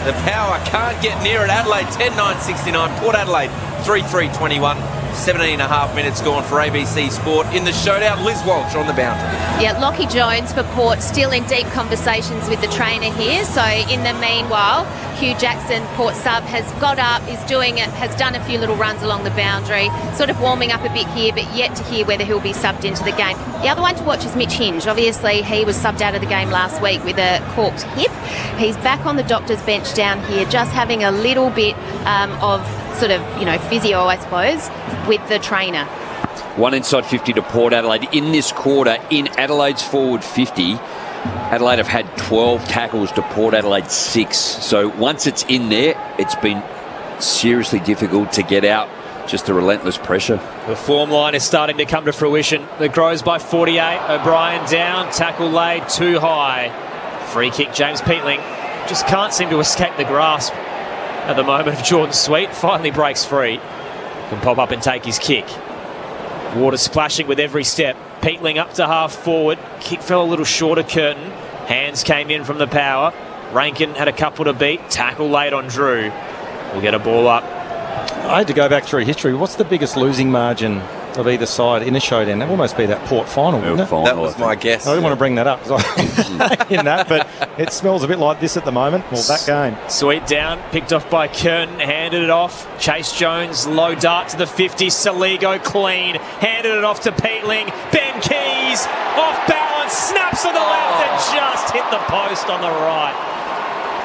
The Power can't get near it. Adelaide 10-9-69. Port Adelaide 3-3-21. 17.5 minutes gone for ABC Sport. In the showdown, Liz Walsh on the boundary. Yeah, Lockie Jones for Port still in deep conversations with the trainer here. So in the meanwhile, Hugh Jackson, Port sub, has got up, has done a few little runs along the boundary, sort of warming up a bit here, but yet to hear whether he'll be subbed into the game. The other one to watch is Mitch Hinge. Obviously, he was subbed out of the game last week with a corked hip. He's back on the doctor's bench down here, just having a little bit of sort of, physio, I suppose, with the trainer. One inside 50 to Port Adelaide. In this quarter, in Adelaide's forward 50, Adelaide have had 12 tackles to Port Adelaide 6. So once it's in there, it's been seriously difficult to get out. Just the relentless pressure. The form line is starting to come to fruition. The Grows by 48. O'Brien down. Tackle laid too high. Free kick, James Peatling. Just can't seem to escape the grasp at the moment of Jordan Sweet. Finally breaks free. Can pop up and take his kick. Water splashing with every step. Peatling up to half forward. Kick fell a little short of Curtin. Hands came in from the Power. Rankin had a couple to beat. Tackle late on Drew. We'll get a ball up. I had to go back through history. What's the biggest losing margin of either side in a showdown? That would almost be that Port final, wouldn't it? That was my guess. I didn't want to bring that up because I'm in that, but it smells a bit like this at the moment. Well, that game. Sweet down, picked off by Curtin, handed it off. Chase Jones, low dart to the 50. Saligo clean, handed it off to Peatling. Ben Keys, off balance, snaps to the left and just hit the post on the right.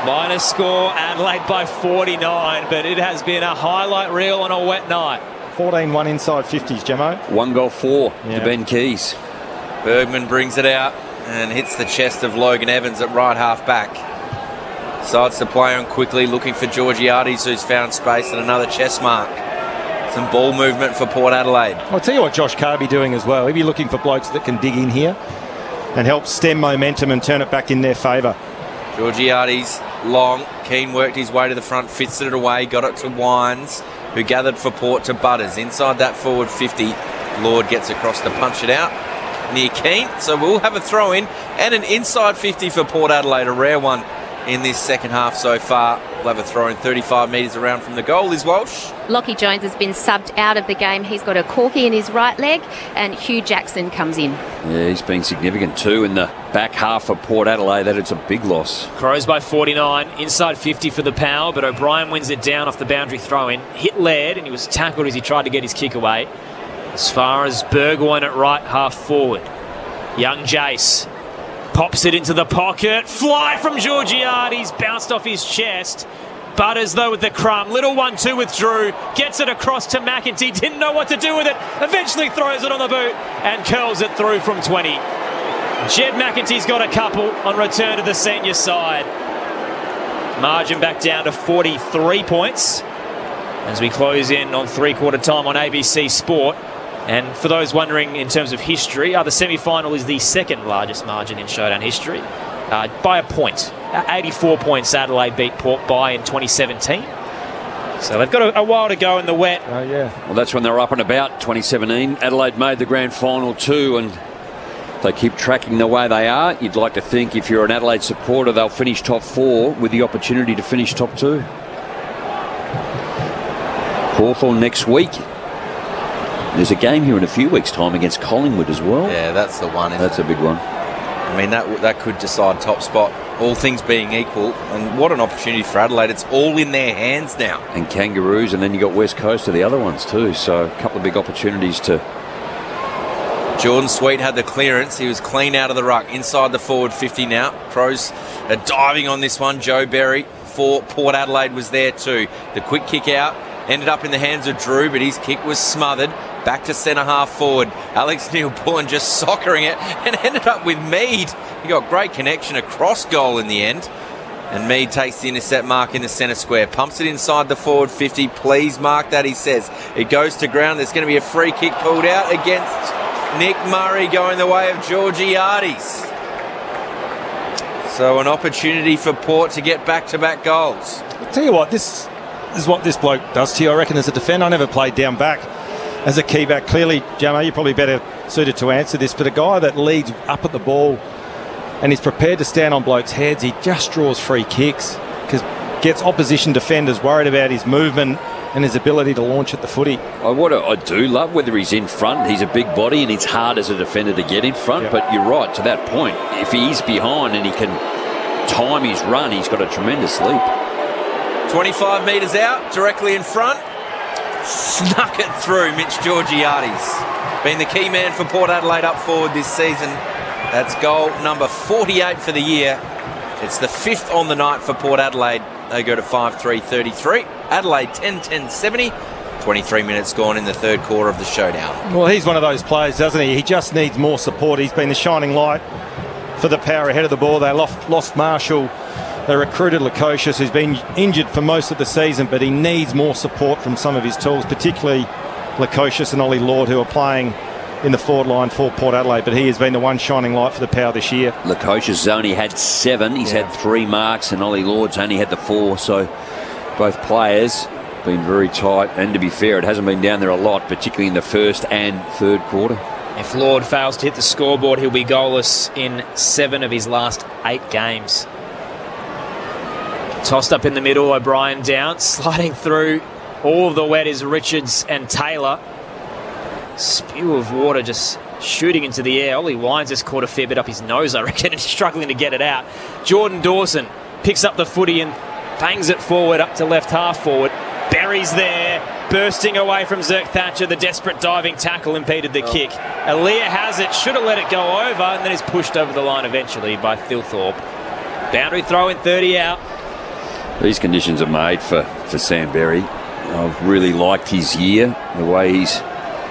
Minus score, Adelaide by 49, but it has been a highlight reel on a wet night. 14-1 inside 50s, Gemmo. 1 goal 4 to Ben Keys. Bergman brings it out and hits the chest of Logan Evans at right half back. Sides to play on quickly, looking for Georgiades, who's found space, and another chest mark. Some ball movement for Port Adelaide. I'll tell you what Josh Carr be doing as well. He'll be looking for blokes that can dig in here and help stem momentum and turn it back in their favour. Georgiades, long, Keane worked his way to the front, fits it away, got it to Wines, who gathered for Port to Butters. Inside that forward 50, Lord gets across to punch it out near Keane. So we'll have a throw in and an inside 50 for Port Adelaide, a rare one in this second half so far. We'll have a throw in 35 metres around from the goal. Liz Walsh. Lockie Jones has been subbed out of the game. He's got a corky in his right leg, and Hugh Jackson comes in. Yeah, he's been significant too in the back half for Port Adelaide. That it's a big loss. Crows by 49, inside 50 for the Power, but O'Brien wins it down off the boundary throw-in. Hit Laird, and he was tackled as he tried to get his kick away. As far as Burgoyne at right half forward. Young Jace pops it into the pocket. Fly from Georgiades, bounced off his chest. Butters, though, with the crumb. Little 1-2 with Drew. Gets it across to McEntee. Didn't know what to do with it. Eventually throws it on the boot and curls it through from 20. Jed McEntee's got a couple on return to the senior side. Margin back down to 43 points as we close in on three-quarter time on ABC Sport. And for those wondering in terms of history, the semi-final is the second largest margin in showdown history by a point. 84 points Adelaide beat Port by in 2017. So they've got a while to go in the wet. Oh, yeah. Well, that's when they were up and about, 2017. Adelaide made the grand final too, and they keep tracking the way they are. You'd like to think if you're an Adelaide supporter, they'll finish top 4 with the opportunity to finish top 2. Hawthorn next week. There's a game here in a few weeks' time against Collingwood as well. Yeah, that's the one. That's a big one. I mean, that could decide top spot, all things being equal. And what an opportunity for Adelaide. It's all in their hands now. And Kangaroos, and then you got West Coast are the other ones too. So a couple of big opportunities to... Jordan Sweet had the clearance. He was clean out of the ruck. Inside the forward 50 now. Crows are diving on this one. Joe Berry for Port Adelaide was there too. The quick kick out ended up in the hands of Drew, but his kick was smothered. Back to centre half forward. Alex Neil-Bullen just soccering it and ended up with Mead. He got great connection across goal in the end. And Mead takes the intercept mark in the centre square. Pumps it inside the forward 50. Please mark that, he says. It goes to ground. There's going to be a free kick pulled out against Nick Murray, going the way of Georgiades. So an opportunity for Port to get back-to-back goals. I'll tell you what, this is what this bloke does to you, I reckon, as a defender. I never played down back as a key back. Clearly, Jamo, you're probably better suited to answer this, but a guy that leads up at the ball and he's prepared to stand on blokes' heads. He just draws free kicks because gets opposition defenders worried about his movement and his ability to launch at the footy. What I do love, whether he's in front, he's a big body and it's hard as a defender to get in front. Yep. But you're right, to that point, if he's behind and he can time his run, he's got a tremendous leap. 25 metres out, directly in front. Snuck it through, Mitch Georgiades. Been the key man for Port Adelaide up forward this season. That's goal number 48 for the year. It's the 5th on the night for Port Adelaide. They go to 5-3-33. Adelaide 10-10-70. 23 minutes gone in the third quarter of the showdown. Well, he's one of those players, doesn't he? He just needs more support. He's been the shining light for the Power ahead of the ball. They lost Marshall. They recruited Lukosius, who's been injured for most of the season, but he needs more support from some of his tools, particularly Lukosius and Ollie Lord, who are playing in the forward line for Port Adelaide, but he has been the one shining light for the Power this year. Lukosius has only had 7. He's had 3 marks, and Ollie Lord's only had the 4. So both players been very tight. And to be fair, it hasn't been down there a lot, particularly in the first and third quarter. If Lord fails to hit the scoreboard, he'll be goalless in 7 of his last 8 games. Tossed up in the middle, O'Brien down, sliding through. All of the wet is Richards and Taylor. Spew of water just shooting into the air. Ollie Wines has caught a fair bit up his nose, I reckon, and struggling to get it out. Jordan Dawson picks up the footy and bangs it forward up to left half forward. Berry's there, bursting away from Zirk Thatcher. The desperate diving tackle impeded the kick. Aaliyah has it, should have let it go over, and then is pushed over the line eventually by Thilthorpe. Boundary throw in, 30 out. These conditions are made for Sam Berry. I've really liked his year, the way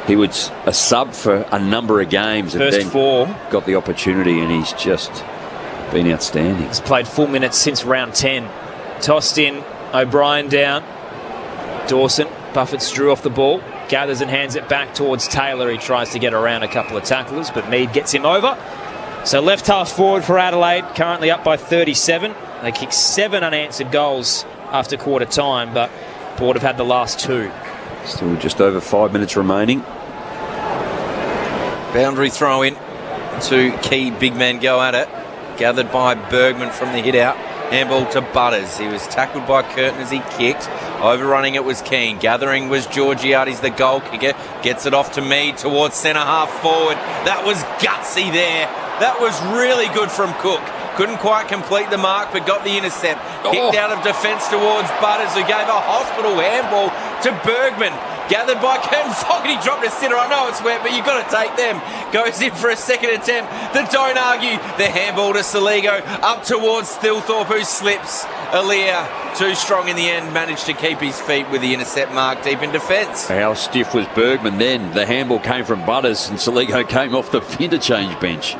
he was a sub for a number of games. First and then 4. Got the opportunity, and he's just been outstanding. He's played full minutes since round 10. Tossed in, O'Brien down. Dawson, Buffett's drew off the ball, gathers and hands it back towards Taylor. He tries to get around a couple of tacklers, but Mead gets him over. So left half forward for Adelaide, currently up by 37. They kicked 7 unanswered goals after quarter time, but Port have had the last 2. Still just over 5 minutes remaining. Boundary throw in. 2 key big men go at it. Gathered by Bergman from the hit out. Handball to Butters. He was tackled by Curtin as he kicked. Overrunning it was Keane. Gathering was Georgiades, the goal kicker. Gets it off to Mead towards centre half forward. That was gutsy there. That was really good from Cook. Couldn't quite complete the mark, but got the intercept. Kicked out of defence towards Butters, who gave a hospital handball to Bergman. Gathered by Curtin Fogarty, dropped to centre. I know it's wet, but you've got to take them. Goes in for a second attempt. Don't argue. The handball to Saligo. Up towards Thilthorpe, who slips. Aaliyah, too strong in the end, managed to keep his feet with the intercept mark deep in defence. How stiff was Bergman then? The handball came from Butters, and Saligo came off the interchange bench.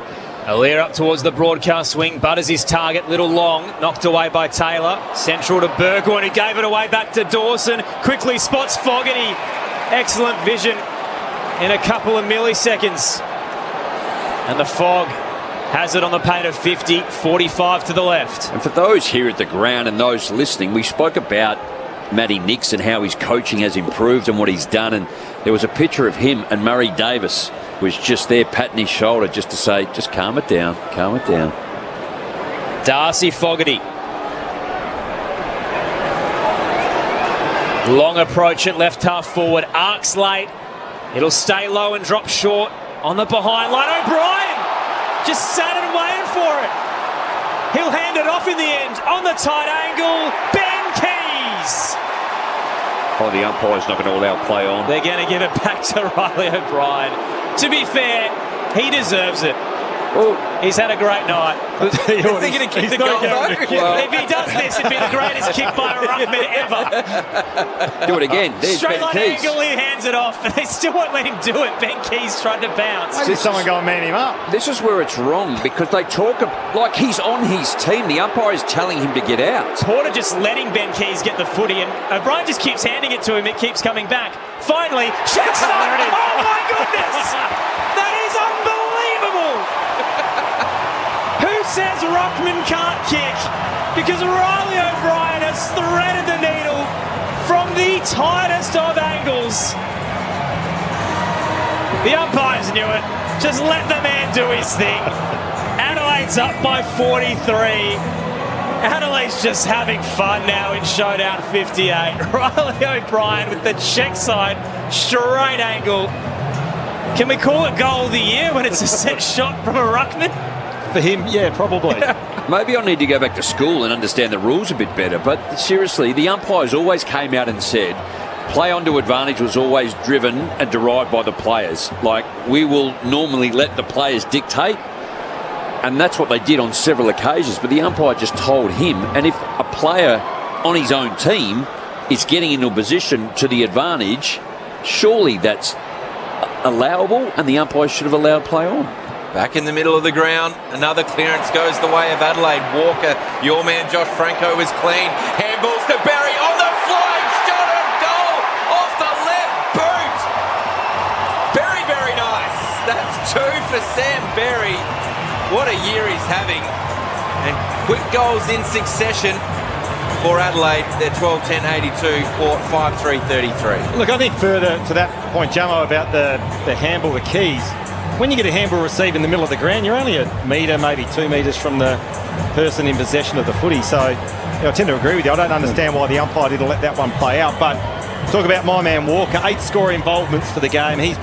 Aaliyah up towards the broadcast swing. Butters his target, little long, knocked away by Taylor. Central to Burgoyne, who gave it away back to Dawson. Quickly spots Fogarty. Excellent vision in a couple of milliseconds. And the Fog has it on the paint of 50, 45 to the left. And for those here at the ground and those listening, we spoke about Matty Nix and how his coaching has improved and what he's done. And there was a picture of him and Murray Davis was just there patting his shoulder just to say, just calm it down, calm it down. Darcy Fogarty. Long approach at left half forward. Arcs late. It'll stay low and drop short on the behind line. O'Brien just sat and waited for it. He'll hand it off in the end on the tight angle. Ben Keys. Oh, the umpire's not going to allow play on. They're going to give it back to Riley O'Brien. To be fair, he deserves it. Oh, he's had a great night. Is he going to kick the goal though? Well, if he does this, it'd be the greatest kick by a ruckman ever. Do it again. There's Straight Ben line Keys. angle, he hands it off, but they still won't let him do it. Ben Keys tried to bounce. See someone go and man him up. This is where it's wrong, because they talk like he's on his team. The umpire is telling him to get out. Porter just letting Ben Keys get the footy, and O'Brien just keeps handing it to him. It keeps coming back. Finally, Jackson! Oh my goodness! That is unbelievable! Who says ruckman can't kick? Because Riley O'Brien has threaded the needle from the tightest of angles. The umpires knew it. Just let the man do his thing. Adelaide Adelaide's up by 43. Adelaide's just having fun now in Showdown 58. Riley O'Brien with the check side, straight angle. Can we call it goal of the year when it's a set shot from a ruckman? For him, yeah, probably. Maybe I need to go back to school and understand the rules a bit better. But seriously, the umpires always came out and said play onto advantage was always driven and derived by the players. Like, we will normally let the players dictate. And that's what they did on several occasions. But the umpire just told him. And if a player on his own team is getting into a position to the advantage, surely that's allowable, and the umpire should have allowed play on. Back in the middle of the ground, another clearance goes the way of Adelaide. Walker, your man Josh Franco was clean. Handballs to Berry on the flying shot of goal off the left boot. Very, very nice. That's 2 for Sam Berry. What a year he's having. And quick goals in succession for Adelaide. They're 12-10-82, Port 5-3-33. Look, I think further to that point, Jamo, about the handball, the keys, when you get a handball received in the middle of the ground, you're only a metre, maybe 2 metres from the person in possession of the footy. So I tend to agree with you. I don't understand why the umpire didn't let that one play out. But talk about my man Walker, 8 score involvements for the game. He's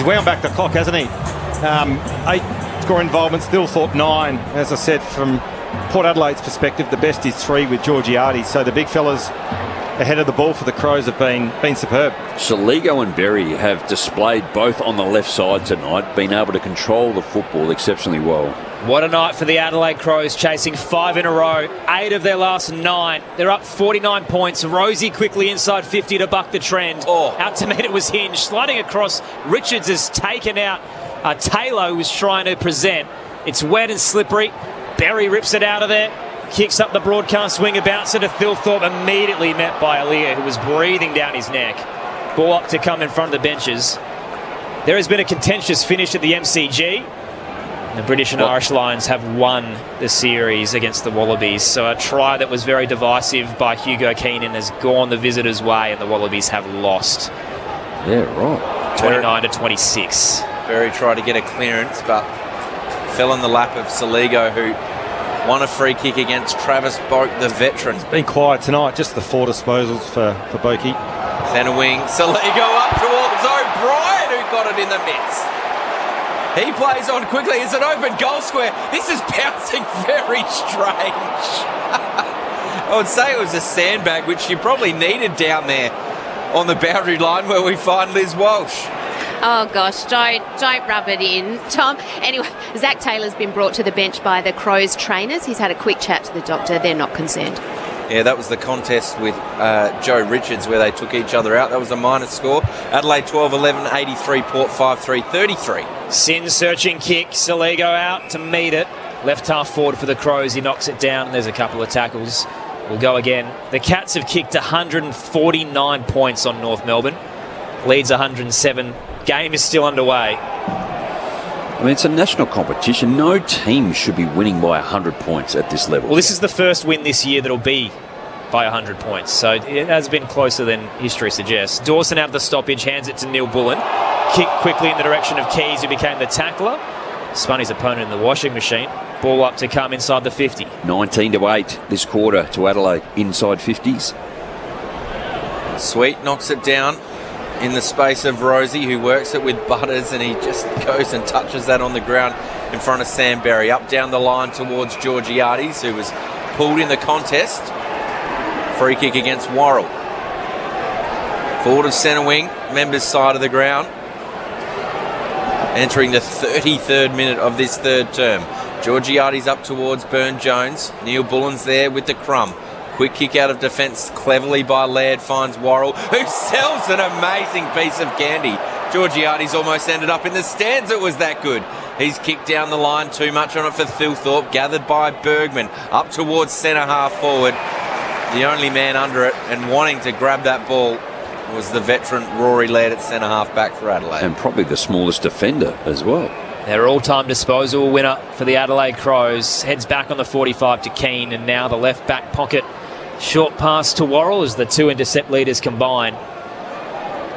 wound back the clock, hasn't he? 8 score involvements, still thought 9. As I said, from Port Adelaide's perspective, the best is 3 with Georgiades. So the big fellas ahead of the ball for the Crows have been superb. Soligo and Berry have displayed both on the left side tonight, been able to control the football exceptionally well. What a night for the Adelaide Crows, chasing 5 in a row, 8 of their last 9. They're up 49 points. Rosie quickly inside 50 to buck the trend. Out to meet it was Hinge, sliding across. Richards has taken out Taylor, who was trying to present. It's wet and slippery. Berry rips it out of there. Kicks up the broadcast winger, bouncer to Thilthorpe, immediately met by Aaliyah, who was breathing down his neck. Ball up to come in front of the benches. There has been a contentious finish at the MCG. The British and Irish Lions have won the series against the Wallabies. So a try that was very divisive by Hugo Keenan has gone the visitors' way, and the Wallabies have lost. Yeah, right. 29-26. Berry tried to get a clearance, but fell in the lap of Soligo, who won a free kick against Travis Boak, the veteran. It's been quiet tonight, just the 4 disposals for Boakey. Centre wing, Soligo up towards O'Brien, who got it in the midst. He plays on quickly. It's an open goal square. This is bouncing very strange. I would say it was a sandbag, which you probably needed down there on the boundary line where we find Liz Walsh. Oh gosh, don't rub it in, Tom. Anyway, Zach Taylor's been brought to the bench by the Crows trainers. He's had a quick chat to the doctor. They're not concerned. Yeah, that was the contest with Joe Richards where they took each other out. That was a minus score. Adelaide 12-11, 83, Port 5-3, 33. Sin searching kick, Soligo out to meet it. Left half forward for the Crows. He knocks it down. There's a couple of tackles. We'll go again. The Cats have kicked 149 points on North Melbourne. Leads 107. Game is still underway. I mean, it's a national competition. No team should be winning by 100 points at this level. Well, this is the first win this year that'll be by 100 points. So it has been closer than history suggests. Dawson out of the stoppage, hands it to Neil Bullen. Kick quickly in the direction of Keys, who became the tackler. Spun his opponent in the washing machine. Ball up to come inside the 50. 19-8 this quarter to Adelaide, inside 50s. Sweet knocks it down in the space of Rosie, who works it with Butters, and he just goes and touches that on the ground in front of Sam Berry. Up down the line towards Georgiades, who was pulled in the contest. Free kick against Worrell. Forward of centre wing, members side of the ground. Entering the 33rd minute of this third term. Georgiades up towards Burn-Jones. Neil Bullen's there with the crumb. Quick kick out of defence, cleverly by Laird, finds Worrell, who sells an amazing piece of candy. Georgiades almost ended up in the stands, it was that good. He's kicked down the line, too much on it for Thilthorpe, gathered by Bergman, up towards centre half forward. The only man under it and wanting to grab that ball was the veteran Rory Laird at centre half back for Adelaide. And probably the smallest defender as well. Their all-time disposal winner for the Adelaide Crows. Heads back on the 45 to Keane, and now the left back pocket. Short pass to Worrell as the two intercept leaders combine.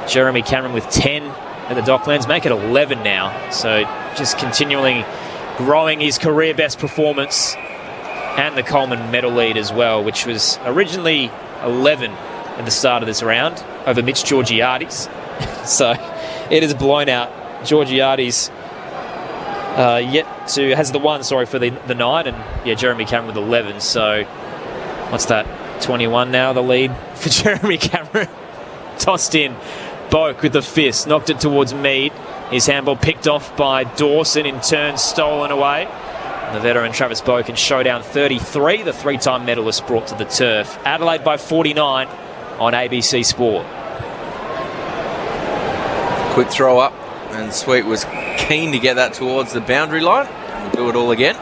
Jeremy Cameron with 10 at the Docklands, make it 11 now. So just continually growing his career best performance and the Coleman medal lead as well, which was originally 11 at the start of this round over Mitch Georgiades. So it has blown out. Georgiades has the one, for the 9, and Jeremy Cameron with 11. So what's that? 21 now, the lead for Jeremy Cameron. Tossed in. Boak with the fist, knocked it towards Mead. His handball picked off by Dawson, in turn stolen away. And the veteran Travis Boak in showdown 33, the 3-time medalist brought to the turf. Adelaide by 49 on ABC Sport. Quick throw up, and Sweet was keen to get that towards the boundary line. We'll do it all again.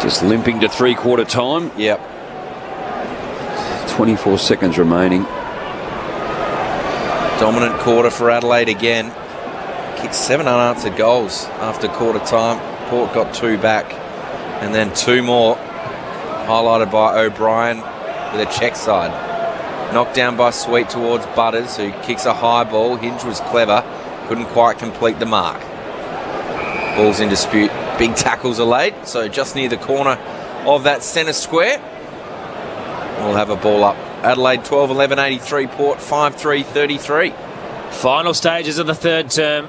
Just limping to three-quarter time. Yep. 24 seconds remaining. Dominant quarter for Adelaide again. Kicked 7 unanswered goals after quarter time. Port got 2 back, and then 2 more, highlighted by O'Brien with a check side. Knocked down by Sweet towards Butters, who kicks a high ball. Hinge was clever, couldn't quite complete the mark. Ball's in dispute. Big tackles are laid, so just near the corner of that centre square. We'll have a ball up. Adelaide 12-11-83, Port 5-3-33. Final stages of the third term.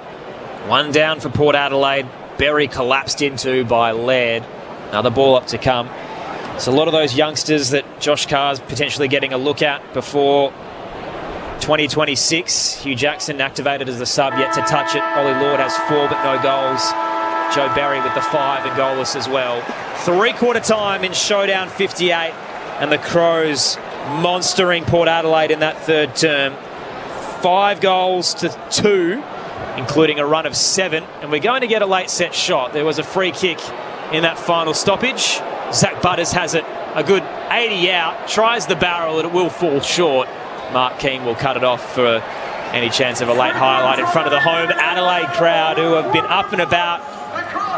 1 down for Port Adelaide. Berry collapsed into by Laird. Another ball up to come. So a lot of those youngsters that Josh Carr's potentially getting a look at before 2026. Hugh Jackson activated as the sub, yet to touch it. Ollie Lord has 4 but no goals. Joe Berry with the 5 and goalless as well. 3-quarter time in showdown 58, and the Crows monstering Port Adelaide in that third term. 5 goals to 2, including a run of 7, and we're going to get a late set shot. There was a free kick in that final stoppage. Zach Butters has it a good 80 out, tries the barrel, and it will fall short. Mark Keane will cut it off for any chance of a late highlight in front of the home Adelaide crowd, who have been up and about.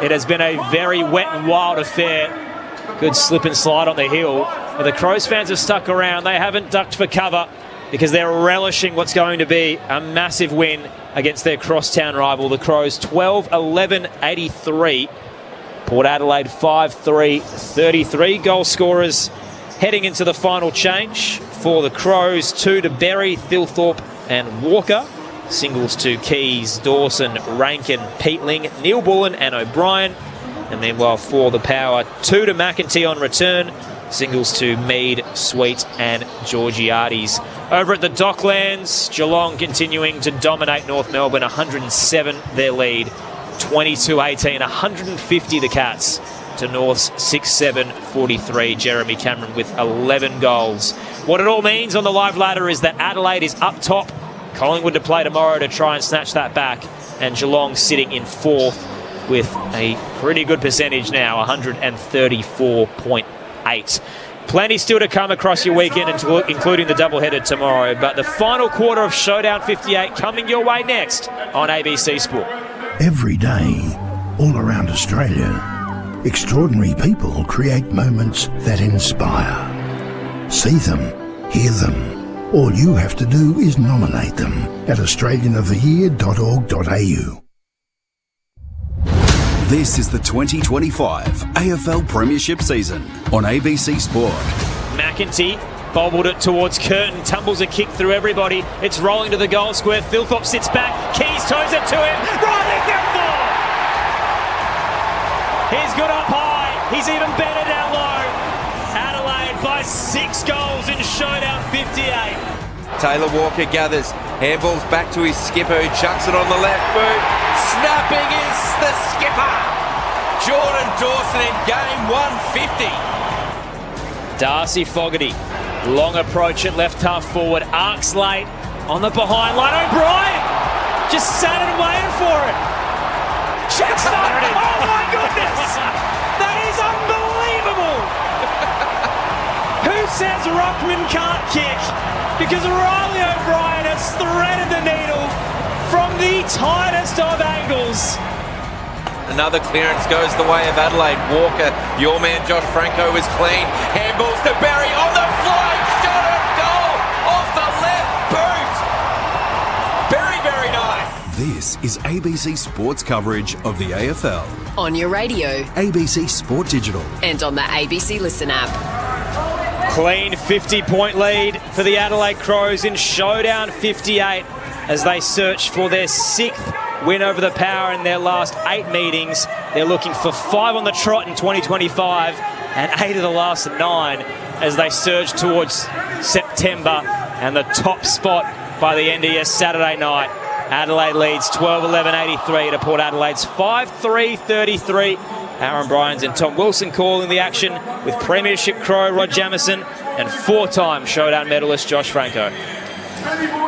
It has been a very wet and wild affair. Good slip and slide on the hill. But the Crows fans have stuck around. They haven't ducked for cover because they're relishing what's going to be a massive win against their crosstown rival, the Crows. 12-11-83. Port Adelaide 5-3-33. Goal scorers heading into the final change for the Crows. 2 to Berry, Thilthorpe and Walker. Singles to Keys, Dawson, Rankin, Peatling, Neil Bullen and O'Brien. And then while for the Power, 2 to McEntee on return. Singles to Mead, Sweet and Georgiades. Over at the Docklands, Geelong continuing to dominate North Melbourne. 107 their lead. 22-18, 150 the Cats to North's 6-7-43. Jeremy Cameron with 11 goals. What it all means on the live ladder is that Adelaide is up top. Collingwood to play tomorrow to try and snatch that back. And Geelong sitting in 4th with a pretty good percentage now, 134.8. Plenty still to come across your weekend, including the doubleheader tomorrow. But the final quarter of Showdown 58 coming your way next on ABC Sport. Every day, all around Australia, extraordinary people create moments that inspire. See them, hear them. All you have to do is nominate them at australianoftheyear.org.au. This is the 2025 AFL Premiership season on ABC Sport. McEntee bobbled it towards Curtin, tumbles a kick through everybody. It's rolling to the goal square. Thilthorpe sits back. Keys toes it to him. Riley Thilthorpe! He's good up high. He's even better down low. Adelaide by 6 goals in showdown 58. Taylor Walker gathers. Handball's back to his skipper, who chucks it on the left boot. Snapping is the skipper. Jordan Dawson in game 150. Darcy Fogarty. Long approach at left half forward. Arcs late on the behind line. O'Brien just sat it and waited for it. Checks up. Oh my goodness. That is unbelievable. Who says Ruckman can't kick? Because Riley O'Brien has threaded the needle from the tightest of angles. Another clearance goes the way of Adelaide. Walker, your man Josh Franco was clean. Handballs to Barry on the fly. Shot at goal off the left boot. Very, very nice. This is ABC Sports coverage of the AFL. On your radio, ABC Sport Digital. and on the ABC Listen app. Clean 50-point lead for the Adelaide Crows in Showdown 58 as they search for their 6th win over the Power in their last 8 meetings. They're looking for 5 on the trot in 2025 and 8 of the last 9 as they surge towards September and the top spot by the NDS Saturday night. Adelaide leads 12-11-83 to Port Adelaide's 5-3-33. Aaron Bryans and Tom Wilson calling the action with Premiership Crow Rod Jamieson and 4-time Showdown medalist Josh Franco.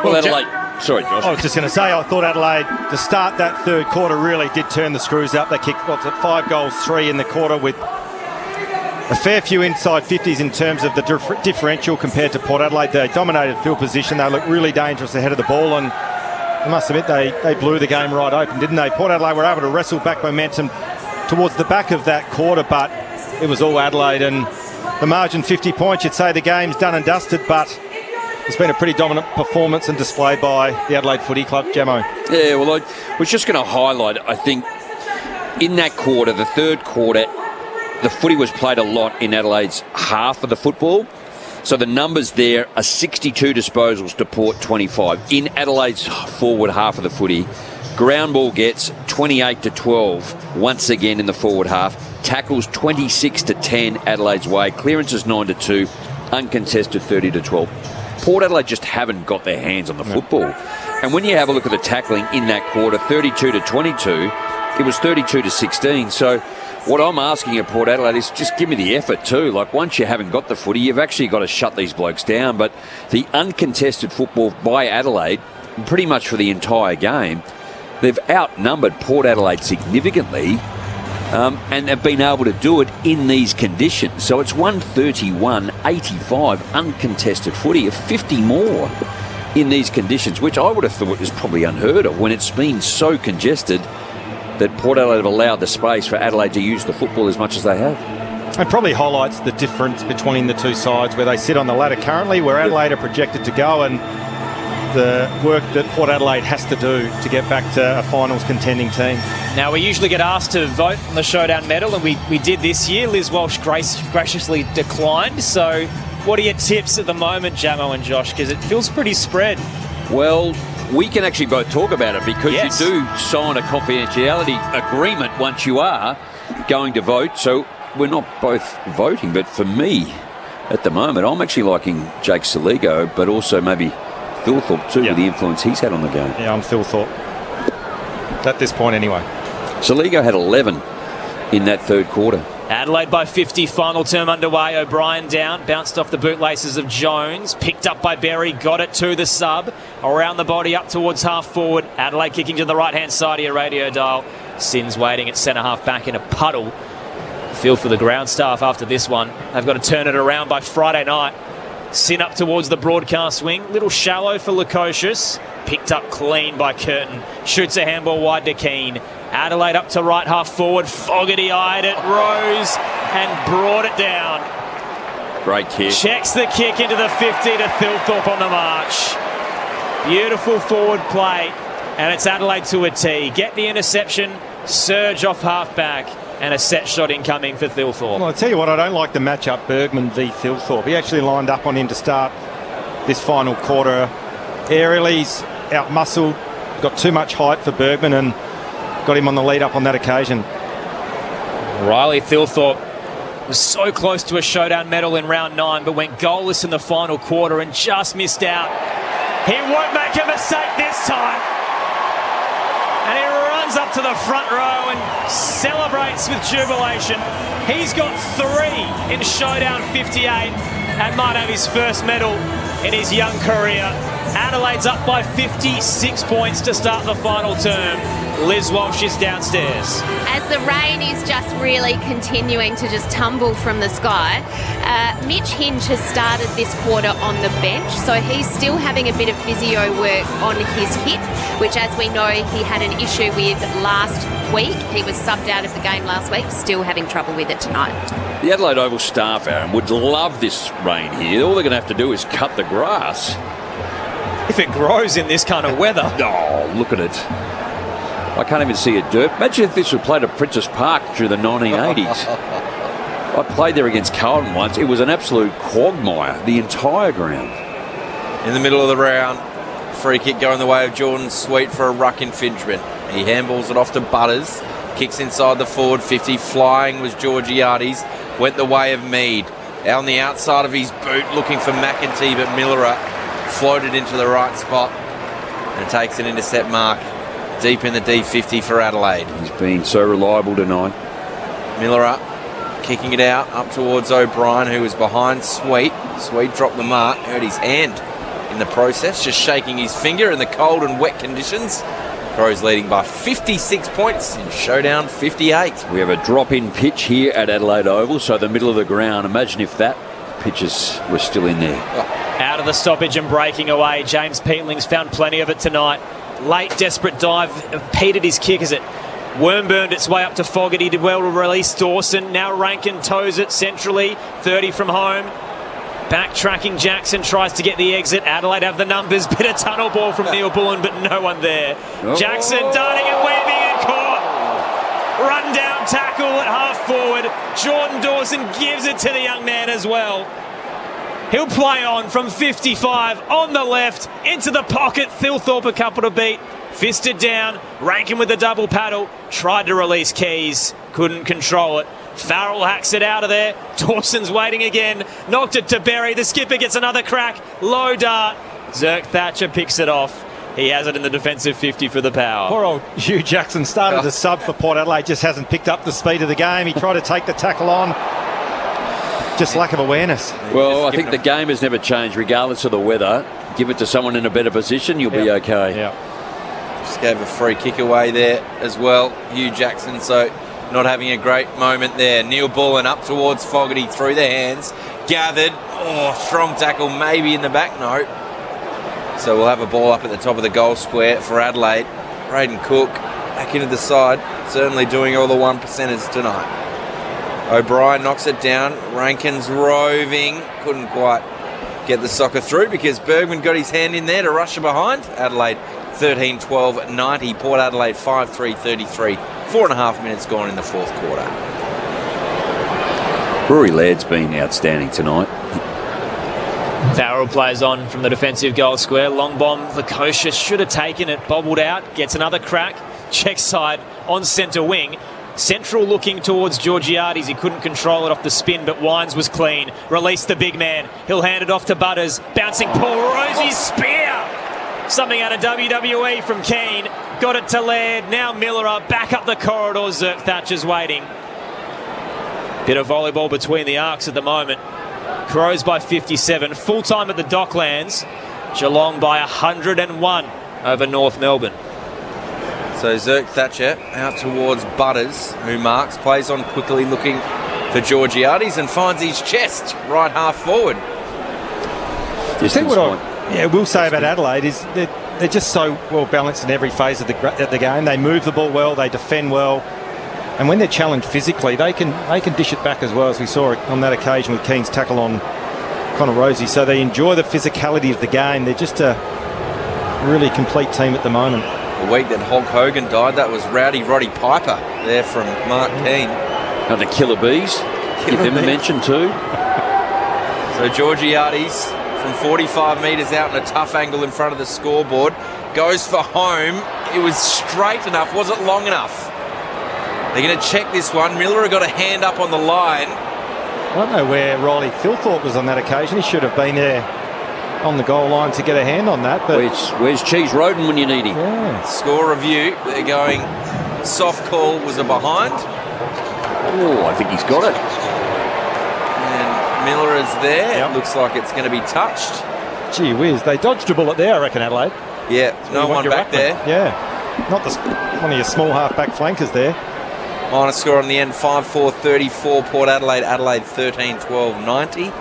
Well, Adelaide... Sorry, Josh. I was just going to say, I thought Adelaide, to start that third quarter, really did turn the screws up. They kicked 5 goals, 3 in the quarter with a fair few inside 50s in terms of the differential compared to Port Adelaide. They dominated field position. They looked really dangerous ahead of the ball, and I must admit they blew the game right open, didn't they? Port Adelaide were able to wrestle back momentum towards the back of that quarter, but it was all Adelaide, and the margin 50 points, you'd say the game's done and dusted, but it's been a pretty dominant performance and display by the Adelaide Footy Club. Jamo. Yeah, well, I was just going to highlight, I think, in that quarter, the third quarter, the footy was played a lot in Adelaide's half of the football. So the numbers there are 62 disposals to Port 25. In Adelaide's forward half of the footy, ground ball gets 28-12 once again in the forward half. Tackles 26-10 Adelaide's way. Clearances 9-2. Uncontested 30-12. Port Adelaide just haven't got their hands on the football. And when you have a look at the tackling in that quarter, 32-22, it was 32-16. So what I'm asking of Port Adelaide is just give me the effort too. Like, once you haven't got the footy, you've actually got to shut these blokes down. But the uncontested football by Adelaide, pretty much for the entire game, they've outnumbered Port Adelaide significantly and have been able to do it in these conditions. So it's 131-85 uncontested footy, of 50 more in these conditions, which I would have thought is probably unheard of when it's been so congested that Port Adelaide have allowed the space for Adelaide to use the football as much as they have. It probably highlights the difference between the two sides, where they sit on the ladder currently, where Adelaide are projected to go, and the work that Port Adelaide has to do to get back to a finals contending team. Now, we usually get asked to vote on the Showdown medal, and we did this year. Liz Walsh graciously declined. So what are your tips at the moment, Jamo and Josh? Because it feels pretty spread. Well, we can actually both talk about it, because yes, you do sign a confidentiality agreement once you are going to vote. So we're not both voting, but for me, at the moment, I'm actually liking Jake Saligo, but also maybe Thilthorpe too, with the influence he's had on the game. Yeah, I'm Thilthorpe. At this point anyway. Saligo had 11 in that third quarter. Adelaide by 50, final term underway. O'Brien down, bounced off the bootlaces of Jones, picked up by Berry, got it to the sub, around the body up towards half forward. Adelaide kicking to the right-hand side of your radio dial. Sins waiting at centre-half back in a puddle. Feel for the ground staff after this one. They've got to turn it around by Friday night. Sin up towards the broadcast wing. Little shallow for Lukosius. Picked up clean by Curtin. Shoots a handball wide to Keane. Adelaide up to right half forward. Fogarty eyed it, rose and brought it down. Great kick. Checks the kick into the 50 to Thilthorpe on the march. Beautiful forward play, and it's Adelaide to a tee. Get the interception, surge off half back, and a set shot incoming for Thilthorpe. Well, I'll tell you what, I don't like the matchup, Bergman v Thilthorpe. He actually lined up on him to start this final quarter. Aerially, he's out-muscled, got too much height for Bergman, and got him on the lead up on that occasion. Riley Thilthorpe was so close to a Showdown medal in round 9, but went goalless in the final quarter and just missed out. He won't make a mistake this time. And he runs up to the front row and celebrates with jubilation. He's got 3 in Showdown 58 and might have his first medal in his young career. Adelaide's up by 56 points to start the final term. Liz Walsh is downstairs. As the rain is just really continuing to just tumble from the sky, Mitch Hinge has started this quarter on the bench, so he's still having a bit of physio work on his hip, which, as we know, he had an issue with last week. He was subbed out of the game last week, still having trouble with it tonight. The Adelaide Oval staff, Aaron, would love this rain here. All they're going to have to do is cut the grass. if it grows in this kind of weather. Oh, look at it. I can't even see a dirt. Imagine if this were played at Princess Park through the 1980s. I played there against Carlton once. It was an absolute quagmire, the entire ground. In the middle of the round, free kick going the way of Jordan Sweet for a ruck infringement. He handballs it off to Butters. Kicks inside the forward 50. Flying was Georgiades. Went the way of Mead. Out on the outside of his boot looking for McEntee, but Miller floated into the right spot and takes an intercept mark deep in the D50 for Adelaide. He's been so reliable tonight. Miller kicking it out up towards O'Brien, who was behind Sweet. Sweet dropped the mark, hurt his hand in the process, just shaking his finger in the cold and wet conditions. Crows leading by 56 points in showdown 58. We have a drop-in pitch here at Adelaide Oval, so the middle of the ground. Imagine if that pitches were still in there. Out of the stoppage and breaking away, James Peatling's found plenty of it tonight. Late desperate dive, impeded his kick as it worm-burned its way up to Fogarty. Did well to release Dawson. Now Rankin toes it centrally, 30 from home. Backtracking Jackson tries to get the exit. Adelaide have the numbers. Bit of tunnel ball from Neil Bullen, but no one there. Jackson darting and weaving and caught. Run down tackle at half forward. Jordan Dawson gives it to the young man as well. He'll play on from 55 on the left into the pocket. Thilthorpe a couple to beat. Fisted down. Rankin with the double paddle. Tried to release Keys. Couldn't control it. Farrell hacks it out of there. Dawson's waiting again. Knocked it to Berry. The skipper gets another crack. Low dart. Zerk Thatcher picks it off. He has it in the defensive 50 for the Power. Poor old Hugh Jackson started to sub for Port Adelaide. Just hasn't picked up the speed of the game. He tried to take the tackle on. Just lack of awareness. Well, I think the game has never changed regardless of the weather. Give it to someone in a better position, you'll be okay. Just gave a free kick away there as well, Hugh Jackson, so not having a great moment there. Neil Bullen up towards Fogarty through the hands. Gathered. Oh, strong tackle maybe in the back. No. So we'll have a ball up at the top of the goal square for Adelaide. Braden Cook back into the side. Certainly doing all the one percenters tonight. O'Brien knocks it down. Rankin's roving. Couldn't quite get the soccer through because Bergman got his hand in there to rush it behind. Adelaide 13-12-90. Port Adelaide 5-3-33. 4.5 minutes gone in the fourth quarter. Rory Laird's been outstanding tonight. Farrell plays on from the defensive goal square. Long bomb, Lukosius should have taken it. Bobbled out, gets another crack. Check side on centre wing. Central looking towards Georgiades. He couldn't control it off the spin, but Wines was clean. Released the big man. He'll hand it off to Butters. Bouncing Paul Rosie's spear. Something out of WWE from Keane. Got it to Laird. Now Miller back up the corridor. Zerk Thatcher's waiting. Bit of volleyball between the arcs at the moment. Crows by 57. Full time at the Docklands. Geelong by 101 over North Melbourne. So Zerk Thatcher out towards Butters, who marks, plays on quickly looking for Georgiades and finds his chest right half forward. I think what I will say about Adelaide is that they're just so well balanced in every phase of the game. They move the ball well, they defend well, and when they're challenged physically, they can dish it back as well, as we saw on that occasion with Keane's tackle on Connor Rosie. So they enjoy the physicality of the game. They're just a really complete team at the moment. The week that Hog Hogan died, that was Rowdy Roddy Piper there from Mark Keane. And the Killer Bees. Give them a mention too. So Georgiades from 45 metres out in a tough angle in front of the scoreboard goes for home. It was straight enough, wasn't long enough. They're going to check this one. Miller got a hand up on the line. I don't know where Riley Thilthorpe was on that occasion. He should have been there on the goal line to get a hand on that. But where's Cheese Roden when you need him? Yeah. Score review. They're going soft call was a behind. Oh, I think he's got it. And Miller is there. Yep. It looks like it's going to be touched. Gee whiz, they dodged a bullet there, I reckon, Adelaide. Yeah, so no one back there. Yeah, not one of your small half-back flankers there. Minor score on the end, 5-4-34, Port Adelaide. Adelaide 13-12-90.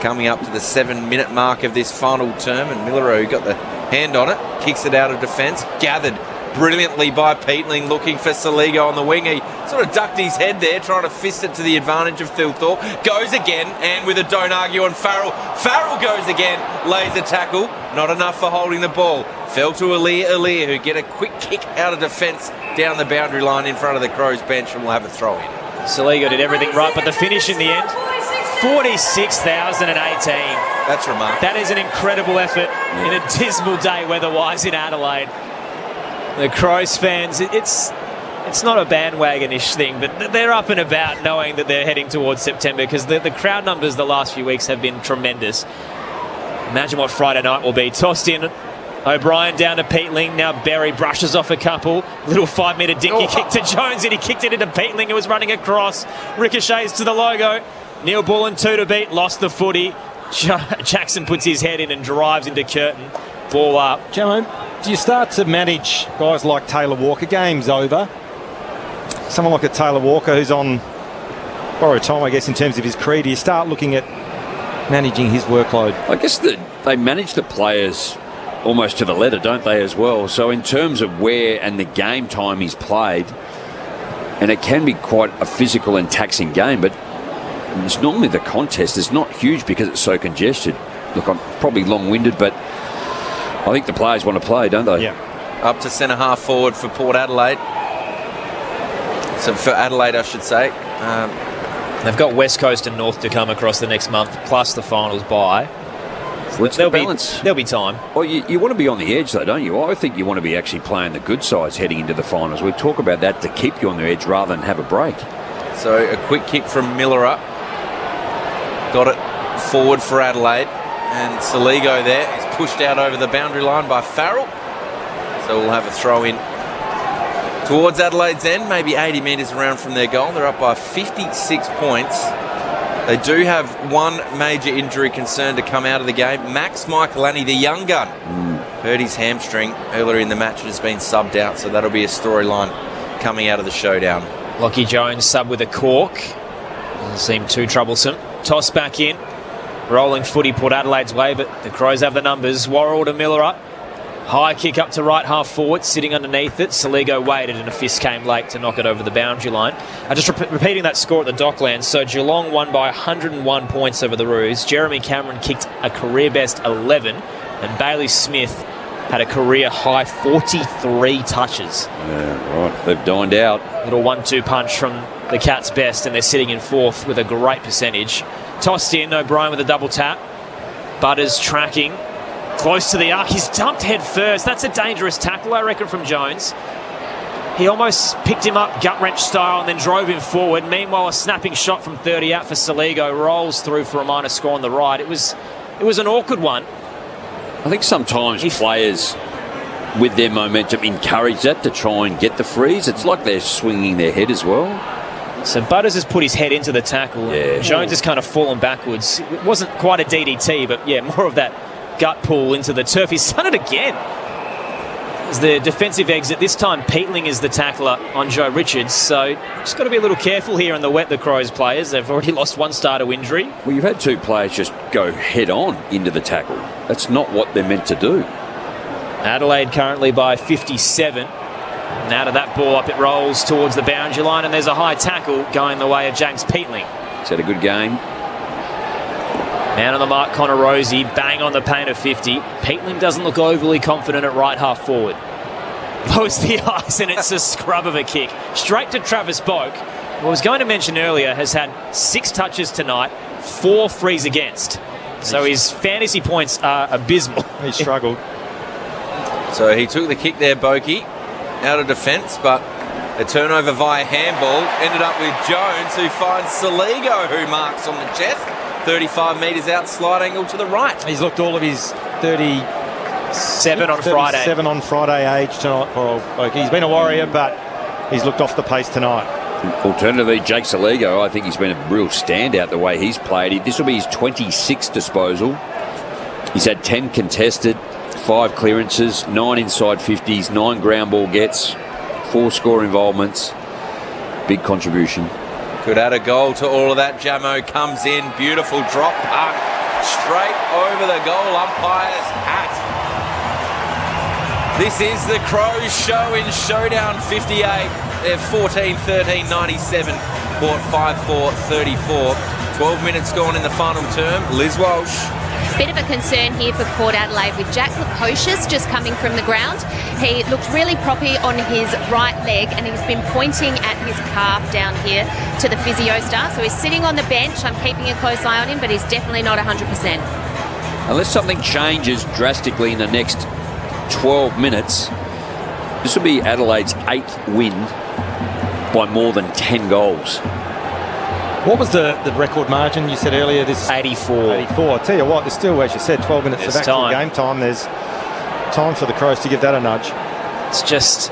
Coming up to the 7-minute mark of this final term, and Miller, who got the hand on it, kicks it out of defence. Gathered brilliantly by Peatling, looking for Saligo on the wing. He sort of ducked his head there, trying to fist it to the advantage of Thilthorpe. Goes again, and with a don't argue on Farrell. Farrell goes again, lays a tackle. Not enough for holding the ball. Fell to Alir, who get a quick kick out of defence down the boundary line in front of the Crows bench, and will have a throw in. Saligo did everything right, but the finish in the end, 46,018. That's remarkable. That is an incredible effort in a dismal day weather-wise in Adelaide. The Crows fans, it's not a bandwagon-ish thing, but they're up and about knowing that they're heading towards September, because the crowd numbers the last few weeks have been tremendous. Imagine what Friday night will be. Tossed in, O'Brien down to Peatling. Now Berry brushes off a couple. Little 5-metre dinky kick to Jones, and he kicked it into Peatling, who was running across. Ricochets to the logo. Neil Bullen 2 to beat, lost the footy. Jackson puts his head in and drives into Curtin. Ball up. Jamo, do you start to manage guys like Taylor Walker? Game's over. Someone like a Taylor Walker who's on borrowed time, I guess, in terms of his career. Do you start looking at managing his workload? I guess that they manage the players almost to the letter, don't they, as well? So in terms of where and the game time he's played, and it can be quite a physical and taxing game, but it's normally the contest is not huge because it's so congested. Look, I'm probably long-winded, but I think the players want to play, don't they? Yeah. Up to centre half forward for Port Adelaide. So for Adelaide, I should say. They've got West Coast and North to come across the next month, plus the finals bye. There'll be time. Well, you want to be on the edge, though, don't you? I think you want to be actually playing the good sides heading into the finals. We talk about that to keep you on the edge rather than have a break. So a quick kick from Miller up. Got it forward for Adelaide. And Saligo there is pushed out over the boundary line by Farrell. So we'll have a throw in towards Adelaide's end, maybe 80 metres around from their goal. They're up by 56 points. They do have one major injury concern to come out of the game. Max Michaelani, the young gun, hurt his hamstring earlier in the match and has been subbed out, so that'll be a storyline coming out of the showdown. Lockie Jones sub with a cork. Doesn't seem too troublesome. Toss back in. Rolling footy Port Adelaide's way, but the Crows have the numbers. Worrell to Miller up. High kick up to right half forward, sitting underneath it. Saligo waited and a fist came late to knock it over the boundary line. Just repeating that score at the Docklands. So Geelong won by 101 points over the Roos. Jeremy Cameron kicked a career best 11, and Bailey Smith had a career high 43 touches. Yeah, right. They've dined out. Little 1-2 punch from the Cats' best, and they're sitting in fourth with a great percentage. Tossed in, O'Brien with a double tap. Butters tracking. Close to the arc. He's dumped head first. That's a dangerous tackle, I reckon, from Jones. He almost picked him up gut wrench style and then drove him forward. Meanwhile, a snapping shot from 30 out for Saligo rolls through for a minor score on the right. It was an awkward one. I think sometimes players with their momentum encourage that to try and get the freeze. It's like they're swinging their head as well. So Butters has put his head into the tackle. Yeah. Jones has kind of fallen backwards. It wasn't quite a DDT, but yeah, more of that gut pull into the turf. He's done it again. As the defensive exit, this time Peatling is the tackler on Joe Richards, so just got to be a little careful here in the wet, the Crows players. They've already lost one star to injury. Well, you've had two players just go head on into the tackle. That's not what they're meant to do. Adelaide currently by 57. And out of that ball up it rolls towards the boundary line, and there's a high tackle going the way of James Peatling. He's had a good game. Man on the mark, Connor Rosie, bang on the paint of 50. Peatling doesn't look overly confident at right half forward. Lowers the ice, and it's a scrub of a kick. Straight to Travis Boak, who I was going to mention earlier, has had 6 touches tonight, 4 frees against. So his fantasy points are abysmal. He struggled. So he took the kick there, Boakey, out of defence, but a turnover via handball ended up with Jones, who finds Saligo, who marks on the chest. 35 metres out, slide angle to the right. He's looked all of his 37 on Friday. 37 on Friday age tonight. Well, he's been a warrior, but he's looked off the pace tonight. Alternatively, Jake Saligo, I think he's been a real standout the way he's played. This will be his 26th disposal. He's had 10 contested, 5 clearances, 9 inside 50s, 9 ground ball gets, 4 score involvements. Big contribution. Could add a goal to all of that. Jamo comes in. Beautiful drop puck. Straight over the goal umpire's hat. This is the Crows show in Showdown 58. They're 14-13-97. Port 5-4-34. 12 minutes gone in the final term. Liz Walsh. Bit of a concern here for Port Adelaide with Jack Lukosius just coming from the ground. He looked really proppy on his right leg and he's been pointing at his calf down here to the physio staff. So he's sitting on the bench. I'm keeping a close eye on him, but he's definitely not 100%. Unless something changes drastically in the next 12 minutes, this will be Adelaide's 8th win by more than 10 goals. What was the record margin you said earlier? This 84. 84. I tell you what, there's still, as you said, 12 minutes of actual game time. There's time for the Crows to give that a nudge. It's just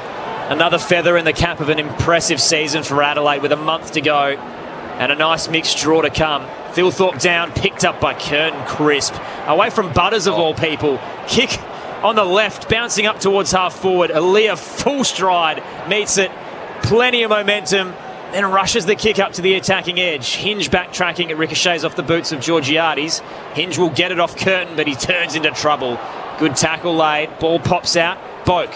another feather in the cap of an impressive season for Adelaide with a month to go and a nice mixed draw to come. Thilthorpe down, picked up by Curtin Crisp. Away from Butters of all people. Kick on the left, bouncing up towards half forward. Aaliyah full stride, meets it. Plenty of momentum. Then rushes the kick up to the attacking edge. Hinge backtracking, it ricochets off the boots of Georgiades. Hinge will get it off Curtin, but he turns into trouble. Good tackle laid. Ball pops out. Boak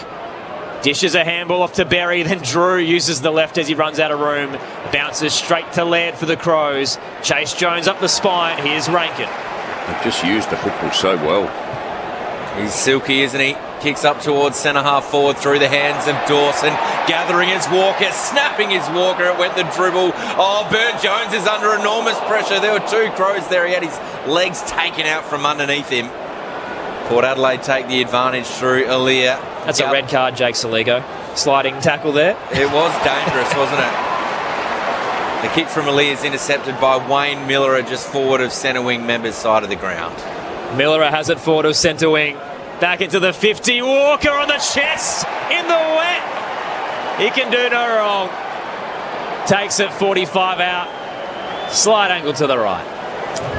dishes a handball off to Berry. Then Drew uses the left as he runs out of room. Bounces straight to Laird for the Crows. Chase Jones up the spine. Here's Rankin. They've just used the football so well. He's silky, isn't he? Kicks up towards centre half forward through the hands of Dawson. Gathering his Walker, snapping his Walker. It went the dribble. Oh, Bert Jones is under enormous pressure. There were two Crows there. He had his legs taken out from underneath him. Port Adelaide take the advantage through Aaliyah. That's a red card, Jake Saligo. Sliding tackle there. It was dangerous, wasn't it? The kick from Aaliyah is intercepted by Wayne Miller, just forward of centre wing members' side of the ground. Miller has it forward of centre wing. Back into the 50. Walker on the chest in the wet. He can do no wrong. Takes it 45 out. Slight angle to the right.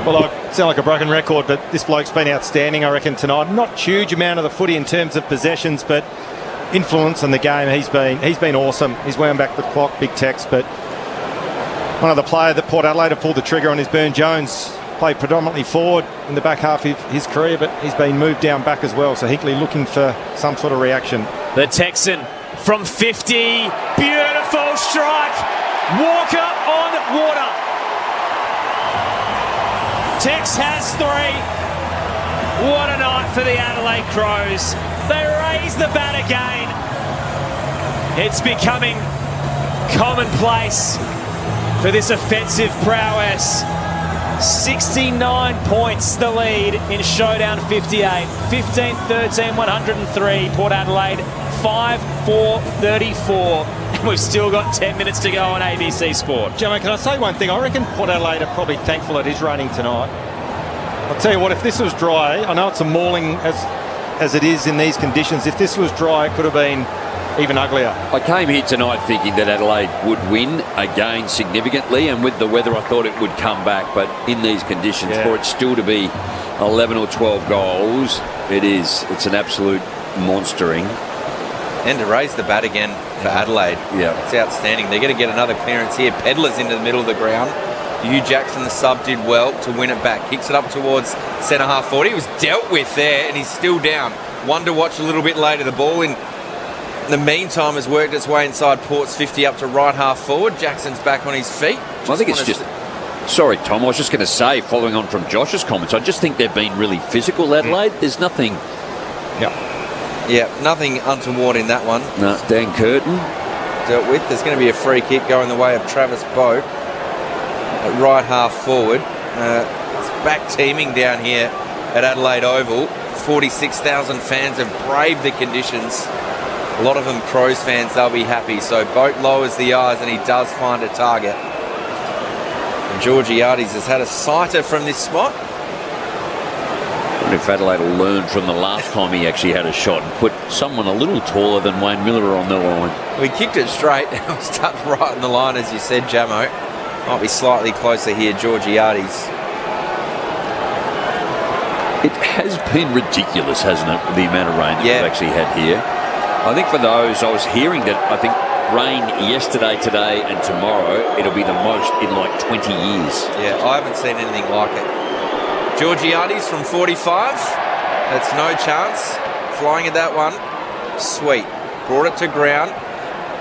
Well, I sound like a broken record, but this bloke's been outstanding, I reckon, tonight. Not huge amount of the footy in terms of possessions, but influence in the game. He's been awesome. He's wound back the clock, big Tex, but one of the players that Port Adelaide have pulled the trigger on is Burn Jones. Played predominantly forward in the back half of his career, but he's been moved down back as well. So Hinkley looking for some sort of reaction. The Texan from 50. Beautiful strike. Walker on water. Tex has 3. What a night for the Adelaide Crows. They raise the bat again. It's becoming commonplace for this offensive prowess. 69 points the lead in Showdown 58. 15-13, 103. Port Adelaide 5-4-34. And we've still got 10 minutes to go on ABC Sport. Gemma, can I say one thing? I reckon Port Adelaide are probably thankful it is raining tonight. I'll tell you what, if this was dry, I know it's a mauling as it is in these conditions. If this was dry, it could have been even uglier. I came here tonight thinking that Adelaide would win again significantly, and with the weather I thought it would come back, but in these conditions, for it still to be 11 or 12 goals, it's an absolute monstering. And to raise the bat again for Adelaide. Yeah. It's outstanding. They're going to get another clearance here. Pedler's into the middle of the ground. Hugh Jackson, the sub, did well to win it back. Kicks it up towards centre half forward. He was dealt with there, and he's still down. One to watch a little bit later. The ball in the meantime has worked its way inside Port's 50 up to right half forward. Jackson's back on his feet. I think it's just... Sorry, Tom, I was just going to say, following on from Josh's comments, I just think they've been really physical, Adelaide. There's nothing... Yeah, nothing untoward in that one. No, Dan Curtin dealt with. There's going to be a free kick going the way of Travis Boak at right half forward. It's back teaming down here at Adelaide Oval. 46,000 fans have braved the conditions. A lot of them Crows fans, they'll be happy. So Boak lowers the eyes and he does find a target. And Georgiades has had a sighter from this spot. I wonder if Adelaide will learn from the last time he actually had a shot and put someone a little taller than Wayne Miller on the line. We kicked it straight and it was tucked right on the line, as you said, Jamo. Might be slightly closer here, Georgiades. It has been ridiculous, hasn't it, the amount of rain that we've actually had here. I think for those, I was hearing that I think rain yesterday, today and tomorrow, it'll be the most in like 20 years. Yeah, I haven't seen anything like it. Georgiades from 45. That's no chance. Flying at that one. Sweet. Brought it to ground.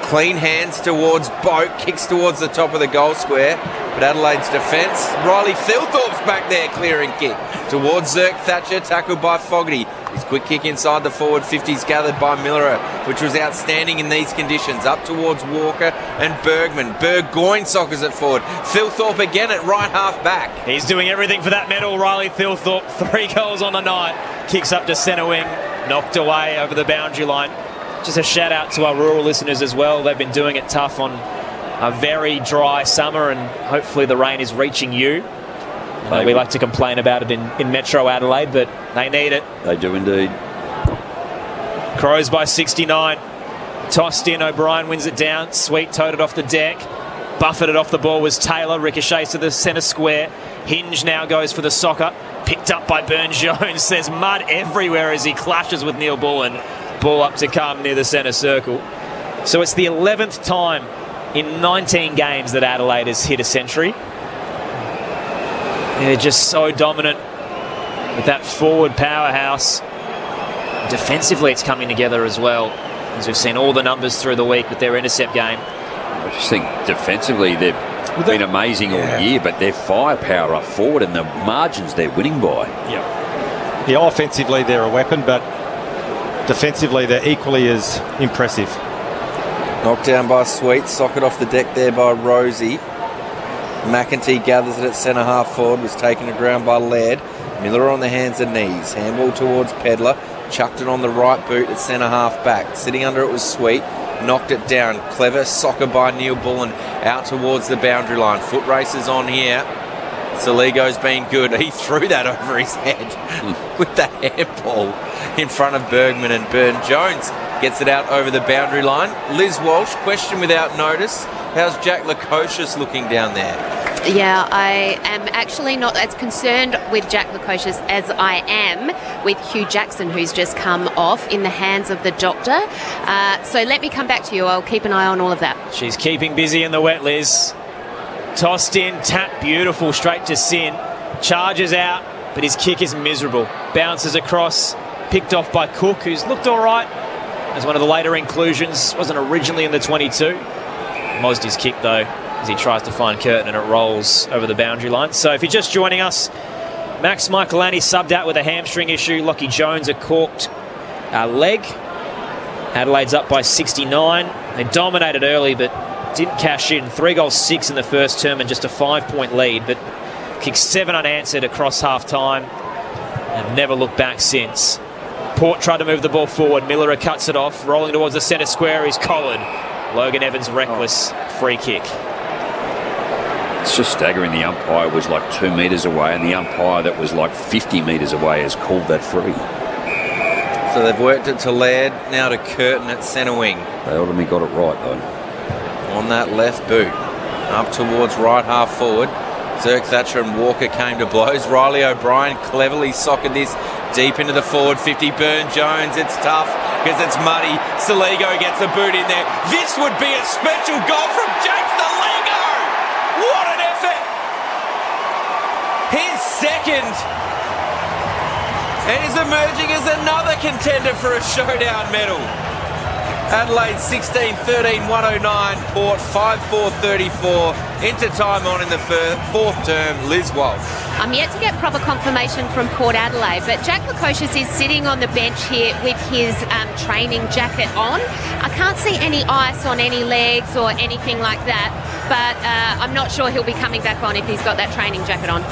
Clean hands towards Boat. Kicks towards the top of the goal square. But Adelaide's defence. Riley Thilthorpe's back there clearing kick. Towards Zirk Thatcher. Tackled by Fogarty. His quick kick inside the forward 50s gathered by Miller, which was outstanding in these conditions. Up towards Walker and Bergman. Burgoyne soccers it forward. Thilthorpe again at right half back. He's doing everything for that medal, Riley Thilthorpe. 3 goals on the night. Kicks up to centre wing. Knocked away over the boundary line. Just a shout out to our rural listeners as well. They've been doing it tough on a very dry summer, and hopefully the rain is reaching you. We like to complain about it in Metro Adelaide, but they need it. They do indeed. Crows by 69. Tossed in, O'Brien wins it down. Sweet towed it off the deck. Buffeted off the ball was Taylor. Ricochets to the centre square. Hinge now goes for the soccer. Picked up by Burn-Jones. There's mud everywhere as he clashes with Neil Bullen. Ball up to come near the centre circle. So it's the 11th time in 19 games that Adelaide has hit a century. They're just so dominant with that forward powerhouse. Defensively, it's coming together as well, as we've seen all the numbers through the week with their intercept game. I just think defensively they've been amazing all year, but their firepower up forward and the margins they're winning by. Yeah, offensively they're a weapon, but defensively they're equally as impressive. Knocked down by Sweet, socket off the deck there by Rosie. McEntee gathers it at centre half forward, was taken to ground by Laird. Miller on the hands and knees, handball towards Pedler, chucked it on the right boot at centre half back. Sitting under it was Sweet, knocked it down. Clever soccer by Neil Bullen out towards the boundary line. Foot races on here. Saligo's been good. He threw that over his head with that handball in front of Bergman, and Burn-Jones gets it out over the boundary line. Liz Walsh, question without notice. How's Jack Lukosius looking down there? Yeah, I am actually not as concerned with Jack Lukosius as I am with Hugh Jackson, who's just come off in the hands of the doctor. So let me come back to you. I'll keep an eye on all of that. She's keeping busy in the wet, Liz. Tossed in, tap, beautiful, straight to Sin. Charges out, but his kick is miserable. Bounces across, picked off by Cook, who's looked all right as one of the later inclusions. Wasn't originally in the 22. Mozzed his kick, though, as he tries to find Curtin, and it rolls over the boundary line. So if you're just joining us, Max Michaelani subbed out with a hamstring issue. Lockie Jones a corked leg. Adelaide's up by 69. They dominated early, but didn't cash in. 3 goals, 6 in the first term and just a 5-point lead, but kicked 7 unanswered across half-time and never looked back since. Port tried to move the ball forward. Miller cuts it off, rolling towards the centre square. He's collared. Logan Evans reckless. Free kick. It's just staggering. The umpire was like 2 metres away, and the umpire that was like 50 metres away has called that free. So they've worked it to Laird, now to Curtin at centre wing. They ultimately got it right, though. On that left boot, up towards right half forward. Zirk Thatcher and Walker came to blows. Riley O'Brien cleverly socketed this deep into the forward 50. Burn-Jones, it's tough because it's muddy. Saligo gets the boot in there. This would be a special goal from Jake Saligo! What an effort! His second, and he's emerging as another contender for a showdown medal. Adelaide 16-13, 109. Port 5-4-34. Into time on in the fourth term. Liz Walsh. I'm yet to get proper confirmation from Port Adelaide, but Jack Lukosius is sitting on the bench here with his training jacket on. I can't see any ice on any legs or anything like that, but I'm not sure he'll be coming back on if he's got that training jacket on.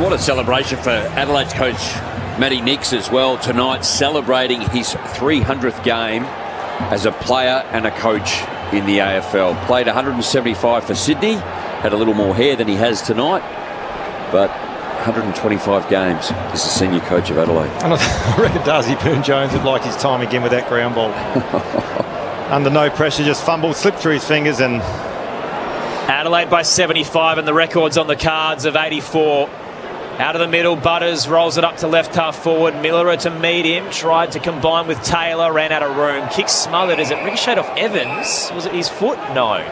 What a celebration for Adelaide's coach Matty Nix as well tonight, celebrating his 300th game as a player and a coach in the AFL. Played 175 for Sydney, had a little more hair than he has tonight, but 125 games as the senior coach of Adelaide. And I reckon Darcy Burn-Jones would like his time again with that ground ball. Under no pressure, just fumbled, slipped through his fingers, and Adelaide by 75, and the record's on the cards of 84. Out of the middle, Butters rolls it up to left half forward. Miller to meet him, tried to combine with Taylor, ran out of room. Kick smothered as it ricocheted off Evans. Was it his foot? No.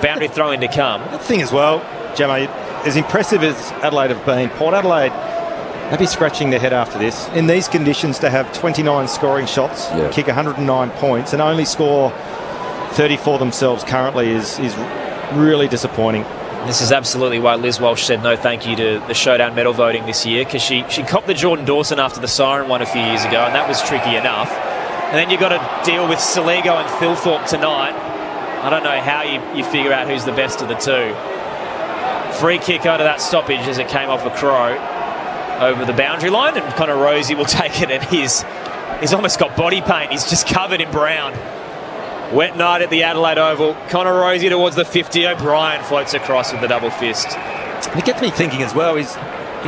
Boundary throw in to come. The thing as well, Gemma, as impressive as Adelaide have been, Port Adelaide they'd be scratching their head after this. In these conditions, to have 29 scoring shots, kick 109 points, and only score 34 themselves currently is really disappointing. This is absolutely why Liz Walsh said no thank you to the Showdown medal voting this year, because she copped the Jordan Dawson after the Siren one a few years ago, and that was tricky enough. And then you've got to deal with Saligo and Thilthorpe tonight. I don't know how you figure out who's the best of the two. Free kick out of that stoppage as it came off a crow over the boundary line, and Connor Rosie will take it, and he's almost got body paint. He's just covered in brown. Wet night at the Adelaide Oval. Connor Rosie towards the 50. O'Brien floats across with the double fist. And it gets me thinking as well, is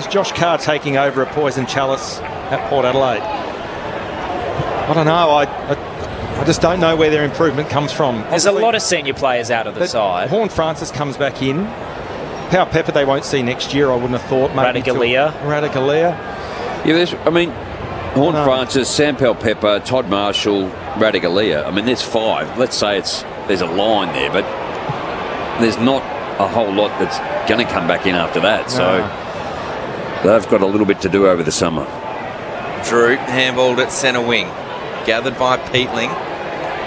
Josh Carr taking over a poison chalice at Port Adelaide? I don't know. I just don't know where their improvement comes from. There's a lot of senior players out of the side. Horn Francis comes back in. Pau Pepper they won't see next year, I wouldn't have thought. Radigalia. Yeah, Horn Francis, Sam Pepper, Todd Marshall, Radigalia. I mean, there's 5. Let's say there's a line there, but there's not a whole lot that's going to come back in after that. So they've got a little bit to do over the summer. Drew handballed at centre wing. Gathered by Peatling.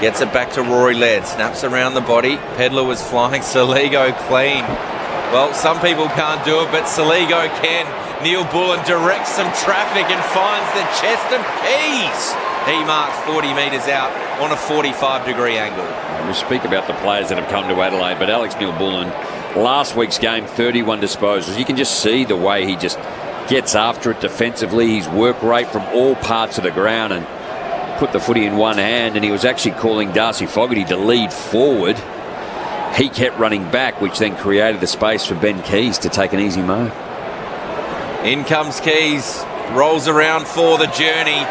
Gets it back to Rory Laird. Snaps around the body. Pedler was flying. Saligo clean. Well, some people can't do it, but Saligo can. Neil Bullen directs some traffic and finds the chest of Keys. He marks 40 metres out on a 45-degree angle. We speak about the players that have come to Adelaide, but Alex Neil Bullen, last week's game, 31 disposals. You can just see the way he just gets after it defensively. His work rate from all parts of the ground, and put the footy in one hand, and he was actually calling Darcy Fogarty to lead forward. He kept running back, which then created the space for Ben Keys to take an easy mark. In comes Keys, rolls around for the journey,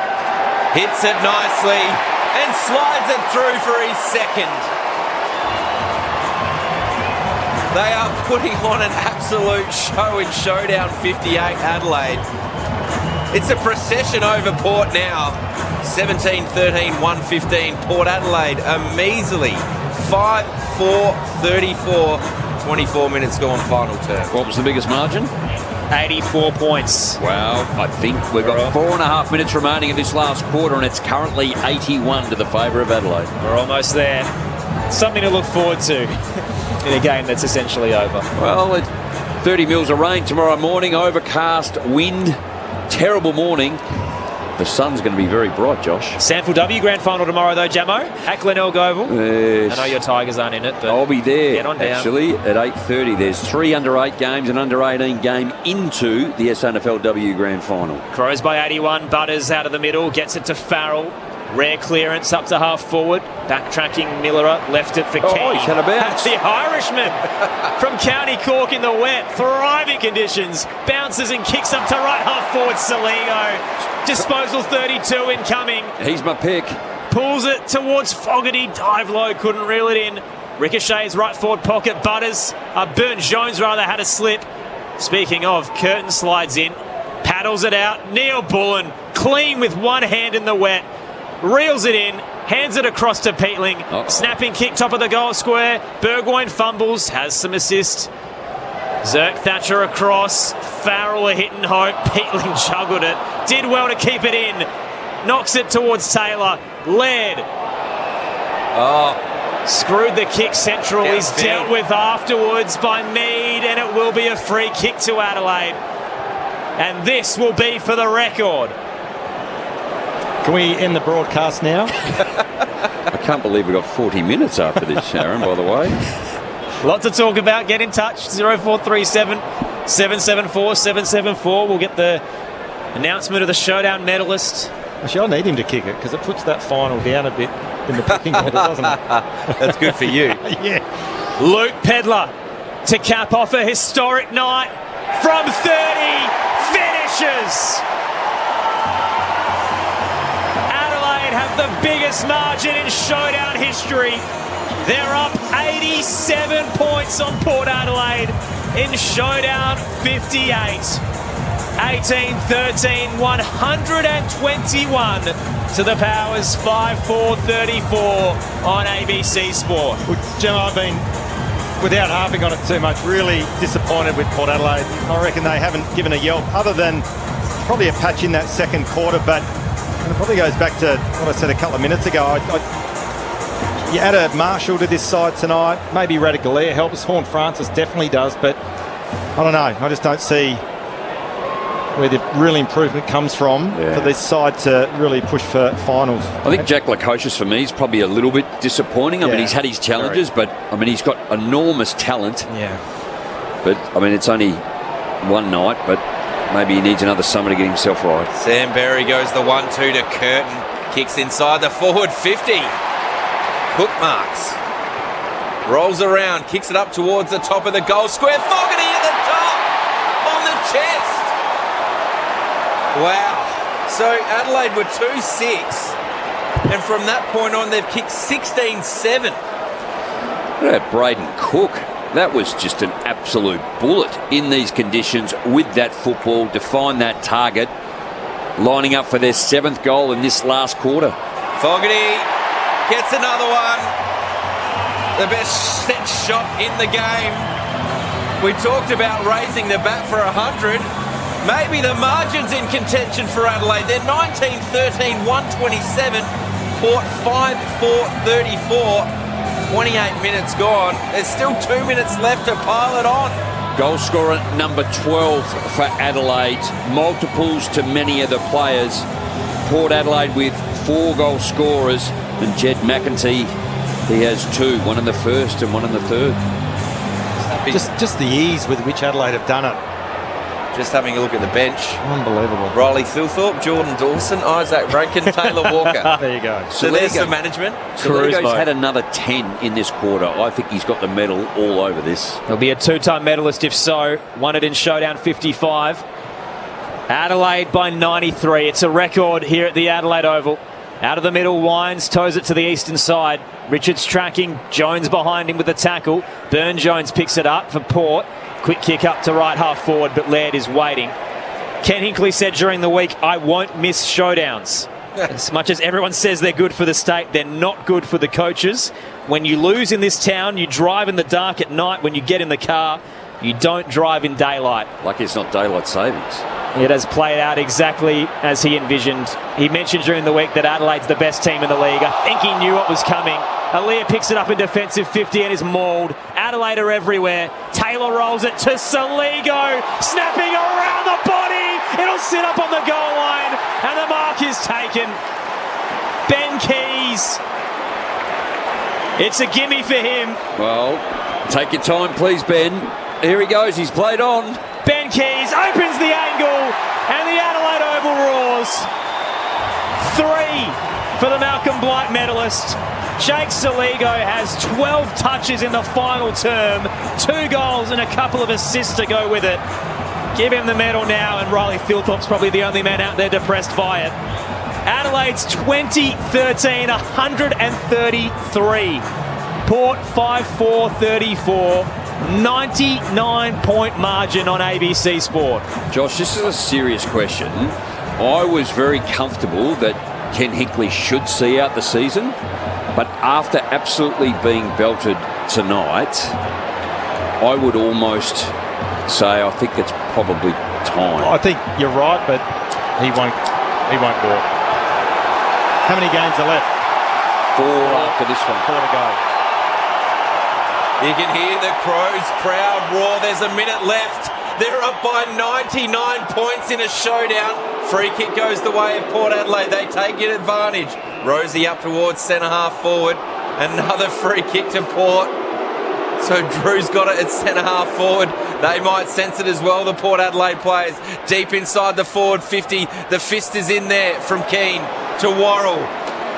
hits it nicely, and slides it through for his second. They are putting on an absolute show in Showdown 58 Adelaide. It's a procession over Port now. 17-13, 1-15. Port Adelaide, a measly 5-4-34. 24 minutes gone, final term. What was the biggest margin? 84 points. Wow, I think we've got 4.5 minutes remaining in this last quarter, and it's currently 81 to the favour of Adelaide. We're almost there. Something to look forward to in a game that's essentially over. Well, it's 30 mils of rain tomorrow morning, overcast, wind, terrible morning. The sun's going to be very bright, Josh. Sanford W Grand Final tomorrow, though, Jamo, at Glenelg Oval. Yes. I know your Tigers aren't in it, but I'll be there, get on down. Actually, at 8:30. There's 3 under-8 games, an under-18 game into the SNFLW Grand Final. Crows by 81. Butters out of the middle, gets it to Farrell. Rare clearance up to half forward. Backtracking Millerer, left it for King. He's had a bounce. The Irishman from County Cork in the wet. Thriving conditions. Bounces and kicks up to right half forward. Saligo. Disposal 32 incoming. He's my pick. Pulls it towards Fogarty. Dive low, couldn't reel it in. Ricochets right forward pocket. Butters. Burton Jones rather had a slip. Speaking of, Curtin slides in. Paddles it out. Neil Bullen clean with one hand in the wet. Reels it in, hands it across to Peatling. Snapping kick, top of the goal square. Burgoyne fumbles, has some assist. Zerk Thatcher across. Farrell a hit and hope. Peatling juggled it. Did well to keep it in. Knocks it towards Taylor. Laird. Screwed the kick central. He's dealt with afterwards by Mead, and it will be a free kick to Adelaide. And this will be for the record. Can we end the broadcast now? I can't believe we got 40 minutes after this, Sharon, by the way. Lot to talk about. Get in touch. 0437 774 774. We'll get the announcement of the Showdown medalist. Actually, I need him to kick it because it puts that final down a bit in the picking order, doesn't it? That's good for you. Yeah. Luke Pedler to cap off a historic night from 30 finishes. Have the biggest margin in Showdown history. They're up 87 points on Port Adelaide in Showdown 58. 18-13, 121 to the Powers, 5-4-34 on ABC Sport. Well, Jim, I've been, without harping on it too much, really disappointed with Port Adelaide. I reckon they haven't given a yelp other than probably a patch in that second quarter, but it probably goes back to what I said a couple of minutes ago. You add a Marshall to this side tonight. Maybe Radicalea helps. Horn Francis definitely does, but I don't know. I just don't see where the real improvement comes from for this side to really push for finals. I think Jack Lukosius, for me, is probably a little bit disappointing. I mean, he's had his challenges, but, I mean, he's got enormous talent. Yeah. But, I mean, it's only one night, but maybe he needs another summer to get himself right. Sam Berry goes the 1-2 to Curtin. Kicks inside the forward 50. Cook marks. Rolls around, kicks it up towards the top of the goal square. Fogarty at the top on the chest. Wow. So Adelaide were 2-6. And from that point on, they've kicked 16-7. Look at Braden Cook. That was just an absolute bullet in these conditions with that football to find that target, lining up for their 7th goal in this last quarter. Fogarty gets another one. The best set shot in the game. We talked about raising the bat for 100. Maybe the margin's in contention for Adelaide. They're 19-13, 127. Port 5-4-34. 28 minutes gone. There's still 2 minutes left to pile it on. Goal scorer number 12 for Adelaide. Multiples to many of the players. Port Adelaide with 4 goal scorers. And Jed McEntee, he has 2. One in the first and one in the third. Just the ease with which Adelaide have done it. Just having a look at the bench. Unbelievable. Riley Thilthorpe, Jordan Dawson, Isaac Rankin, Taylor Walker. There you go. So there's the management. Saligo's had another 10 in this quarter. I think he's got the medal all over this. He'll be a 2-time medalist if so. Won it in Showdown 55. Adelaide by 93. It's a record here at the Adelaide Oval. Out of the middle, Wines toes it to the eastern side. Richards tracking, Jones behind him with the tackle. Burne-Jones picks it up for Port. Quick kick up to right half forward, but Laird is waiting. Ken Hinkley said during the week, I won't miss showdowns. As much as everyone says they're good for the state, they're not good for the coaches. When you lose in this town, you drive in the dark at night. When you get in the car, you don't drive in daylight. Like it's not daylight savings. It has played out exactly as he envisioned. He mentioned during the week that Adelaide's the best team in the league. I think he knew what was coming. Aaliyah picks it up in defensive 50 and is mauled. Adelaide are everywhere. Taylor rolls it to Saligo, snapping around the body. It'll sit up on the goal line, and the mark is taken. Ben Keys. It's a gimme for him. Well, take your time, please, Ben. Here he goes. He's played on. Ben Keys opens the angle, and the Adelaide Oval roars. 3 for the Malcolm Blight medalist. Jake Saligo has 12 touches in the final term, 2 goals and a couple of assists to go with it. Give him the medal now, and Riley Thilthorpe's probably the only man out there depressed by it. Adelaide's 2013, 133. Port 5-4-34. 99-point margin on ABC Sport. Josh, this is a serious question. I was very comfortable that Ken Hinkley should see out the season, but after absolutely being belted tonight, I would almost say I think it's probably time. I think you're right, but he won't walk. How many games are left? 4 after this one. 4 to go. You can hear the Crows crowd roar. There's a minute left. They're up by 99 points in a showdown. Free kick goes the way of Port Adelaide. They take it advantage. Rosie up towards centre half forward. Another free kick to Port. So Drew's got it at centre half forward. They might sense it as well, the Port Adelaide players. Deep inside the forward 50. The fist is in there from Keane to Worrell,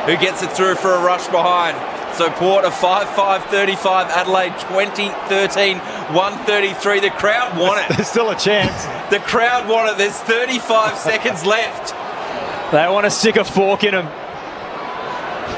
who gets it through for a rush behind. So Port are 5-5-35, Adelaide 20-13, 133. The crowd want it. There's still a chance. The crowd want it. There's 35 seconds left. They want to stick a fork in them.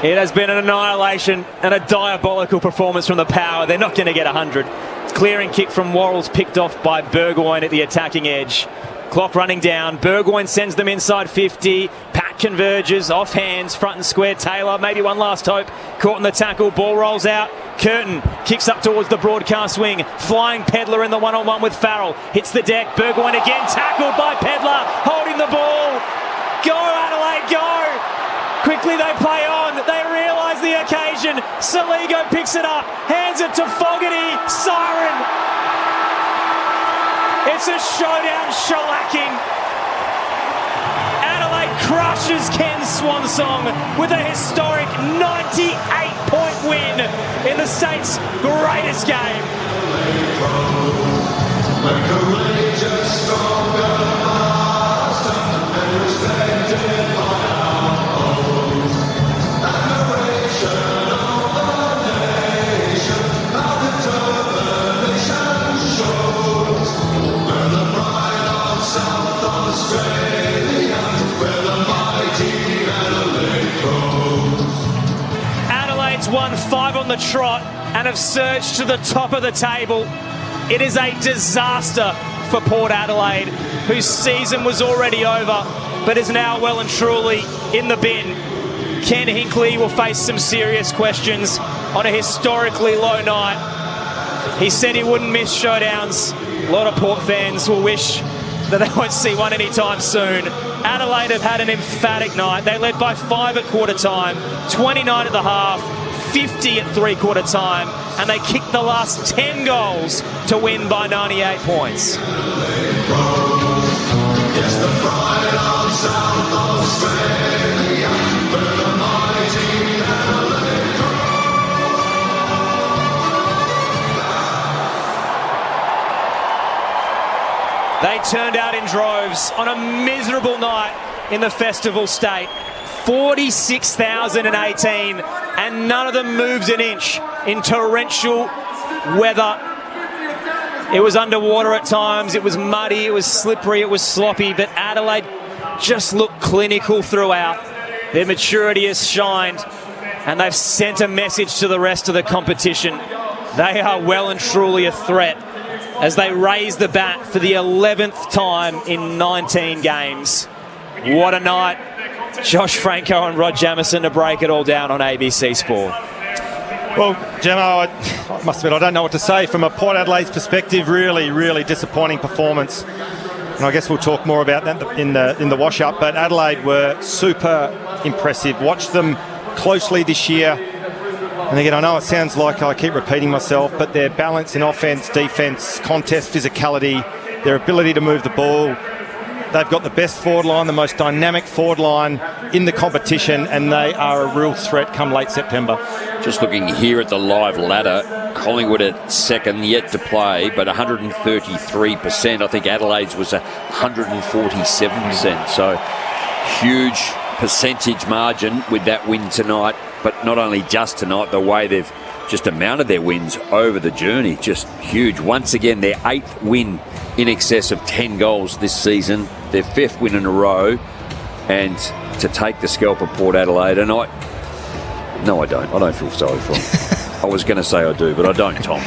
It has been an annihilation and a diabolical performance from the Power. They're not going to get 100. Clearing kick from Worrell's picked off by Burgoyne at the attacking edge. Clock running down. Burgoyne sends them inside 50. Pat converges, off hands, front and square. Taylor, maybe one last hope. Caught in the tackle, ball rolls out. Curtin kicks up towards the broadcast wing. Flying Pedlar in the one-on-one with Farrell. Hits the deck. Burgoyne again, tackled by Pedlar. Holding the ball. Go, Adelaide, go! Quickly they play on. They realise the occasion. Saligo picks it up. Hands it to Fogarty. Siren. It's a showdown shellacking. Adelaide crushes Ken Swansong with a historic 98-point win in the state's greatest game. Adelaide's won 5 on the trot and have surged to the top of the table. It is a disaster for Port Adelaide, whose season was already over, but is now well and truly in the bin. Ken Hinkley will face some serious questions on a historically low night. He said he wouldn't miss showdowns. A lot of Port fans will wish that they won't see one anytime soon. Adelaide have had an emphatic night. They led by 5 at quarter time, 29 at the half, 50 at three-quarter time, and they kicked the last 10 goals to win by 98 points. They turned out in droves on a miserable night in the festival state. 46,018, and none of them moves an inch in torrential weather. It was underwater at times, it was muddy, it was slippery, it was sloppy, but Adelaide just looked clinical throughout. Their maturity has shined, and they've sent a message to the rest of the competition. They are well and truly a threat as they raise the bat for the 11th time in 19 games. What a night. Josh Franco and Rod Jamieson to break it all down on ABC Sport. Well, Gemma, I must admit, I don't know what to say. From a Port Adelaide's perspective, really, really disappointing performance. And I guess we'll talk more about that in the wash-up. But Adelaide were super impressive. Watched them closely this year. And again, I know it sounds like I keep repeating myself, but their balance in offence, defence, contest, physicality, their ability to move the ball. They've got the best forward line, the most dynamic forward line in the competition, and they are a real threat come late September. Just looking here at the live ladder, Collingwood at second, yet to play, but 133%. I think Adelaide's was 147%. So huge percentage margin with that win tonight. But not only just tonight, the way they've just amounted their wins over the journey, just huge. Once again, their 8th win in excess of 10 goals this season, their 5th win in a row, and to take the scalp of Port Adelaide. And I don't feel sorry for them. I was going to say I do, but I don't, Tom.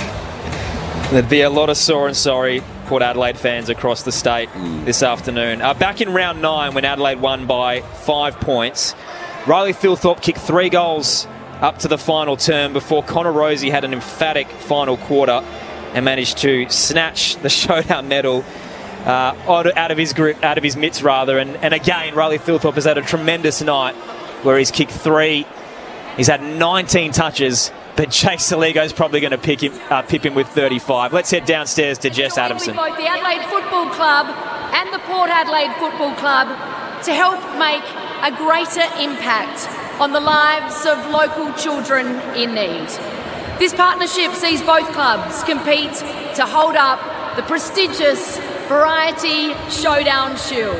There'd be a lot of sore and sorry Port Adelaide fans across the state this afternoon. Back in round 9, when Adelaide won by 5 points, Riley Philthorpe kicked 3 goals up to the final term before Connor Rosie had an emphatic final quarter and managed to snatch the showdown medal out of his grip, out of his mitts rather. And again, Riley Philthorpe has had a tremendous night where he's kicked 3. He's had 19 touches, but Chase Saligo's probably going to pip him with 35. Let's head downstairs to Jess Adamson. Both the Adelaide Football Club and the Port Adelaide Football Club to help make a greater impact on the lives of local children in need. This partnership sees both clubs compete to hold up the prestigious Variety Showdown Shield.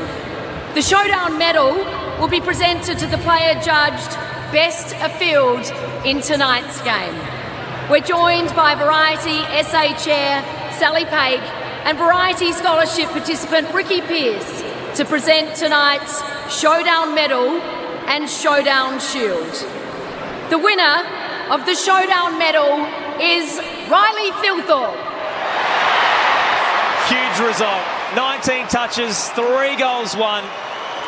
The Showdown Medal will be presented to the player judged best afield in tonight's game. We're joined by Variety SA Chair Sally Paik and Variety Scholarship participant Ricky Pearce to present tonight's Showdown Medal and Showdown Shield. The winner of the Showdown Medal is Riley Philthorpe. Huge result 19 touches, 3 goals won,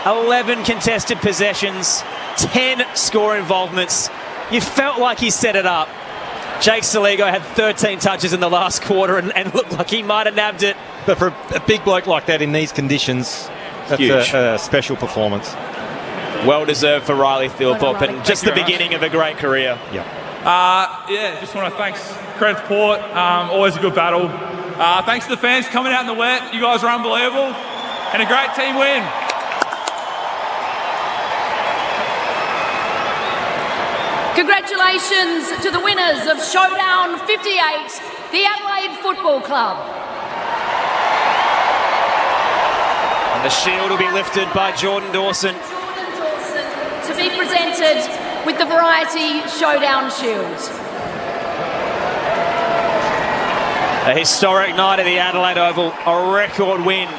11 contested possessions, 10 score involvements. You felt like he set it up. Jake Saligo had 13 touches in the last quarter and looked like he might have nabbed it. But for a big bloke like that in these conditions, that's a special performance. Well deserved for Riley Philpott, and just the beginning of a great career. Just want to thanks credit Port. Always a good battle. Thanks to the fans coming out in the wet. You guys are unbelievable, and a great team win. Congratulations to the winners of Showdown 58, the Adelaide Football Club. And the shield will be lifted by Jordan Dawson. To be presented with the Variety Showdown Shield. A historic night at the Adelaide Oval, a record win.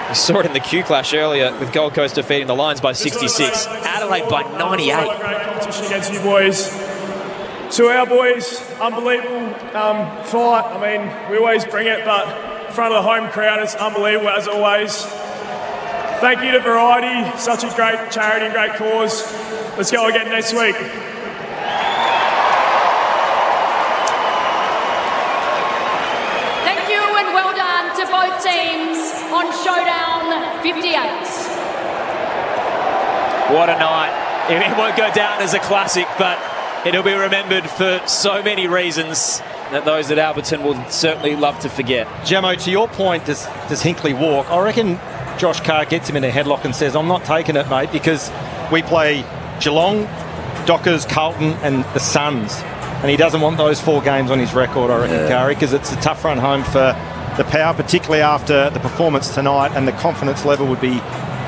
We saw it in the Q Clash earlier with Gold Coast defeating the Lions by 66. Adelaide by 98. Competition against you boys. To our boys, unbelievable fight. I mean, we always bring it, but in front of the home crowd, it's unbelievable as always. Thank you to Variety, such a great charity and great cause. Let's go again next week. Thank you and well done to both teams on Showdown 58. What a night. It won't go down as a classic, but it'll be remembered for so many reasons that those at Alberton will certainly love to forget. Jamo, to your point, does Hinkley walk? I reckon Josh Carr gets him in a headlock and says, I'm not taking it, mate, because we play Geelong, Dockers, Carlton and the Suns. And he doesn't want those 4 games on his record, I reckon, Kari, because it's a tough run home for the Power, particularly after the performance tonight, and the confidence level would be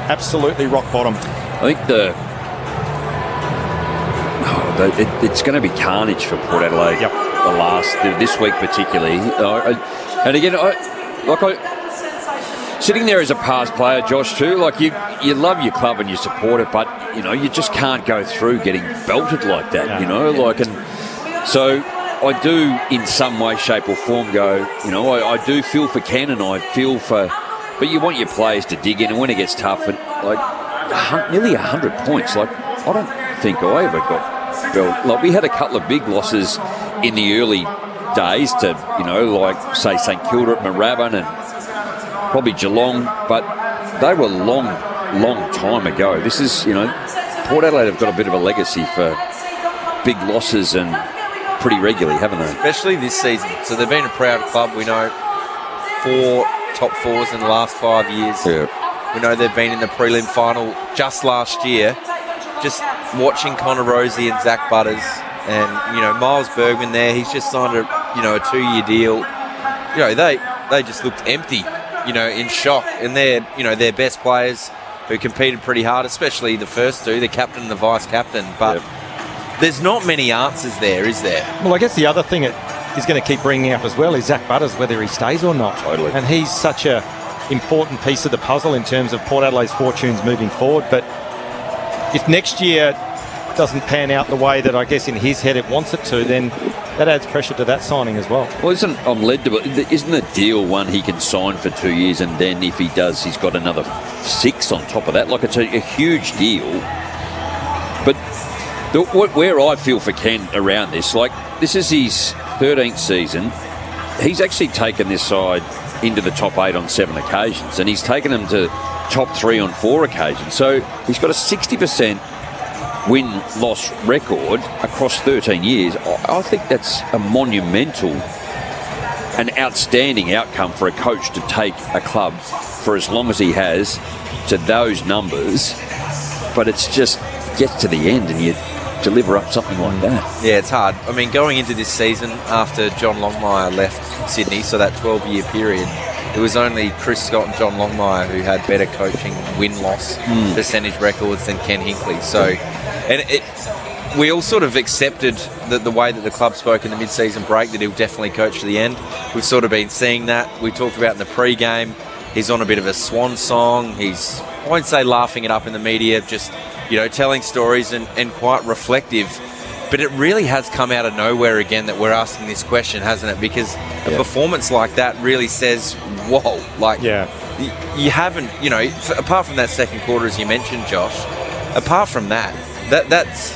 absolutely rock bottom. I think it's going to be carnage for Port Adelaide. This week particularly. And again, sitting there as a past player, Josh, too, like you love your club and you support it, but you just can't go through getting belted like that. And so I do, in some way, shape, or form, go. I do feel for Ken, and I feel for, but you want your players to dig in, and when it gets tough, and nearly 100 points. Like, I don't think I ever got belted. Like, we had a couple of big losses in the early days to, like say St Kilda at Moorabbin and probably Geelong, but they were long time ago. This is, Port Adelaide have got a bit of a legacy for big losses and pretty regularly, haven't they? Especially this season. So they've been a proud club. We know 4 top 4s in the last 5 years. Yeah. We know they've been in the prelim final just last year. Just watching Connor Rosie and Zach Butters and, Miles Bergman there, he's just signed a 2-year deal. They just looked empty, in shock. And they're, their best players who competed pretty hard, especially the first 2, the captain and the vice captain. But there's not many answers there, is there? Well, I guess the other thing he's going to keep bringing up as well is Zach Butters, whether he stays or not. Totally. And he's such a important piece of the puzzle in terms of Port Adelaide's fortunes moving forward. But if next year doesn't pan out the way that I guess in his head it wants it to, then that adds pressure to that signing as well. Well, isn't the deal one he can sign for 2 years, and then if he does, he's got another 6 on top of that? Like, it's a huge deal. But where I feel for Ken around this, like, this is his 13th season. He's actually taken this side into the top 8 on 7 occasions, and he's taken them to top 3 on 4 occasions. So he's got a 60% win-loss record across 13 years. I think that's a monumental and outstanding outcome for a coach to take a club for as long as he has to those numbers. But it's just gets to the end and you deliver up something like that. Yeah, it's hard. I mean, going into this season after John Longmire left Sydney, so that 12-year period, it was only Chris Scott and John Longmire who had better coaching win-loss percentage records than Ken Hinkley. So, and we all sort of accepted the way that the club spoke in the mid-season break that he'll definitely coach to the end. We've sort of been seeing that. We talked about in the pre-game. He's on a bit of a swan song. He's, I won't say laughing it up in the media, just, telling stories and quite reflective. But it really has come out of nowhere again that we're asking this question, hasn't it? Because a performance like that really says, whoa, like you haven't, apart from that second quarter, as you mentioned, Josh, apart from that's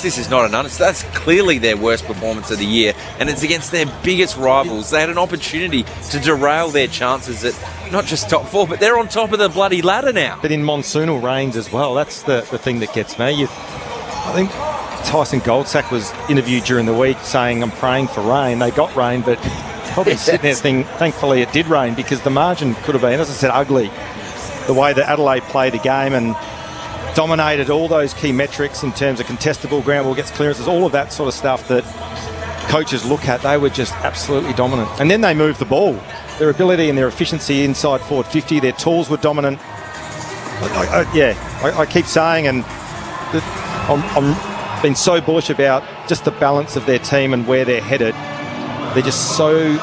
this is not an honest. That's clearly their worst performance of the year, and it's against their biggest rivals. They had an opportunity to derail their chances at not just top four, but they're on top of the bloody ladder now. But in monsoonal rains as well, that's the thing that gets me. I think Tyson Goldsack was interviewed during the week saying, I'm praying for rain. They got rain, but probably sitting there thinking, thankfully it did rain, because the margin could have been, as I said, ugly. The way that Adelaide played the game and dominated all those key metrics in terms of contestable, ground ball gets clearances, all of that sort of stuff that coaches look at, they were just absolutely dominant. And then they moved the ball. Their ability and their efficiency inside forward 50, their tools were dominant. I keep saying, and I'm been so bullish about just the balance of their team and where they're headed. They're just so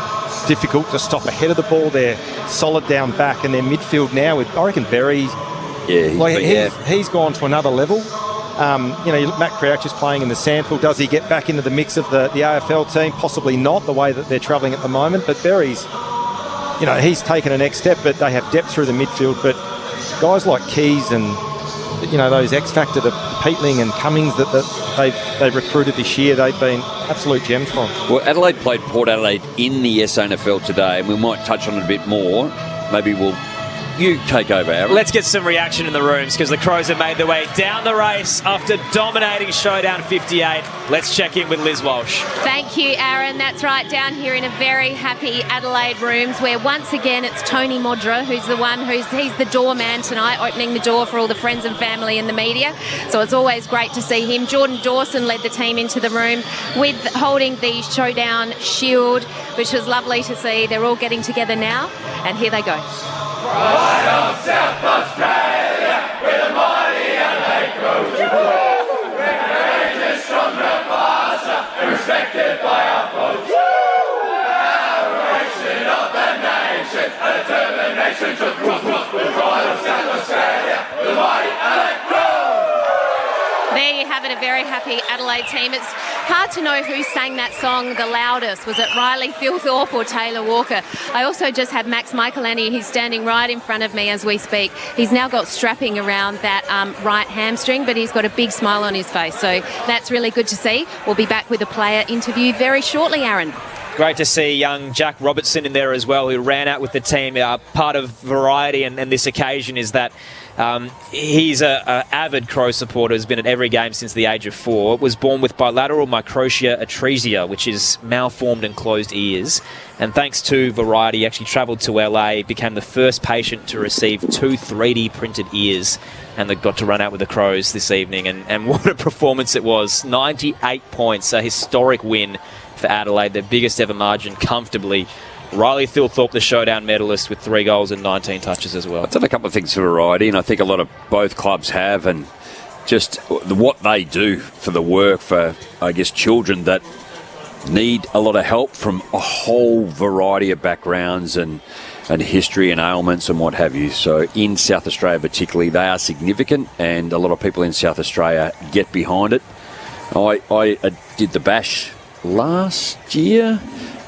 difficult to stop ahead of the ball. They're solid down back, and their midfield now with, I reckon, Berry. He's gone to another level. Matt Crouch is playing in the Sandfield. Does he get back into the mix of the AFL team? Possibly not, the way that they're travelling at the moment. But Berry's, he's taken a next step, but they have depth through the midfield. But guys like Keys and, those X-Factor, the Peatling and Cummings that they've recruited this year, they've been absolute gems from. Well, Adelaide played Port Adelaide in the SANFL today, and we might touch on it a bit more. Maybe you take over, Aaron. Let's get some reaction in the rooms, because the Crows have made their way down the race after dominating Showdown 58. Let's check in with Liz Walsh. Thank you, Aaron. That's right, down here in a very happy Adelaide rooms, where once again it's Tony Modra who's the one he's the doorman tonight, opening the door for all the friends and family and the media. So it's always great to see him. Jordan Dawson led the team into the room with holding the Showdown shield, which was lovely to see. They're all getting together now, and here they go. Right on South Australia, with the mighty Adelaide Crows. We're courageous, stronger, faster, and respected by our folks. Adoration of the nation, a determination to rule. With pride of South Australia, with the mighty Adelaide Crows. There you have it, a very happy Adelaide team. It's hard to know who sang that song the loudest. Was it Riley Philthorpe or Taylor Walker? I also just have Max Michaelani. He's standing right in front of me as we speak. He's now got strapping around that right hamstring, but he's got a big smile on his face. So that's really good to see. We'll be back with a player interview very shortly, Aaron. Great to see young Jack Robertson in there as well, who ran out with the team. Part of variety and this occasion is that he's an avid Crow supporter, has been at every game since the age of 4. Was born with bilateral microtia atresia, which is malformed and closed ears. And thanks to variety, he actually travelled to LA, became the first patient to receive 2 3D printed ears, and they got to run out with the Crows this evening. And what a performance it was. 98 points, a historic win for Adelaide, their biggest ever margin comfortably. Riley Philthorpe, the Showdown medalist, with 3 goals and 19 touches as well. I've done a couple of things for variety, and I think a lot of both clubs have, and just what they do for the work for, I guess, children that need a lot of help from a whole variety of backgrounds and history and ailments and what have you. So in South Australia particularly, they are significant, and a lot of people in South Australia get behind it. I did the bash last year,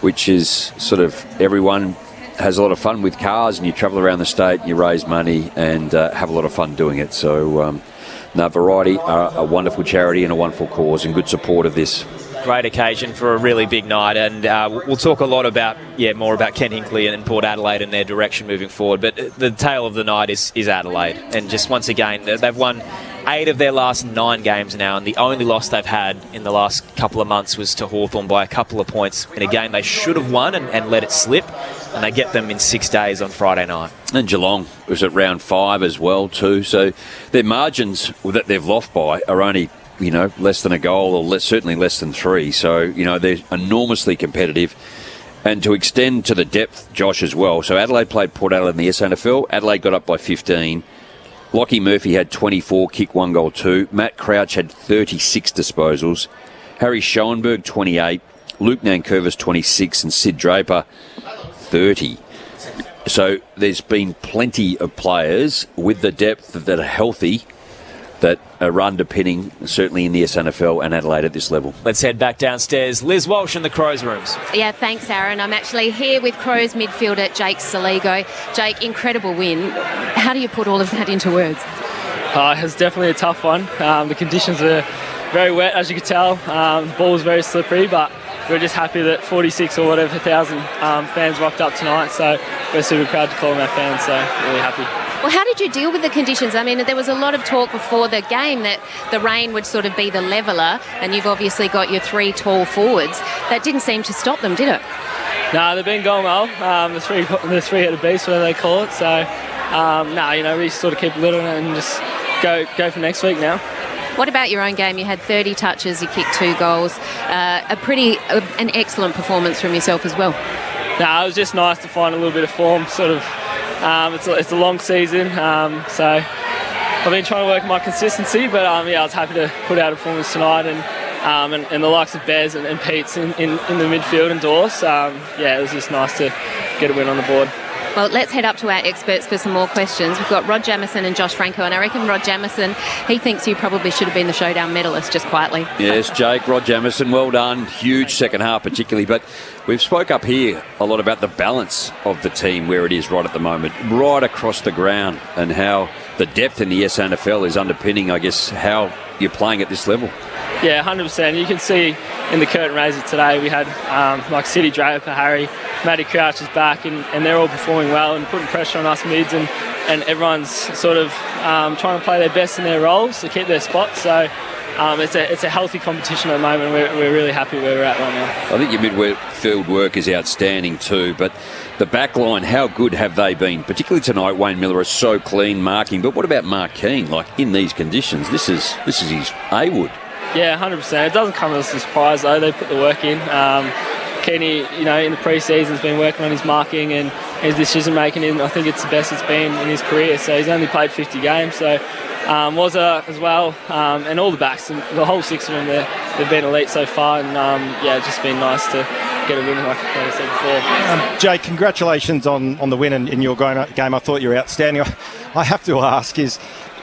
which is sort of everyone has a lot of fun with cars, and you travel around the state, you raise money and have a lot of fun doing it. So Variety are a wonderful charity and a wonderful cause, and good support of this. Great occasion for a really big night, and we'll talk a lot about more about Ken Hinkley and Port Adelaide and their direction moving forward. But the tale of the night is Adelaide, and just once again they've won 8 of their last 9 games now, and the only loss they've had in the last couple of months was to Hawthorn by a couple of points in a game they should have won and let it slip, and they get them in 6 days on Friday night. And Geelong was at round 5 as well too, so their margins that they've lost by are only less than a goal, or certainly less than 3. So, they're enormously competitive. And to extend to the depth, Josh, as well. So Adelaide played Port Adelaide in the SANFL. Adelaide got up by 15. Lockie Murphy had 24, kick 1 goal 2. Matt Crouch had 36 disposals. Harry Schoenberg, 28. Luke Nankervis, 26. And Sid Draper, 30. So there's been plenty of players with the depth that are healthy that are underpinning, certainly in the SNFL and Adelaide at this level. Let's head back downstairs. Liz Walsh in the Crows rooms. Yeah, thanks, Aaron. I'm actually here with Crows midfielder Jake Saligo. Jake, incredible win. How do you put all of that into words? It's definitely a tough one. The conditions are very wet, as you can tell. The ball was very slippery, but we're just happy that 46 or whatever 1,000 fans rocked up tonight. So we're super proud to call them our fans. So really happy. Well, how did you deal with the conditions? I mean, there was a lot of talk before the game that the rain would sort of be the leveller, and you've obviously got your 3 tall forwards. That didn't seem to stop them, did it? No, they've been going well. The three-headed beast, whatever they call it. So, we sort of keep little and just go for next week now. What about your own game? You had 30 touches, you kicked 2 goals. An excellent performance from yourself as well. No, it was just nice to find a little bit of form. Sort of, it's a long season, so I've been trying to work on my consistency. But I was happy to put out a performance tonight, and the likes of Bez and Pete's in the midfield and Dawes. It was just nice to get a win on the board. Well, let's head up to our experts for some more questions. We've got Rod Jamieson and Josh Franco, and I reckon Rod Jamieson, he thinks you probably should have been the showdown medalist, just quietly. Yes, Jake, Rod Jamieson, well done. Huge second half particularly, but we've spoke up here a lot about the balance of the team where it is right at the moment, right across the ground, and how the depth in the SNFL is underpinning, I guess, how you're playing at this level. Yeah, 100%. You can see in the curtain raiser today we had like City Draper, Harry, Matty Crouch is back, and they're all performing well and putting pressure on us mids, and everyone's sort of trying to play their best in their roles to keep their spots. So it's a healthy competition at the moment. We're really happy where we're at right now. I think your midfield work is outstanding too, but the back line, how good have they been? Particularly tonight, Wayne Miller is so clean marking, but what about Mark Keane? Like, in these conditions, this is his A-Wood. Yeah, 100%. It doesn't come as a surprise though. They put the work in. Kenny, in the pre-season has been working on his marking and his decision-making, and I think it's the best it's been in his career. So he's only played 50 games. So Wazza as well, and all the backs, the whole 6 of them, they've been elite so far. And it's just been nice to get a win, like I said before. Jay, congratulations on the win in your game. I thought you were outstanding. I have to ask, is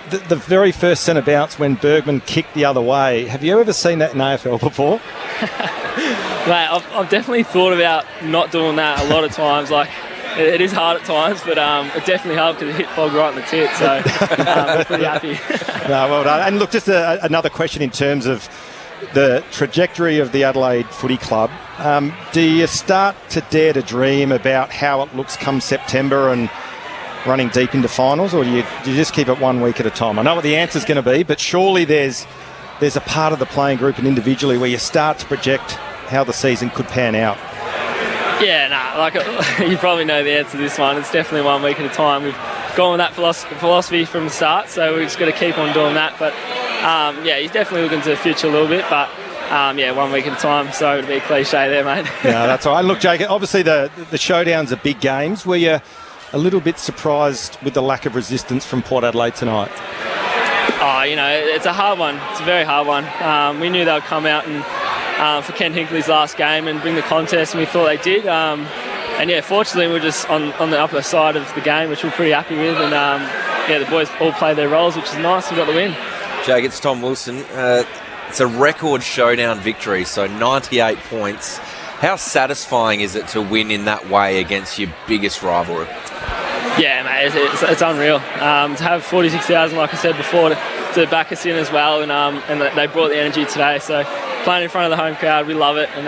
the very first centre bounce when Bergman kicked the other way, have you ever seen that in AFL before? Mate, I've definitely thought about not doing that a lot of times. Like, it is hard at times, but it definitely helped because it hit Fog right in the tit. So I'm pretty happy. No, well done. And look, just another question in terms of the trajectory of the Adelaide Footy Club. Do you start to dare to dream about how it looks come September and running deep into finals, or do you just keep it 1 week at a time? I know what the answer's going to be, but surely there's a part of the playing group and individually where you start to project how the season could pan out. Yeah, you probably know the answer to this one. It's definitely 1 week at a time. We've gone with that philosophy from the start, so we've just got to keep on doing that. But he's definitely looking to the future a little bit, but 1 week at a time. Sorry to be cliche there, mate. No, that's all right. Look, Jake, obviously the showdowns are big games. Were you a little bit surprised with the lack of resistance from Port Adelaide tonight? It's a hard one. It's a very hard one. We knew they would come out and for Ken Hinkley's last game and bring the contest, and we thought they did. Fortunately, we're just on the upper side of the game, which we're pretty happy with. And the boys all played their roles, which is nice. We got the win. Jake, it's Tom Wilson. It's a record showdown victory, so 98 points. How satisfying is it to win in that way against your biggest rival? Yeah, mate, it's unreal. To have 46,000, like I said before, to back us in as well, and they brought the energy today. So playing in front of the home crowd, we love it, and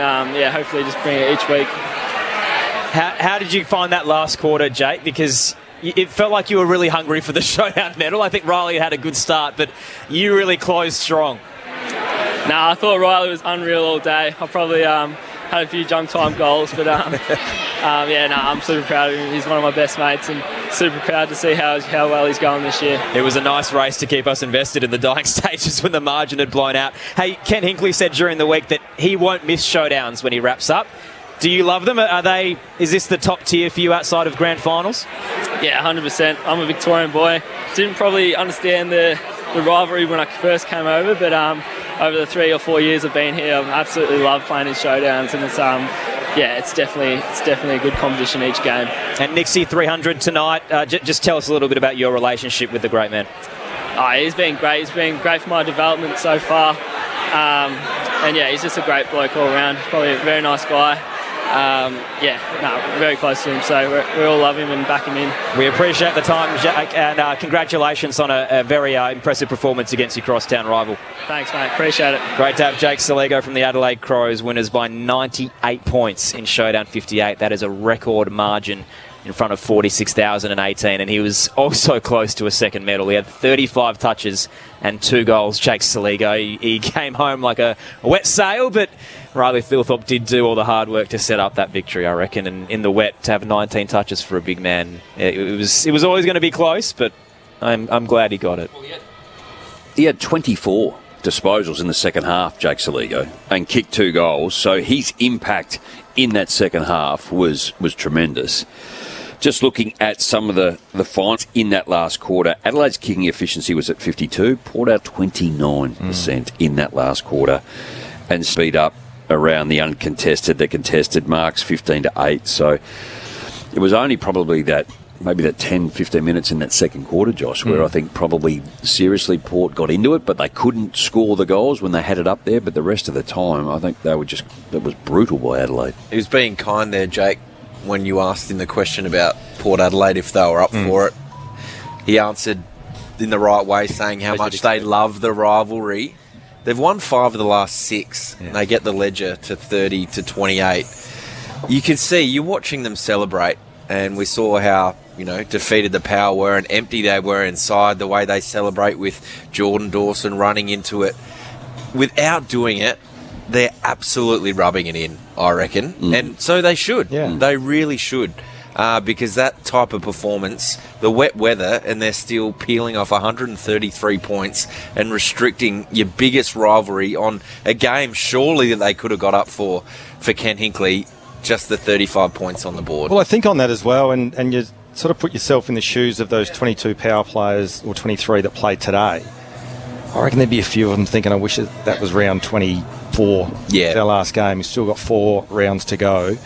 hopefully just bring it each week. How did you find that last quarter, Jake? Because it felt like you were really hungry for the showdown medal. I think Riley had a good start, but you really closed strong. I thought Riley was unreal all day. I probably had a few junk time goals, but I'm super proud of him. He's one of my best mates, and super proud to see how well he's going this year. It was a nice race to keep us invested in the dying stages when the margin had blown out. Hey, Ken Hinkley said during the week that he won't miss showdowns when he wraps up. Do you love them? Is this the top tier for you outside of grand finals? Yeah, 100%. I'm a Victorian boy. Didn't probably understand the rivalry when I first came over, but over the 3 or 4 years I've been here, I've absolutely loved playing in showdowns, and it's definitely a good competition each game. And Nixie 300 tonight. Just tell us a little bit about your relationship with the great man. He's been great. He's been great for my development so far. And yeah, he's just a great bloke all around. Probably a very nice guy. Very close to him, so we all love him and back him in. We appreciate the time, Jack, and congratulations on a very impressive performance against your crosstown rival. Thanks, mate. Appreciate it. Great to have Jake Saligo from the Adelaide Crows, winners by 98 points in Showdown 58. That is a record margin in front of 46,018, and he was also close to a second medal. He had 35 touches and 2 goals. Jake Saligo, he came home like a wet sail, but Riley Thilthorpe did do all the hard work to set up that victory, I reckon. And in the wet, to have 19 touches for a big man, it was always going to be close, but I'm glad he got it. He had 24 disposals in the second half, Jake Saligo, and kicked 2 goals. So his impact in that second half was tremendous. Just looking at some of the finds in that last quarter, Adelaide's kicking efficiency was at 52, Port out 29% in that last quarter, and speed up around the contested marks 15-8. So it was only probably that 10-15 minutes in that second quarter, Josh, where I think probably seriously Port got into it, but they couldn't score the goals when they had it up there. But the rest of the time, I think that was brutal by Adelaide. He was being kind there, Jake, when you asked him the question about Port Adelaide if they were up for it. He answered in the right way, saying how much they love the rivalry. They've won 5 of the last 6. And they get the ledger to 30-28. You can see, you're watching them celebrate, and we saw how, defeated the Power were and empty they were inside, the way they celebrate with Jordan Dawson running into it. Without doing it, they're absolutely rubbing it in, I reckon. And so they should. Yeah. They really should. Because that type of performance, the wet weather, and they're still peeling off 133 points and restricting your biggest rivalry on a game surely that they could have got up for Ken Hinkley, just the 35 points on the board. Well, I think on that as well, and you sort of put yourself in the shoes of those 22 Power players, or 23 that played today. I reckon there'd be a few of them thinking, I wish that was round 24. Yeah. Our last game. We've still got 4 rounds to go.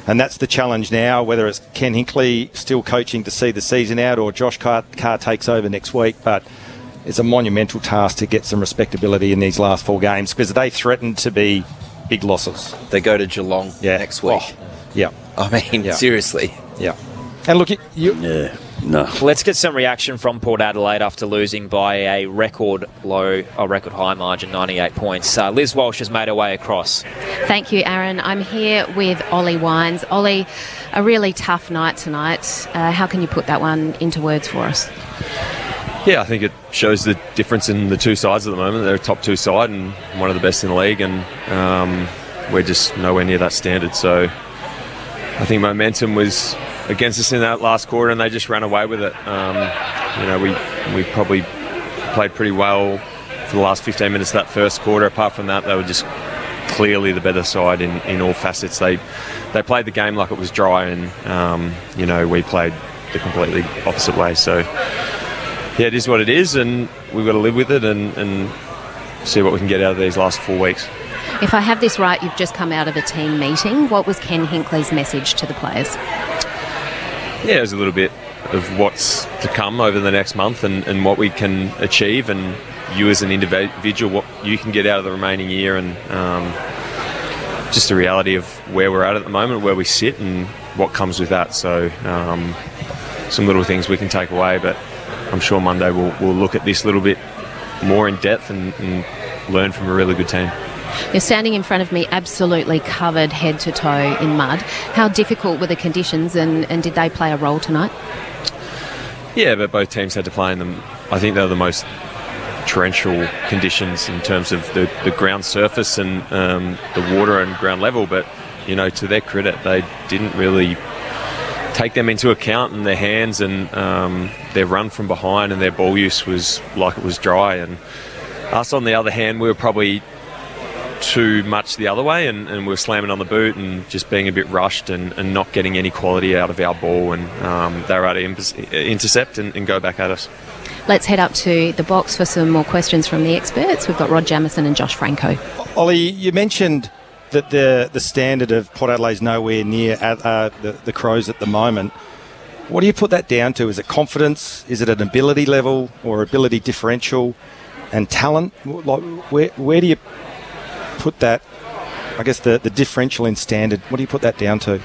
And that's the challenge now, whether it's Ken Hinkley still coaching to see the season out or Josh Carr takes over next week. But it's a monumental task to get some respectability in these last 4 games because they threaten to be big losses. They go to Geelong next week. Yeah. I mean, seriously. Yeah. And look, No. Let's get some reaction from Port Adelaide after losing by a record high margin, 98 points. Liz Walsh has made her way across. Thank you, Aaron. I'm here with Ollie Wines. Ollie, a really tough night tonight. How can you put that one into words for us? Yeah, I think it shows the difference in the two sides at the moment. They're a top 2 side and one of the best in the league, and we're just nowhere near that standard. So I think momentum was against us in that last quarter, and they just ran away with it. We probably played pretty well for the last 15 minutes of that first quarter. Apart from that, they were just clearly the better side in all facets. They played the game like it was dry, and we played the completely opposite way. So yeah, it is what it is, and we've got to live with it and see what we can get out of these last 4 weeks. If I have this right, you've just come out of a team meeting. What was Ken Hinkley's message to the players? Yeah, there's a little bit of what's to come over the next month and what we can achieve, and you as an individual, what you can get out of the remaining year, and just the reality of where we're at the moment, where we sit, and what comes with that. So some little things we can take away, but I'm sure Monday we'll look at this a little bit more in depth and learn from a really good team. You're standing in front of me absolutely covered head to toe in mud. How difficult were the conditions, and did they play a role tonight? Yeah, but both teams had to play in them. I think they're the most torrential conditions in terms of the ground surface and the water and ground level. But, to their credit, they didn't really take them into account in their hands, and their run from behind and their ball use was like it was dry. And us, on the other hand, we were probably too much the other way, and we were slamming on the boot and just being a bit rushed and not getting any quality out of our ball, and they were able to intercept and go back at us. Let's head up to the box for some more questions from the experts. We've got Rod Jamieson and Josh Franco. Ollie, you mentioned that the standard of Port Adelaide's nowhere near the Crows at the moment. What do you put that down to? Is it confidence? Is it an ability level or ability differential and talent? Like, where do you put that, I guess, the differential in standard? What do you put that down to?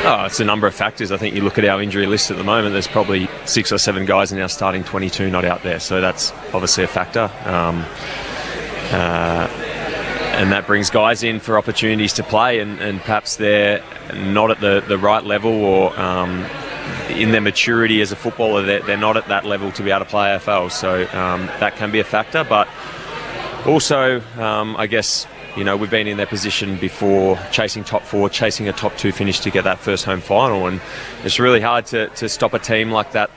Oh, it's a number of factors. I think you look at our injury list at the moment, there's probably 6 or 7 guys in our starting 22 not out there. So that's obviously a factor. And that brings guys in for opportunities to play, and perhaps they're not at the right level or in their maturity as a footballer, they're not at that level to be able to play AFL. So that can be a factor. But also, I guess, you know, we've been in their position before, chasing top 4, chasing a top 2 finish to get that first home final. And it's really hard to stop a team like that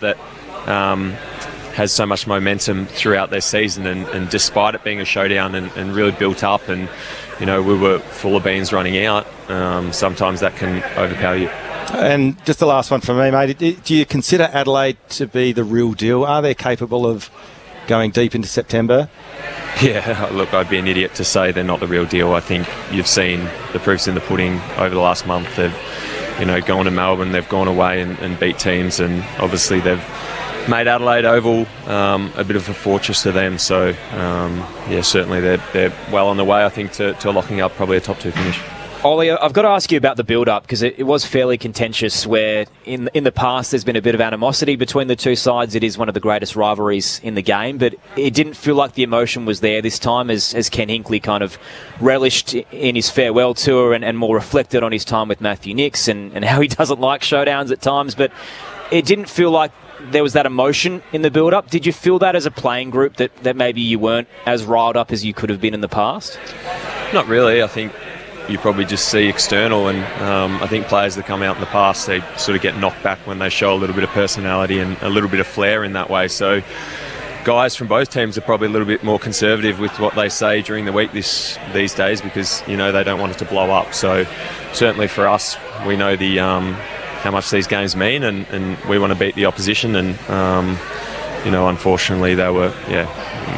has so much momentum throughout their season, and despite it being a showdown and really built up, and you know, we were full of beans running out, sometimes that can overpower you. And just the last one from me, mate, do you consider Adelaide to be the real deal? Are they capable of going deep into September? Yeah, look, I'd be an idiot to say they're not the real deal. I think you've seen the proofs in the pudding over the last month. They've, you know, gone to Melbourne, they've gone away and beat teams, and obviously they've made Adelaide Oval a bit of a fortress to them. So, yeah, certainly they're well on the way, I think, to locking up probably a top 2 finish. Ollie, I've got to ask you about the build-up, because it was fairly contentious, where in the past there's been a bit of animosity between the two sides. It is one of the greatest rivalries in the game, but it didn't feel like the emotion was there this time, as Ken Hinkley kind of relished in his farewell tour and more reflected on his time with Matthew Nicks and how he doesn't like showdowns at times. But it didn't feel like there was that emotion in the build-up. Did you feel that as a playing group, that maybe you weren't as riled up as you could have been in the past? Not really. I think you probably just see external, and I think players that come out in the past, they sort of get knocked back when they show a little bit of personality and a little bit of flair in that way. So guys from both teams are probably a little bit more conservative with what they say during the week these days, because, you know, they don't want it to blow up. So certainly for us, we know how much these games mean, and we want to beat the opposition, and you know, unfortunately they were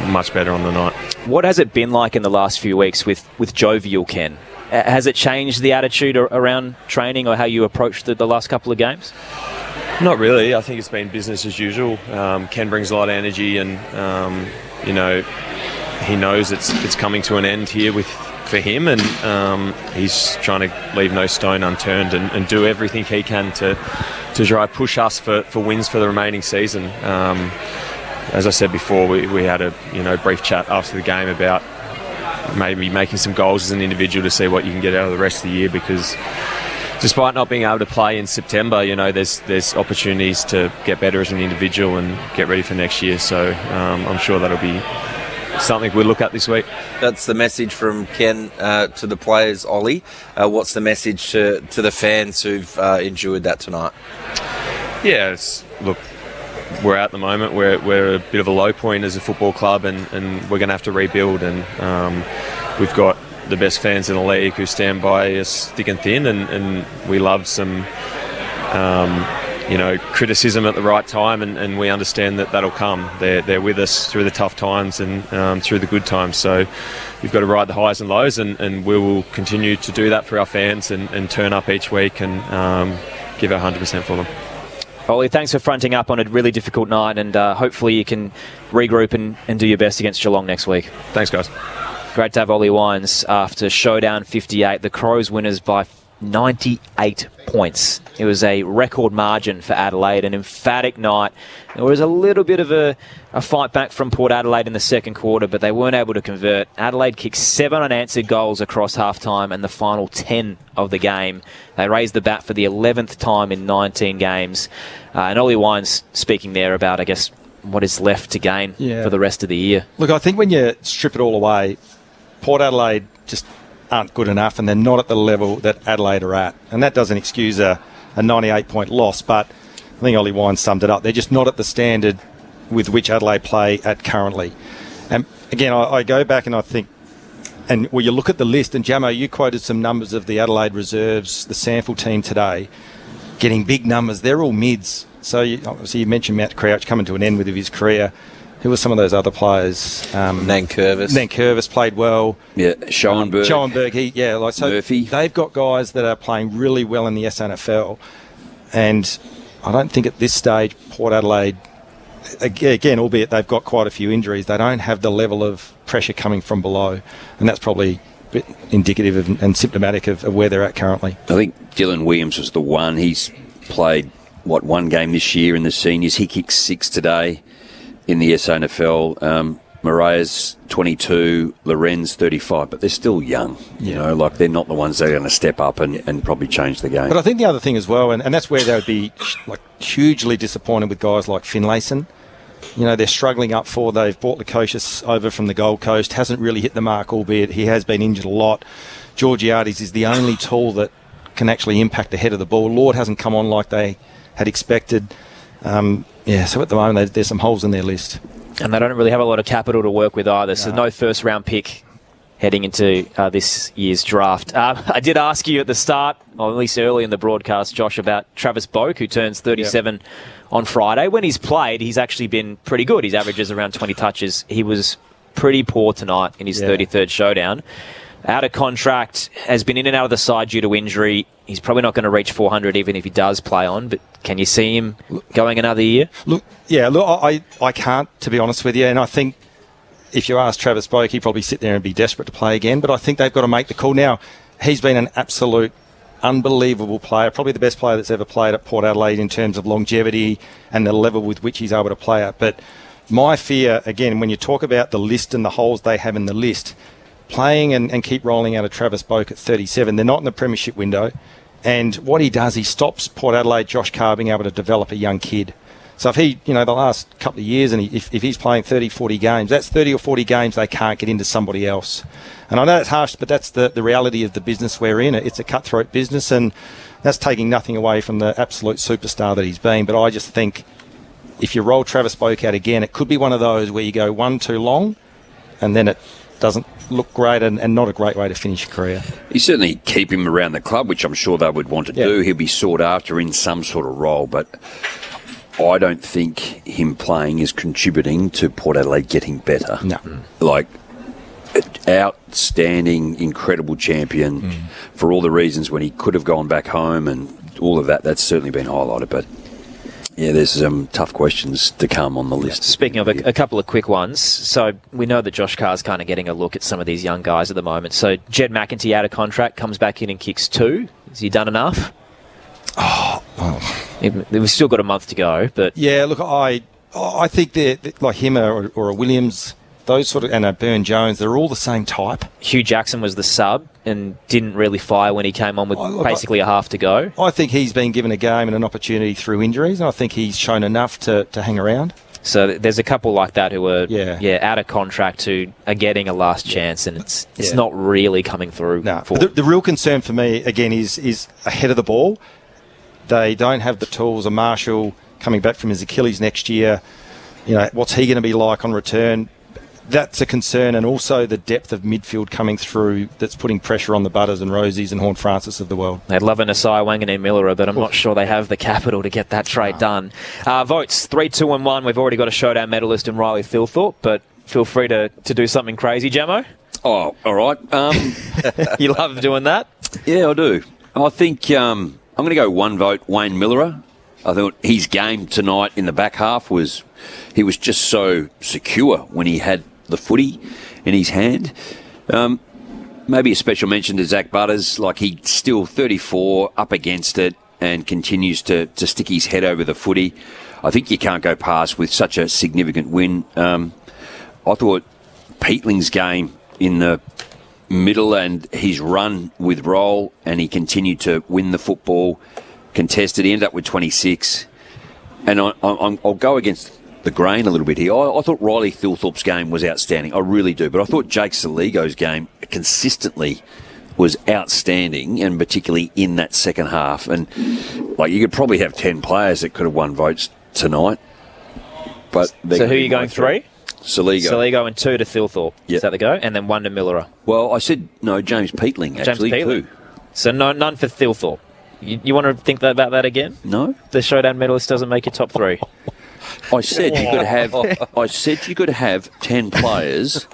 much better on the night. What has it been like in the last few weeks with jovial Ken? Has it changed the attitude around training or how you approached the last couple of games? Not really. I think it's been business as usual. Ken brings a lot of energy, and you know, he knows it's coming to an end here for him, and he's trying to leave no stone unturned and do everything he can to try push us for wins for the remaining season. As I said before, we had a brief chat after the game about maybe making some goals as an individual to see what you can get out of the rest of the year, because despite not being able to play in September, you know, there's opportunities to get better as an individual and get ready for next year. So I'm sure that'll be something we'll look at this week. That's the message from Ken to the players, Ollie. What's the message to the fans who've endured that tonight? Yeah, look, we're at the moment, we're a bit of a low point as a football club, and we're going to have to rebuild, and we've got the best fans in the league who stand by us thick and thin, and we love some criticism at the right time, and we understand that'll come. They're with us through the tough times and through the good times, so we've got to ride the highs and lows, and we will continue to do that for our fans and turn up each week and give our 100% for them. Ollie, thanks for fronting up on a really difficult night, and hopefully you can regroup and do your best against Geelong next week. Thanks, guys. Great to have Ollie Wines after Showdown 58. The Crows winners by 98 points. It was a record margin for Adelaide, an emphatic night. There was a little bit of a fight back from Port Adelaide in the second quarter, but they weren't able to convert. Adelaide kicked 7 unanswered goals across half-time and the final 10 of the game. They raised the bat for the 11th time in 19 games. And Ollie Wines speaking there about, I guess, what is left to gain for the rest of the year. Look, I think when you strip it all away, Port Adelaide just aren't good enough, and they're not at the level that Adelaide are at. And that doesn't excuse a 98-point loss, but I think Ollie Wines summed it up. They're just not at the standard with which Adelaide play at currently. And again, I go back and I think, and you look at the list, and Jamo, you quoted some numbers of the Adelaide reserves, the sample team today, getting big numbers. They're all mids. So obviously you mentioned Matt Crouch coming to an end with his career. Who were some of those other players? Nankervis played well. Yeah, Schoenberg. Murphy. They've got guys that are playing really well in the SNFL, and I don't think at this stage Port Adelaide, again, albeit they've got quite a few injuries, they don't have the level of pressure coming from below, and that's probably a bit indicative of, and symptomatic of where they're at currently. I think Dylan Williams was the one. He's played, one game this year in the seniors. He kicked 6 today in the SANFL. Mariah's 22, Loren's 35, but they're still young. You know, like they're not the ones that are going to step up and probably change the game. But I think the other thing as well, and that's where they would be like hugely disappointed with guys like Finlayson. You know, they're struggling up forward. They've brought Lukosius over from the Gold Coast, hasn't really hit the mark, albeit he has been injured a lot. Georgiades is the only tool that can actually impact the head of the ball. Lord hasn't come on like they had expected. So at the moment, there's some holes in their list. And they don't really have a lot of capital to work with either, so no first-round pick heading into this year's draft. I did ask you at the start, or at least early in the broadcast, Josh, about Travis Boak, who turns 37 on Friday. When he's played, he's actually been pretty good. His average is around 20 touches. He was pretty poor tonight in his 33rd showdown. Out of contract, has been in and out of the side due to injury. He's probably not going to reach 400 even if he does play on, but can you see him going another year? I can't, to be honest with you, and I think if you ask Travis Boak, he'd probably sit there and be desperate to play again, but I think they've got to make the call. Now, he's been an absolute unbelievable player, probably the best player that's ever played at Port Adelaide in terms of longevity and the level with which he's able to play at. But my fear, again, when you talk about the list and the holes they have in the list, playing and keep rolling out of Travis Boak at 37, they're not in the premiership window. And what he does, he stops Port Adelaide, Josh Carr, being able to develop a young kid. So if he, the last couple of years, and if he's playing 30, 40 games, that's 30 or 40 games they can't get into somebody else. And I know it's harsh, but that's the reality of the business we're in. It's a cutthroat business, and that's taking nothing away from the absolute superstar that he's been. But I just think if you roll Travis Boak out again, it could be one of those where you go one too long, and then it doesn't look great and not a great way to finish your career. You certainly keep him around the club, which I'm sure they would want to do. He'll be sought after in some sort of role, but I don't think him playing is contributing to Port Adelaide getting better. No. Like, outstanding, incredible champion for all the reasons when he could have gone back home and all of that. That's certainly been highlighted, but yeah, there's some tough questions to come on the list. Speaking of a couple of quick ones, so we know that Josh Carr's kind of getting a look at some of these young guys at the moment. So Jed McEntee out of contract, comes back in and kicks 2. Has he done enough? We've still got a month to go, but yeah, look, I think they're like him or a Williams, those sort of, and a Burn Jones, they're all the same type. Hugh Jackson was the sub and didn't really fire when he came on with basically a half to go. I think he's been given a game and an opportunity through injuries, and I think he's shown enough to hang around. So there's a couple like that who are out of contract who are getting a last chance, and it's not really coming through. No, the real concern for me, again, is ahead of the ball. They don't have the tools. A Marshall coming back from his Achilles next year, what's he going to be like on return? That's a concern, and also the depth of midfield coming through that's putting pressure on the Butters and Rosies and Horn Francis of the world. They'd love an Asai Wanganeen Miller, but I'm not sure they have the capital to get that trade done. Votes 3, 2 and 1. We've already got a showdown medalist in Riley Thilthorpe, but feel free to do something crazy, Jamo. Oh, all right. You love doing that? Yeah, I do. I think I'm going to go 1 vote, Wayne Miller. I thought his game tonight in the back half he was just so secure when he had the footy in his hand. Maybe a special mention to Zach Butters, like he's still 34, up against it, and continues to stick his head over the footy. I think you can't go past with such a significant win. I thought Peatling's game in the middle and his run with roll, and he continued to win the football, contested. He ended up with 26. And I'll go against the grain a little bit here. I thought Riley Thilthorpe's game was outstanding. I really do. But I thought Jake Saligo's game consistently was outstanding, and particularly in that second half. And like, you could probably have 10 players that could have won votes tonight. But so who are you going 3? Saligo. Saligo and 2 to Thilthorpe. Yep. Is that the go? And then 1 to Miller. Well, I said no, James Peatling, actually, James Peatling. 2. So none for Thilthorpe. You want to think about that again? No. The showdown medalist doesn't make your top 3? I said you could have. I said you could have 10 players.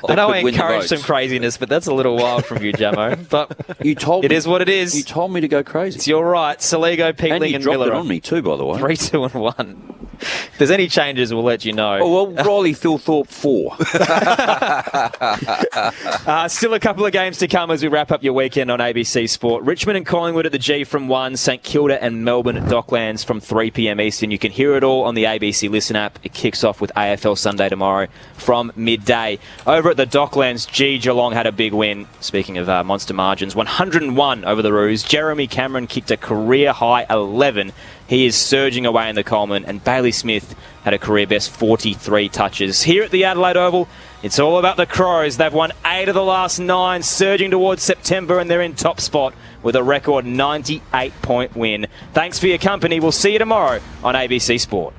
I know I could win the encourage some votes. craziness, but that's a little wild from you, Jamo. But You told it me, is what it is. You told me to go crazy. It's your right. Saligo, And Peatling, you and dropped Miller it on me too, by the way. 3, 2, and 1. If there's any changes, we'll let you know. Oh, well, Riley Thilthorpe 4. Still a couple of games to come as we wrap up your weekend on ABC Sport. Richmond and Collingwood at the G from 1, St Kilda and Melbourne at Docklands from 3 p.m. Eastern. You can hear it all on the ABC Listen app. It kicks off with AFL Sunday tomorrow from midday. Over at the Docklands, Geelong had a big win. Speaking of monster margins, 101 over the Roos. Jeremy Cameron kicked a career-high 11. He is surging away in the Coleman, and Bailey Smith had a career-best 43 touches. Here at the Adelaide Oval, it's all about the Crows. They've won 8 of the last 9, surging towards September, and they're in top spot with a record 98-point win. Thanks for your company. We'll see you tomorrow on ABC Sport.